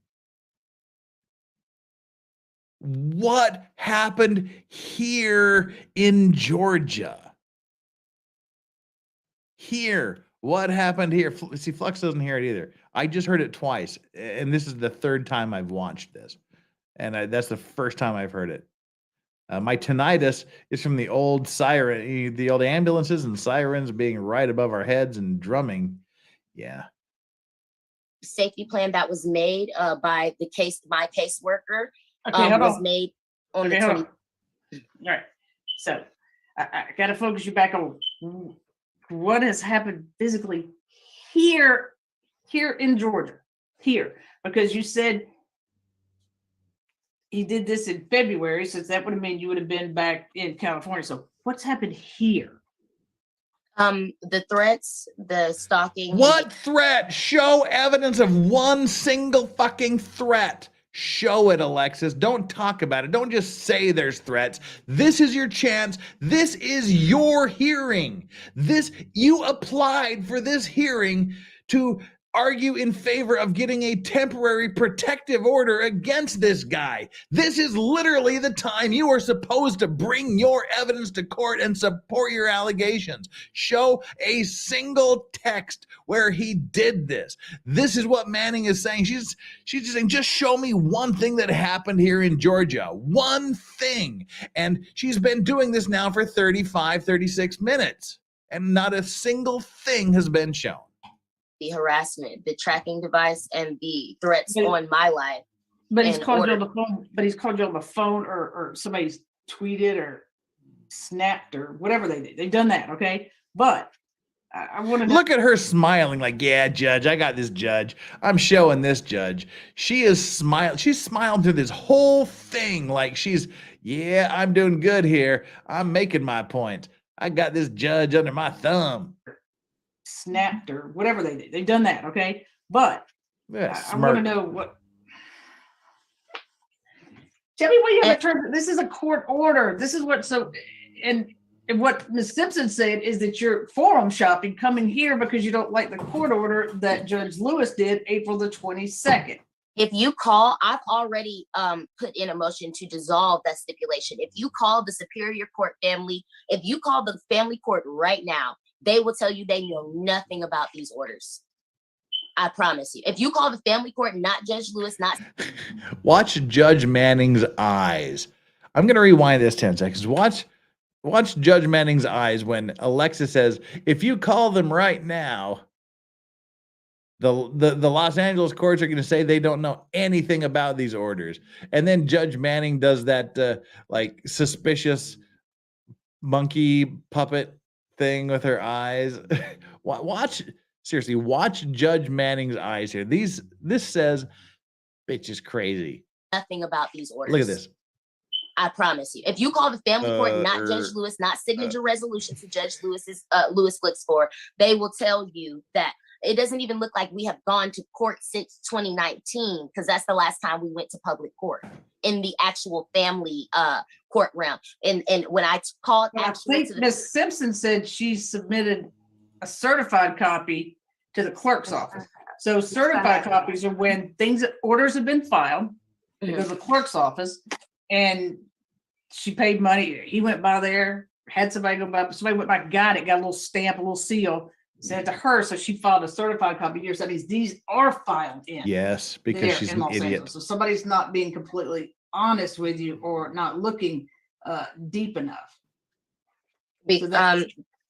What happened here in Georgia? Here. What happened here? See, Flux doesn't hear it either. I just heard it twice, and this is the third time I've watched this. And that's the first time I've heard it. My tinnitus is from the old siren, the old ambulances and sirens being right above our heads and drumming. Yeah. Safety plan that was made by my caseworker was made on the 20th. All right. So I got to focus you back on what has happened physically here in Georgia, because you said he did this in February, so that would have meant you would have been back in California. So what's happened here? The threats, the stalking. What threat? Show evidence of one single fucking threat. Show it, Alexis. Don't talk about it. Don't just say there's threats. This is your chance. This is your hearing. You applied for this hearing to argue in favor of getting a temporary protective order against this guy. This is literally the time you are supposed to bring your evidence to court and support your allegations. Show a single text where he did this. This is what Manning is saying. She's just saying, just show me one thing that happened here in Georgia. One thing. And she's been doing this now for 35, 36 minutes. And not a single thing has been shown. The harassment, the tracking device, and the threats on my life. But he's and called you order. on the phone. But he's called you on the phone, or somebody's tweeted or snapped or whatever they did. They've done that, okay? But I want to Look at her smiling like, yeah, judge, I got this, judge. I'm showing this, judge. She is smiling. She's smiling through this whole thing like she's, yeah, I'm doing good here. I'm making my point. I got this, judge, under my thumb. snapped or whatever they did. They've done that, okay? But Yeah, I want to smirk. know what. Tell me what you have to turn. This is a court order. This is what and what Ms. Simpson said is that you're forum shopping, coming here because you don't like the court order that Judge Lewis did April the 22nd. If you call, I've already put in a motion to dissolve that stipulation. If you call the Superior Court family, if you call the family court right now, they will tell you they know nothing about these orders. I promise you. If you call the family court, not Judge Lewis, not. Watch Judge Manning's eyes. I'm going to rewind this 10 seconds. Watch Judge Manning's eyes when Alexa says, if you call them right now, the Los Angeles courts are going to say they don't know anything about these orders. And then Judge Manning does that like suspicious monkey puppet thing with her eyes. Watch Judge Manning's eyes here. This says, bitch is crazy. Nothing about these orders. Look at this. I promise you. If you call the family court, not Judge Lewis, not signature resolution to Judge Lewis's Lewis Flicks for, they will tell you that it doesn't even look like we have gone to court since 2019, because that's the last time we went to public court in the actual family court realm. And when I called, I think Ms. Simpson said she submitted a certified copy to the clerk's office. So certified copies are when orders have been filed. It goes to the clerk's office, and she paid money. He went by there, had somebody go by. Somebody went by, got it, got a little stamp, a little seal, sent it to her. So she filed a certified copy here. So these are filed in. Yes, because she's an idiot. So somebody's not being completely honest with you or not looking deep enough.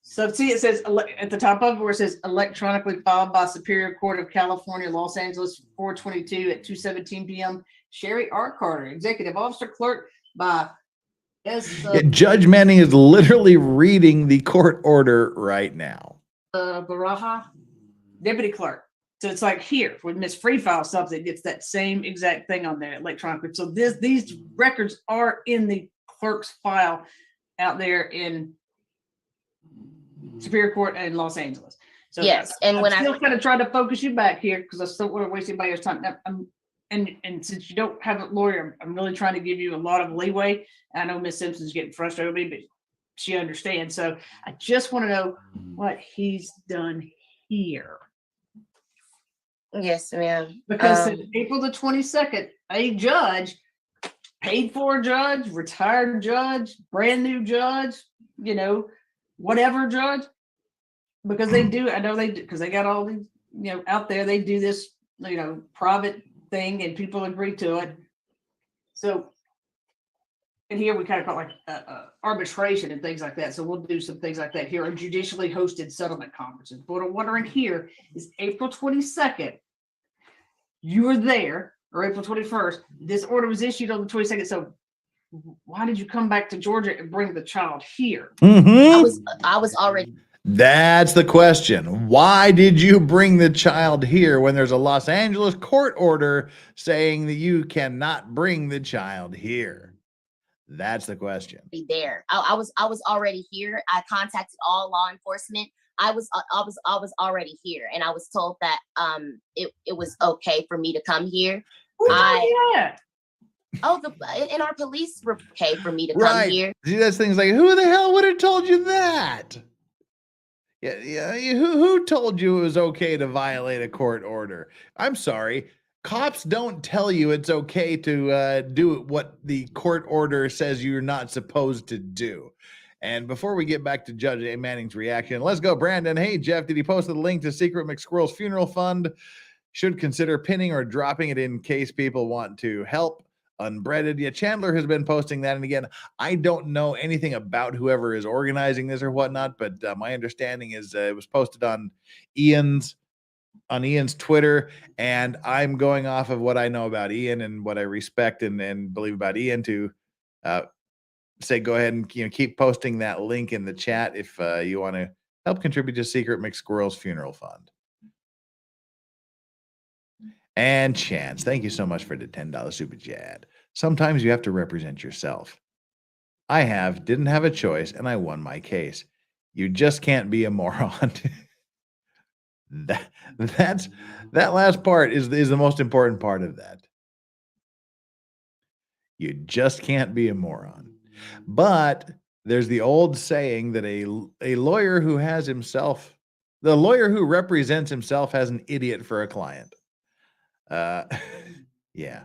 So see, it says at the top of it where it says electronically filed by Superior Court of California, Los Angeles, 4/22 at 2:17 p.m. Sherry R. Carter, Executive Officer Clerk by S. Judge Manning is literally reading the court order right now. Baraha, Deputy Clerk. So it's like here, when Miss Free files something, it gets that same exact thing on there electronically. So these records are in the clerk's file out there in Superior Court in Los Angeles. So yes, and I'm when still kind of trying to focus you back here because I still want to waste anybody's time. And since you don't have a lawyer, I'm really trying to give you a lot of leeway. I know Miss Simpson's getting frustrated with me, but she understands. So I just want to know what he's done here. Yes, ma'am. Because since April the 22nd, a judge, paid for judge, retired judge, brand new judge, whatever judge, because they do, I know they do, because they got all these, out there, they do this, private thing and people agree to it. So, and here we kind of call it like arbitration and things like that. So we'll do some things like that here, or judicially hosted settlement conferences. But what I'm wondering here is April 22nd, you were there, or April 21st, this order was issued on the 22nd. So why did you come back to Georgia and bring the child here? Mm-hmm. I was already. That's the question. Why did you bring the child here when there's a Los Angeles court order saying that you cannot bring the child here? That's the question. There, I was already here. I contacted all law enforcement. I was already here, and I was told that it was okay for me to come here. And our police were okay for me to come here. See, that's things like, who the hell would have told you that? Yeah. Who told you it was okay to violate a court order? I'm sorry. Cops don't tell you it's okay to do what the court order says you're not supposed to do. And before we get back to Judge A. Manning's reaction, let's go, Brandon. Hey, Jeff, did he post the link to Secret McSquirrel's funeral fund? Should consider pinning or dropping it in case people want to help. Unbreaded. Yeah, Chandler has been posting that. And again, I don't know anything about whoever is organizing this or whatnot, but my understanding is it was posted on Ian's on Ian's Twitter, and I'm going off of what I know about Ian and what I respect and believe about Ian to say go ahead and keep posting that link in the chat if you want to help contribute to Secret McSquirrel's funeral fund. And Chance, thank you so much for the $10 super chat. Sometimes you have to represent yourself. I didn't have a choice, and I won my case. You just can't be a moron. That last part is the most important part of that. You just can't be a moron. But there's the old saying that a lawyer who the lawyer who represents himself has an idiot for a client. Yeah.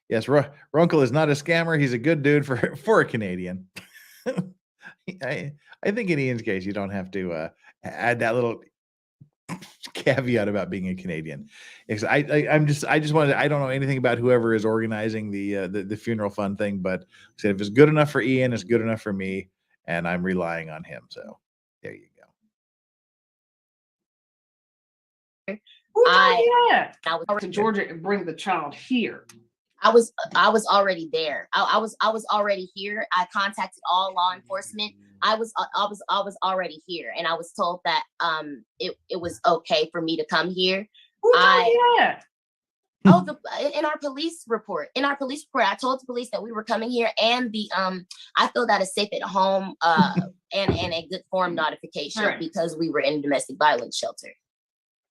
Yes, Runkle is not a scammer. He's a good dude for a Canadian. I think in Ian's case, you don't have to add that little caveat about being a Canadian. I just wanted. I don't know anything about whoever is organizing the funeral fund thing, but I said if it's good enough for Ian, it's good enough for me, and I'm relying on him. So there you go. I was to Georgia and bring the child here. I was already there. I was already here. I contacted all law enforcement. I was already here, and I was told that it was okay for me to come here. In our police report, I told the police that we were coming here, and I filled out a safe at home and a good form notification because we were in a domestic violence shelter.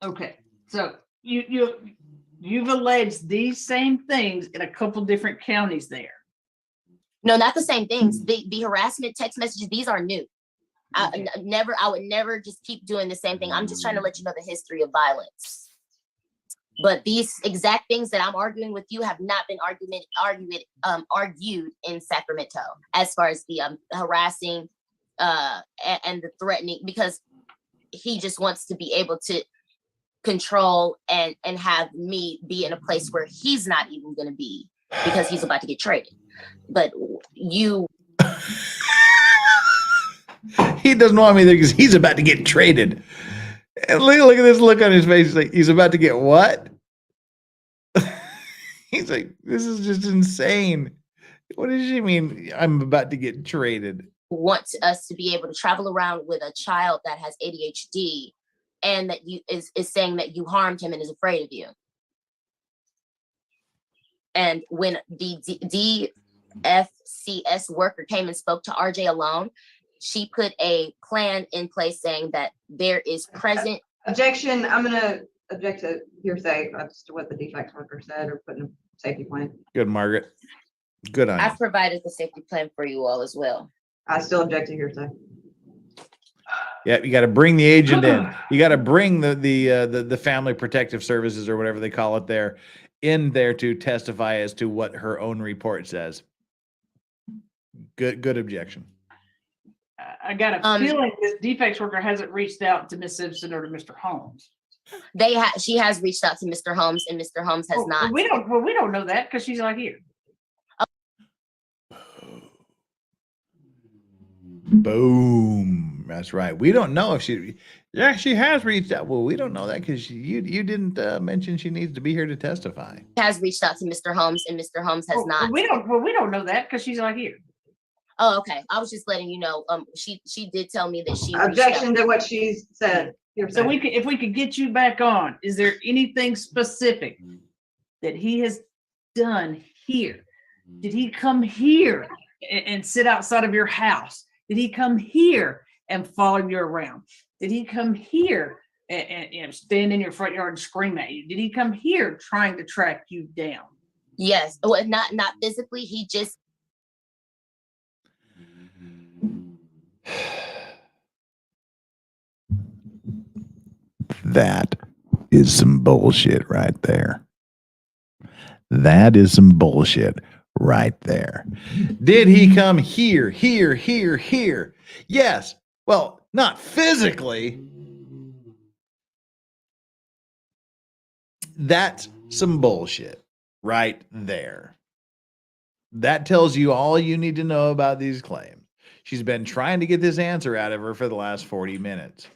Okay, so you've alleged these same things in a couple different counties there. No, not the same things. The harassment text messages, these are new. I would never just keep doing the same thing. I'm just trying to let you know the history of violence. But these exact things that I'm arguing with you have not been argued in Sacramento, as far as the harassing and the threatening, because he just wants to be able to control and have me be in a place where he's not even going to be because he's about to get traded. But you he doesn't want me there because he's about to get traded. And look at this look on his face. He's like, he's about to get what? He's like, this is just insane. What does she mean? I'm about to get traded. Wants us to be able to travel around with a child that has ADHD, and that is saying that you harmed him and is afraid of you. And when the DFCS worker came and spoke to RJ alone, she put a plan in place saying that there is present. Objection. I'm going to object to hearsay as to what the defects worker said or put in a safety plan. Good, Margaret. Good on you. I've provided the safety plan for you all as well. I still object to hearsay. Yeah, you got to bring the agent in. You got to bring the family protective services or whatever they call it there in there to testify as to what her own report says. Good objection. I got a feeling this defects worker hasn't reached out to Miss Simpson or to Mr. Holmes. She has reached out to Mr. Holmes, and Mr. Holmes has not. We don't know that because she's not here. Boom. That's right. We don't know if she has reached out. Well, we don't know that because you didn't mention she needs to be here to testify. Has reached out to Mr. Holmes, and Mr. Holmes has not. We don't know that because she's not here. Oh, okay. I was just letting you know. She did tell me that she objection to what she said. So if we could get you back on, is there anything specific that he has done here? Did he come here and sit outside of your house? Did he come here and follow you around? Did he come here and stand in your front yard and scream at you? Did he come here trying to track you down? Yes. Well, not physically. He just. That is some bullshit right there. That is some bullshit right there. Did he come here? Yes. Well, not physically. That's some bullshit right there. That tells you all you need to know about these claims. She's been trying to get this answer out of her for the last 40 minutes.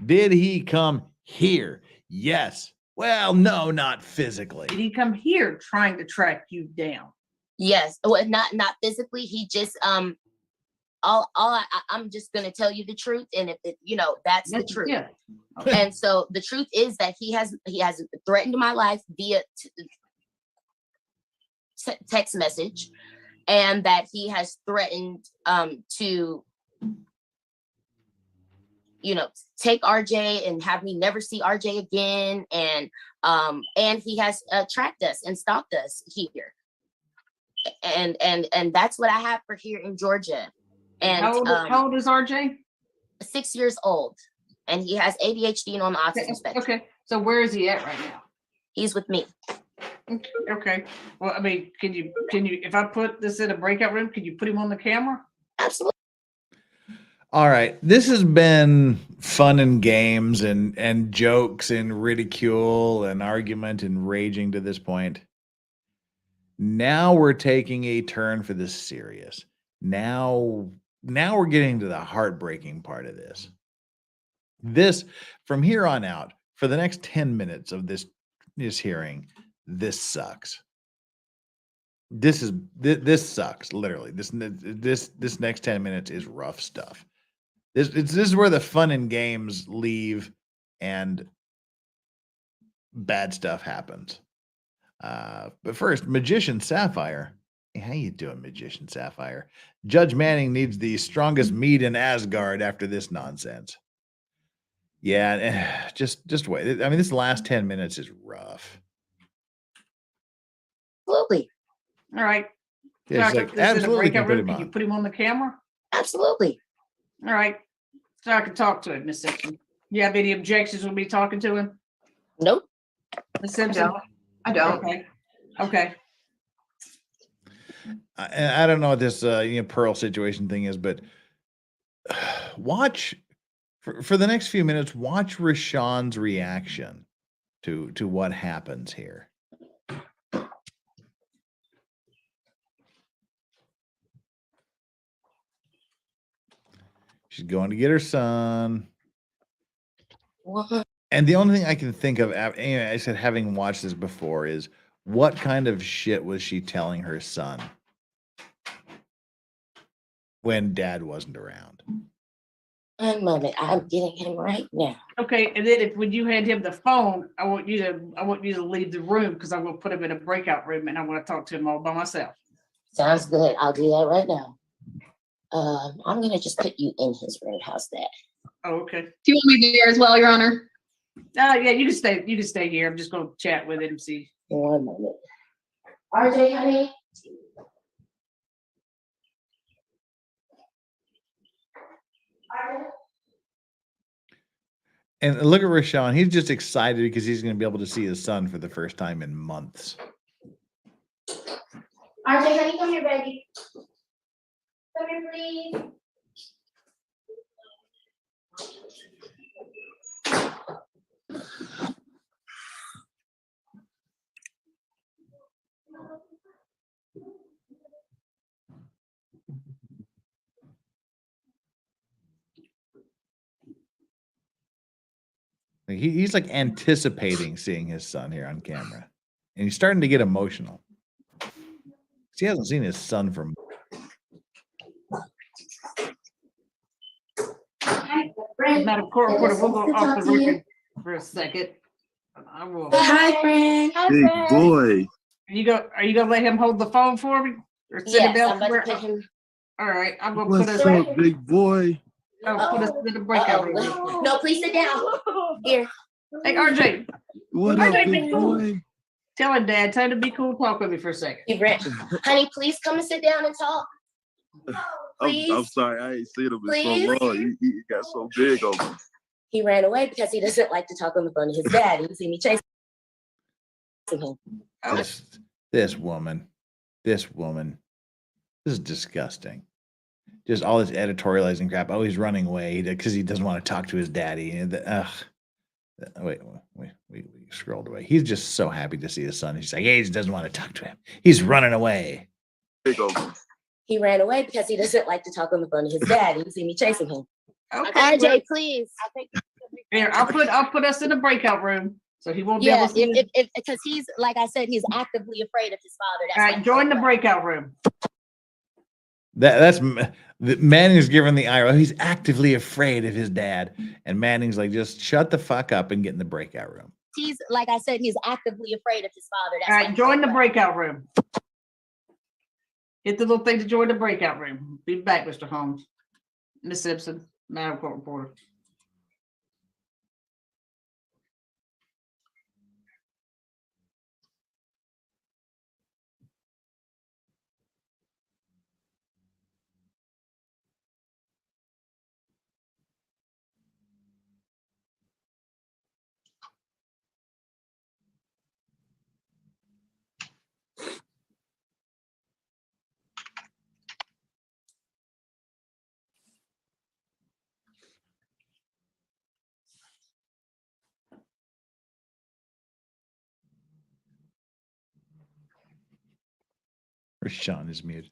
Did he come here? Yes. Well, no, not physically. Did he come here trying to track you down? Yes. Well, not physically. He just I'm just gonna tell you the truth, and if it, that's the truth. Yeah. And so the truth is that he has threatened my life via text message, and that he has threatened to take RJ and have me never see RJ again, and he has tracked us and stalked us here, and that's what I have for here in Georgia. And how old is RJ? 6 years old, and he has ADHD and on the autism spectrum. Okay, so where is he at right now? He's with me. Okay. Well, I mean, can you if I put this in a breakout room, can you put him on the camera? Absolutely. All right. This has been fun and games and jokes and ridicule and argument and raging to this point. Now we're taking a turn for the serious. Now we're getting to the heartbreaking part of this. This, from here on out, for the next 10 minutes of this hearing, this sucks. This sucks, literally. This next 10 minutes is rough stuff. This is where the fun and games leave and bad stuff happens. But first, Magician Sapphire. Hey, how you doing, Magician Sapphire? Judge Manning needs the strongest meat in Asgard after this nonsense. Yeah, just wait. I mean, this last 10 minutes is rough. Absolutely. All right. Yeah, So like, absolutely can put him can on. you put him on the camera? Absolutely. All right. So I can talk to him, Miss Simpson. You have any objections with me talking to him? Nope. Miss Simpson? I don't. Okay. I don't know what this Pearl situation thing is, but watch for the next few minutes. Watch Rashawn's reaction to what happens here. She's going to get her son. What? And the only thing I can think of, anyway, I said, having watched this before, is what kind of shit was she telling her son when dad wasn't around? One moment, I'm getting him right now. Okay, and then when you hand him the phone, I want you to leave the room because I'm gonna put him in a breakout room and I want to talk to him all by myself. Sounds good. I'll do that right now. I'm gonna just put you in his room. How's that? Oh, okay. Do you want me there as well, Your Honor? Yeah, you can stay. You can stay here. I'm just gonna chat with him. See. One moment. RJ, honey. And look at Rashawn. He's just excited because he's going to be able to see his son for the first time in months. RJ, honey, come here, baby. Come here, please. He's like anticipating seeing his son here on camera. And he's starting to get emotional. He hasn't seen his son for months. Madam Court Reporter, we'll go off the record for a second. I will. Hi, friend. Big boy. Are you gonna let him hold the phone for me? Or sit him Yes, I'm about elsewhere? to put him. All right, I'm gonna What's put us. up, big boy? Put us in the breakout room. real quick. No, please sit down. Here. Hey, RJ, What up, big boy? tell him, Dad. Tell him to be cool. Talk with me for a second. Hey, Brent. Honey, please come and sit down and talk. I'm sorry, I ain't seen him in Please? so long. He got so big on me. He ran away because he doesn't like to talk on the phone to his dad. You see me chasing him. This woman, this is disgusting. Just all this editorializing crap. Oh, he's running away because he doesn't want to talk to his daddy. Wait, we scrolled away. He's just so happy to see his son. He's like, hey, he just doesn't want to talk to him. He's running away. Big on me. He ran away because he doesn't like to talk on the phone to his dad. You see me chasing him. Okay. RJ, please. I think it's gonna be Here, I'll put us in a breakout room so he won't be able to see. Because he's, like I said, he's actively afraid of his father. That's all right, join the breakout room. That's Manning's giving the eye roll. He's actively afraid of his dad, and Manning's like, just shut the fuck up and get in the breakout room. He's, like I said, he's actively afraid of his father. That's all right, join the breakout room. Hit the little thing to join the breakout room. Be back, Mr. Holmes. Miss Simpson, Madam Court Reporter. Rashawn is muted.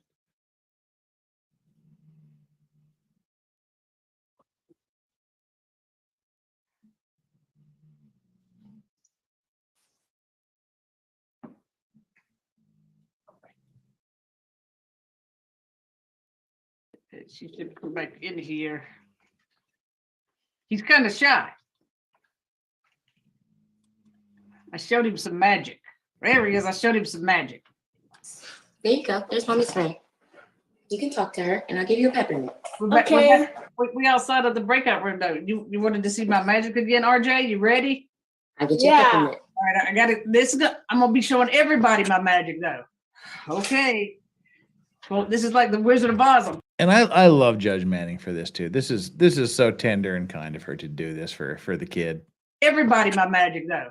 She should come back in here. He's kind of shy. I showed him some magic. There he is. I showed him some magic. There you go. There's Mommy's friend. You can talk to her, and I'll give you a peppermint. Okay. We outside of the breakout room, though. You wanted to see my magic again, RJ? You ready? I'll get you a peppermint. All right, I got it. I'm going to be showing everybody my magic, though. Okay. Well, this is like the Wizard of Oz. And I love Judge Manning for this too. This is so tender and kind of her to do this for the kid. Everybody my magic, though.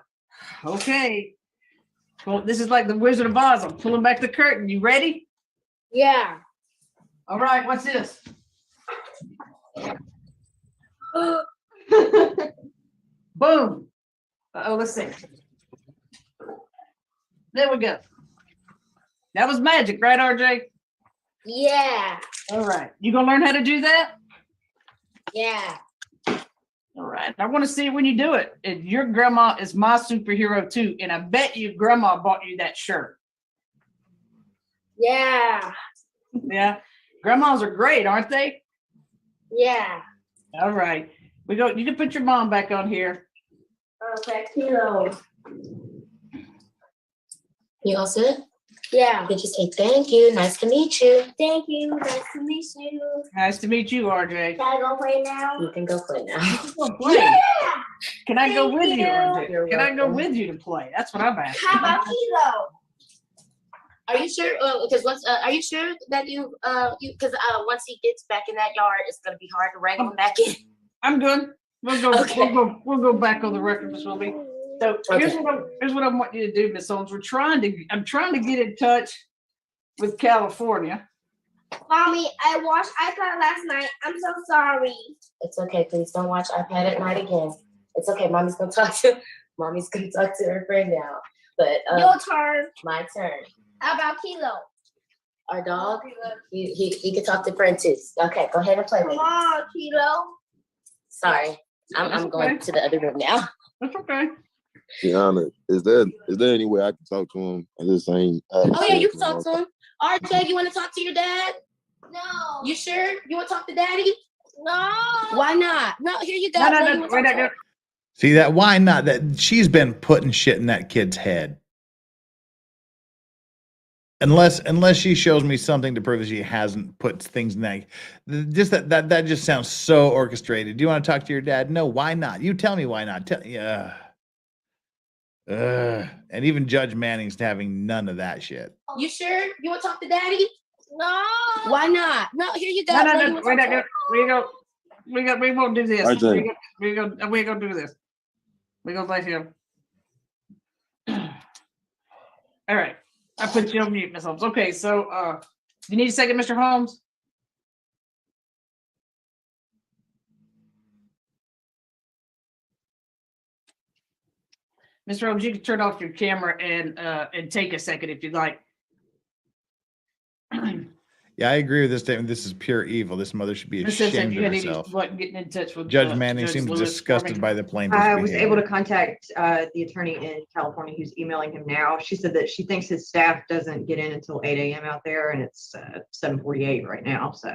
Okay. Well, this is like the Wizard of Oz. I'm pulling back the curtain. You ready? Yeah. All right, what's this? Boom. Oh, let's see. There we go. That was magic, right, RJ? Yeah. All right. You gonna learn how to do that? Yeah. All right. I want to see it when you do it. And your grandma is my superhero too, and I bet you grandma bought you that shirt. Yeah. Yeah. Grandmas are great, aren't they? Yeah. All right. You can put your mom back on here. Okay, kilo. You all set? Yeah. You just say thank you. Nice to meet you. Thank you. Nice to meet you. Nice to meet you, RJ. Can I go play now? You can go play now. Play. Yeah. Can I go with you, RJ? You're Can I go welcome. with you to play? That's what I'm asking. How about kilo? Are you sure? Because once, are you sure that because once he gets back in that yard, it's gonna be hard to wrangle him back in. I'm good. We'll go. Okay. We'll go back on the record, Miss Wilby. So here's what I want you to do, Miss Holmes. I'm trying to get in touch with California. Mommy, I watched iPad last night. I'm so sorry. It's okay. Please don't watch iPad at night again. It's okay. Mommy's gonna talk to her friend now. But your turn. My turn. How about Kilo? Our dog. He can talk to friend too. Okay, go ahead and play with him. Come on, Kilo. Sorry, I'm going to the other room now. That's okay. Tiana, is there any way I can talk to him? I just ain't. Oh yeah, you can talk to him. RJ, you want to talk to your dad? No. You sure? You want to talk to Daddy? No. Why not? No, here you go. No. Wait a minute. See that? Why not? That she's been putting shit in that kid's head. Unless she shows me something to prove that she hasn't put things in that. Just that just sounds so orchestrated. Do you want to talk to your dad? No, why not? You tell me why not. And even Judge Manning's having none of that shit. You sure? You want to talk to Daddy? No. Why not? No, here you go. No. Wait a minute. We won't do this. We're gonna do this. We're gonna let him. All right. I put you on mute, Miss Holmes. Okay, so you need a second, Mr. Holmes? Mr. Holmes, you can turn off your camera and take a second if you'd like. Yeah, I agree with this statement. This is pure evil. This mother should be Ms. Simpson, ashamed you of had any herself. luck getting in touch with Judge Manning Judge seems Lewis for me? disgusted by the plaintiff's I was able to behavior. contact the attorney in California who's emailing him now. She said that she thinks his staff doesn't get in until 8 a.m. out there, and it's 7:48 right now. So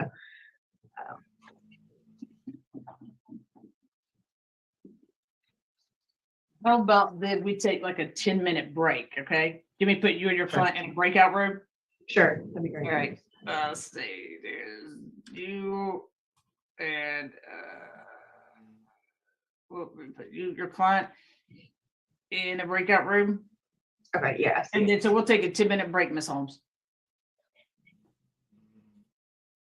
How about then we take like a 10-minute break, okay? Give me put you and your client in a breakout room. sure, that'd be great. All right. Let's see. There's you and we'll put you, your client, in a breakout room. Okay, yeah. And then so we'll take a 10-minute break, Miss Holmes.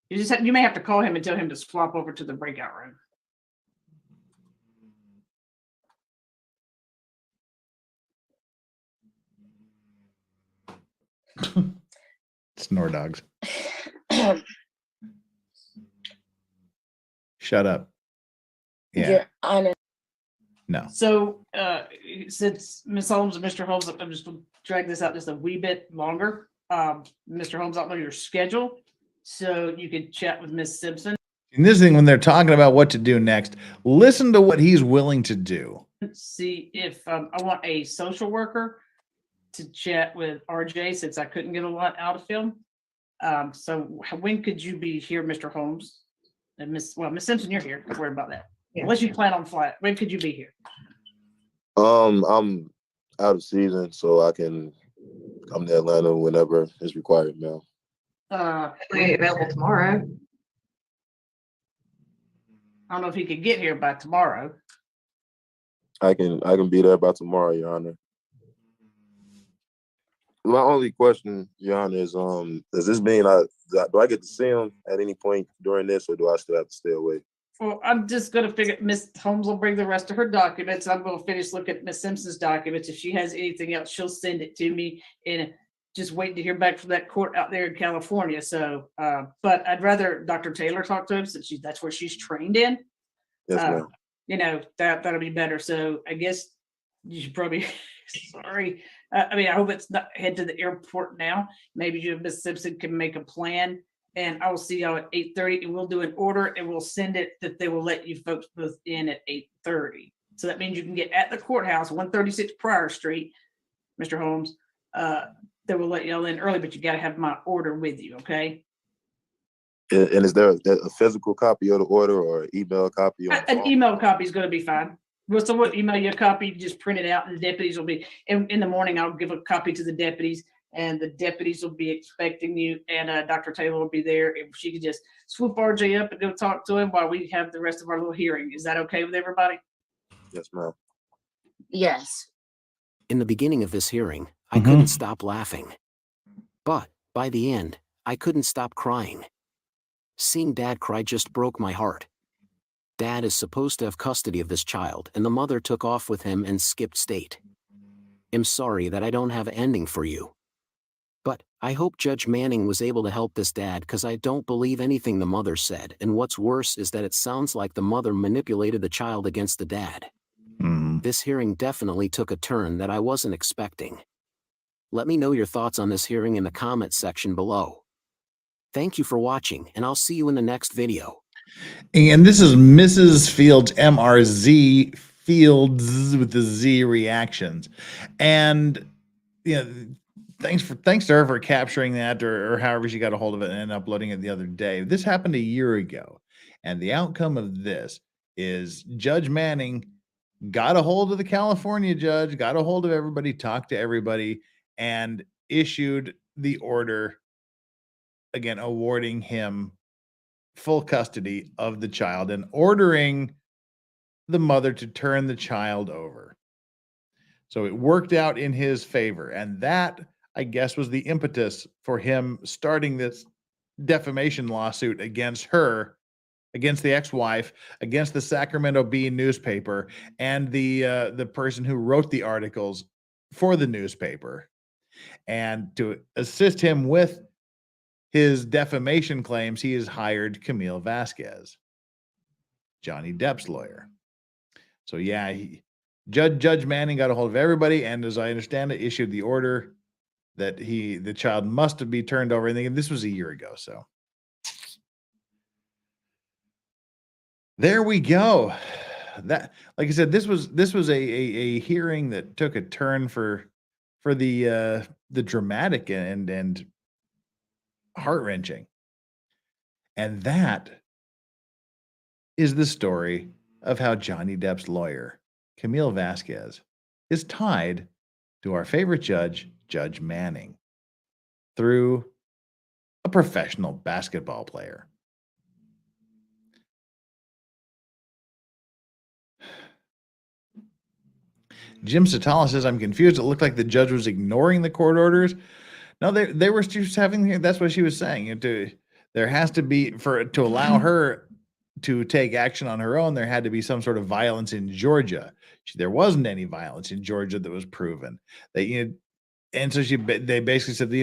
You may have to call him and tell him to swap over to the breakout room. Snore dogs. Shut up. Yeah. Your Honor. No. So since Ms. Holmes and Mr. Holmes, I'm just gonna drag this out just a wee bit longer. Mr. Holmes, I don't know your schedule, so you can chat with Ms. Simpson. And this thing, when they're talking about what to do next, listen to what he's willing to do. See if I want a social worker to chat with RJ since I couldn't get a lot out of him. So when could you be here, Mr. Holmes? And Miss Simpson, you're here. Don't worry about that. Yeah. Unless you plan on flight, when could you be here? I'm out of season, so I can come to Atlanta whenever is required, ma'am. Available tomorrow. I don't know if he could get here by tomorrow. I can be there by tomorrow, Your Honor. My only question, Your Honor, is does this mean do I get to see him at any point during this, or do I still have to stay away? Well, I'm just gonna figure Miss Holmes will bring the rest of her documents. I'm gonna finish looking at Miss Simpson's documents. If she has anything else, she'll send it to me, and just waiting to hear back from that court out there in California. So, but I'd rather Dr. Taylor talk to him since that's where she's trained in. Yes, ma'am. You know, that'll be better. So I guess you should probably sorry. I mean, I hope it's not head to the airport now. Maybe you and Miss Simpson can make a plan, and I will see y'all at 8:30, and we'll do an order and we'll send it that they will let you folks both in at 8:30. So that means you can get at the courthouse, 136 Prior Street, Mr. Holmes. They will let y'all in early, but you got to have my order with you, okay? And is there a physical copy of the order or an email copy? An email copy is going to be fine. Well, so we'll email you a copy, just print it out, and the deputies will be, in the morning, I'll give a copy to the deputies, and the deputies will be expecting you, and Dr. Taylor will be there. If she could just swoop RJ up and go talk to him while we have the rest of our little hearing. Is that okay with everybody? Yes, ma'am. Yes. In the beginning of this hearing, I couldn't stop laughing. But, by the end, I couldn't stop crying. Seeing Dad cry just broke my heart. Dad is supposed to have custody of this child, and the mother took off with him and skipped state. I'm sorry that I don't have an ending for you. But, I hope Judge Manning was able to help this dad, because I don't believe anything the mother said, and what's worse is that it sounds like the mother manipulated the child against the dad. This hearing definitely took a turn that I wasn't expecting. Let me know your thoughts on this hearing in the comments section below. Thank you for watching, and I'll see you in the next video. And this is Mrs. Fields, MRZ Fields with the Z reactions. And thanks to her for capturing that, or however she got a hold of it and uploading it the other day. This happened a year ago, and the outcome of this is Judge Manning got a hold of the California judge, got a hold of everybody, talked to everybody, and issued the order, again, awarding him full custody of the child and ordering the mother to turn the child over. So it worked out in his favor. And that, I guess, was the impetus for him starting this defamation lawsuit against her, against the ex-wife, against the Sacramento Bee newspaper, and the person who wrote the articles for the newspaper. And to assist him with his defamation claims, he has hired Camille Vasquez, Johnny Depp's lawyer. So yeah, Judge Manning got a hold of everybody, and as I understand it, issued the order that the child must have been turned over. And this was a year ago. So there we go. That, like I said, this was a hearing that took a turn for the dramatic and heart-wrenching. And that is the story of how Johnny Depp's lawyer, Camille Vasquez, is tied to our favorite judge, Judge Manning, through a professional basketball player. Jim Satala says, I'm confused. It looked like the judge was ignoring the court orders. No, they were just having, that's what she was saying. There has to be, to allow her to take action on her own, there had to be some sort of violence in Georgia. There wasn't any violence in Georgia that was proven. And so they basically said,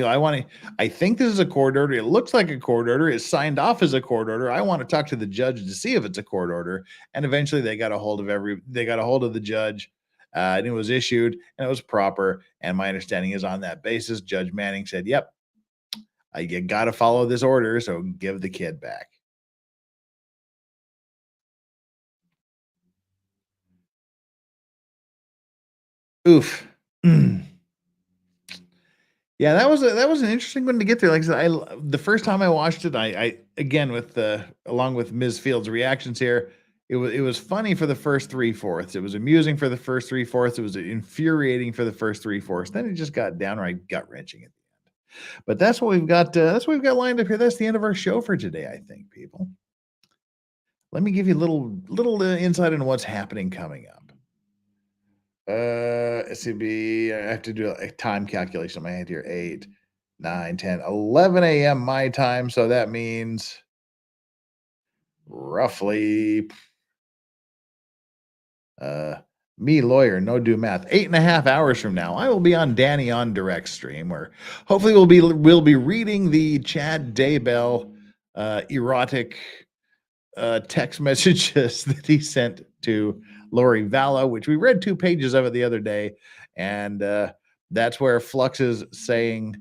I think this is a court order. It looks like a court order. It's signed off as a court order. I want to talk to the judge to see if it's a court order. And eventually they got a hold of the judge, and it was issued and it was proper. And my understanding is on that basis, Judge Manning said, yep, you got to follow this order. So give the kid back. Oof. Yeah, that was an interesting one to get through. Like I said, the first time I watched it, I again along with Ms. Fields' reactions here, it was funny for the first 3/4. It was amusing for the first 3/4. It was infuriating for the first 3/4. Then it just got downright gut wrenching at the end. But that's what we've got. That's what we've got lined up here. That's the end of our show for today, I think, people. Let me give you a little insight into what's happening coming up. SCB, I have to do a time calculation in my head here. 8, 9, 10, 11 a.m. my time. So that means roughly me lawyer, no do math, 8.5 hours from now, I will be on Danny on Direct stream, where hopefully we'll be reading the Chad Daybell erotic text messages that he sent to Lori Vallow, which we read 2 pages of it the other day. And that's where Flux's saying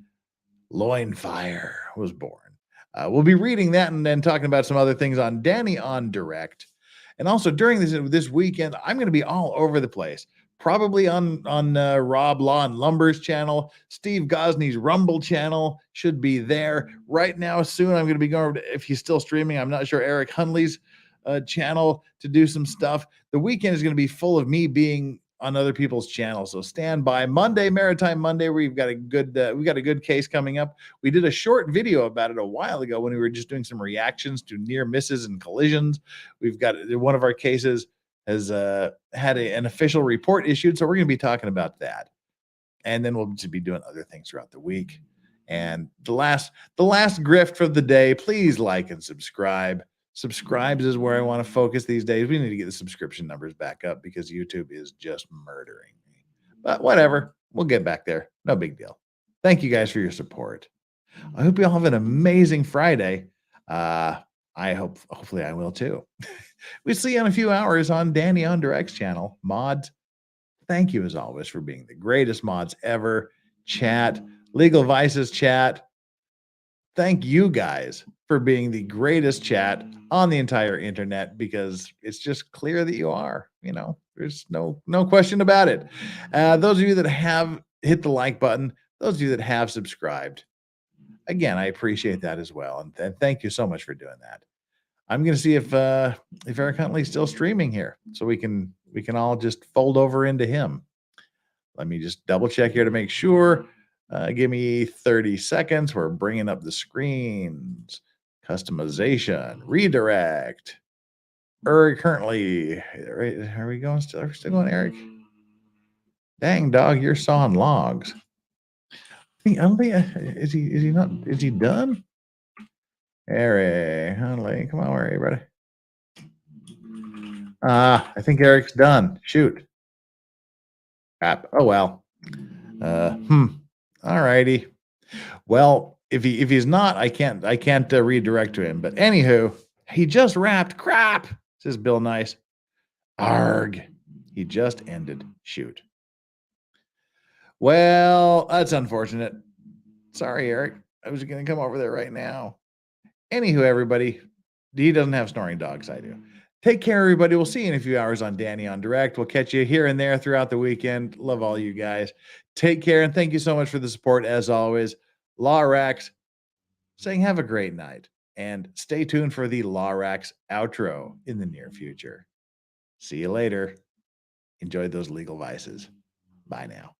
loin fire was born. We'll be reading that and then talking about some other things on Danny on Direct. And also during this weekend, I'm going to be all over the place. Probably on Rob Law and Lumber's channel. Steve Gosney's Rumble channel should be there. Right now, soon, I'm going to be going over to, if he's still streaming, I'm not sure, Eric Hunley's channel to do some stuff. The weekend is going to be full of me being on other people's channels. So stand by. Monday, Maritime Monday, we've got a good case coming up. We did a short video about it a while ago when we were just doing some reactions to near misses and collisions. We've got one of our cases has had an official report issued, so we're going to be talking about that. And then we'll just be doing other things throughout the week. And the last grift for the day, please like and subscribe. Subscribes is where I want to focus these days. We need to get the subscription numbers back up because YouTube is just murdering me. But whatever, we'll get back there. No big deal. Thank you guys for your support. I hope you all have an amazing Friday. Hopefully I will too. We'll see you in a few hours on Danny on Direct's channel. Mods, thank you as always for being the greatest mods ever. Chat, Legal Vices chat. Thank you guys for being the greatest chat on the entire internet, because it's just clear that you are. There's no question about it. Those of you that have hit the like button, those of you that have subscribed, again, I appreciate that as well. And thank you so much for doing that. I'm going to see if Eric Huntley's still streaming here, so we can all just fold over into him. Let me just double check here to make sure. Give me 30 seconds. We're bringing up the screens. Customization, redirect. Eric Huntley. Are we going still? Are we still going, Eric? Dang dog, you're sawing logs. I don't think is he done? Eric Huntley, come on, where are you, buddy? I think Eric's done. Shoot. Crap. Oh well. All righty. Well, if he's not, I can't redirect to him. But anywho, he just wrapped. Crap, says Bill Nice. Arg. He just ended. Shoot. Well, that's unfortunate. Sorry, Eric. I was going to come over there right now. Anywho, everybody, he doesn't have snoring dogs. I do. Take care, everybody. We'll see you in a few hours on Danny on Direct. We'll catch you here and there throughout the weekend. Love all you guys. Take care, and thank you so much for the support, as always. Lawrax saying have a great night, and stay tuned for the Lawrax outro in the near future. See you later. Enjoy those legal vices. Bye now.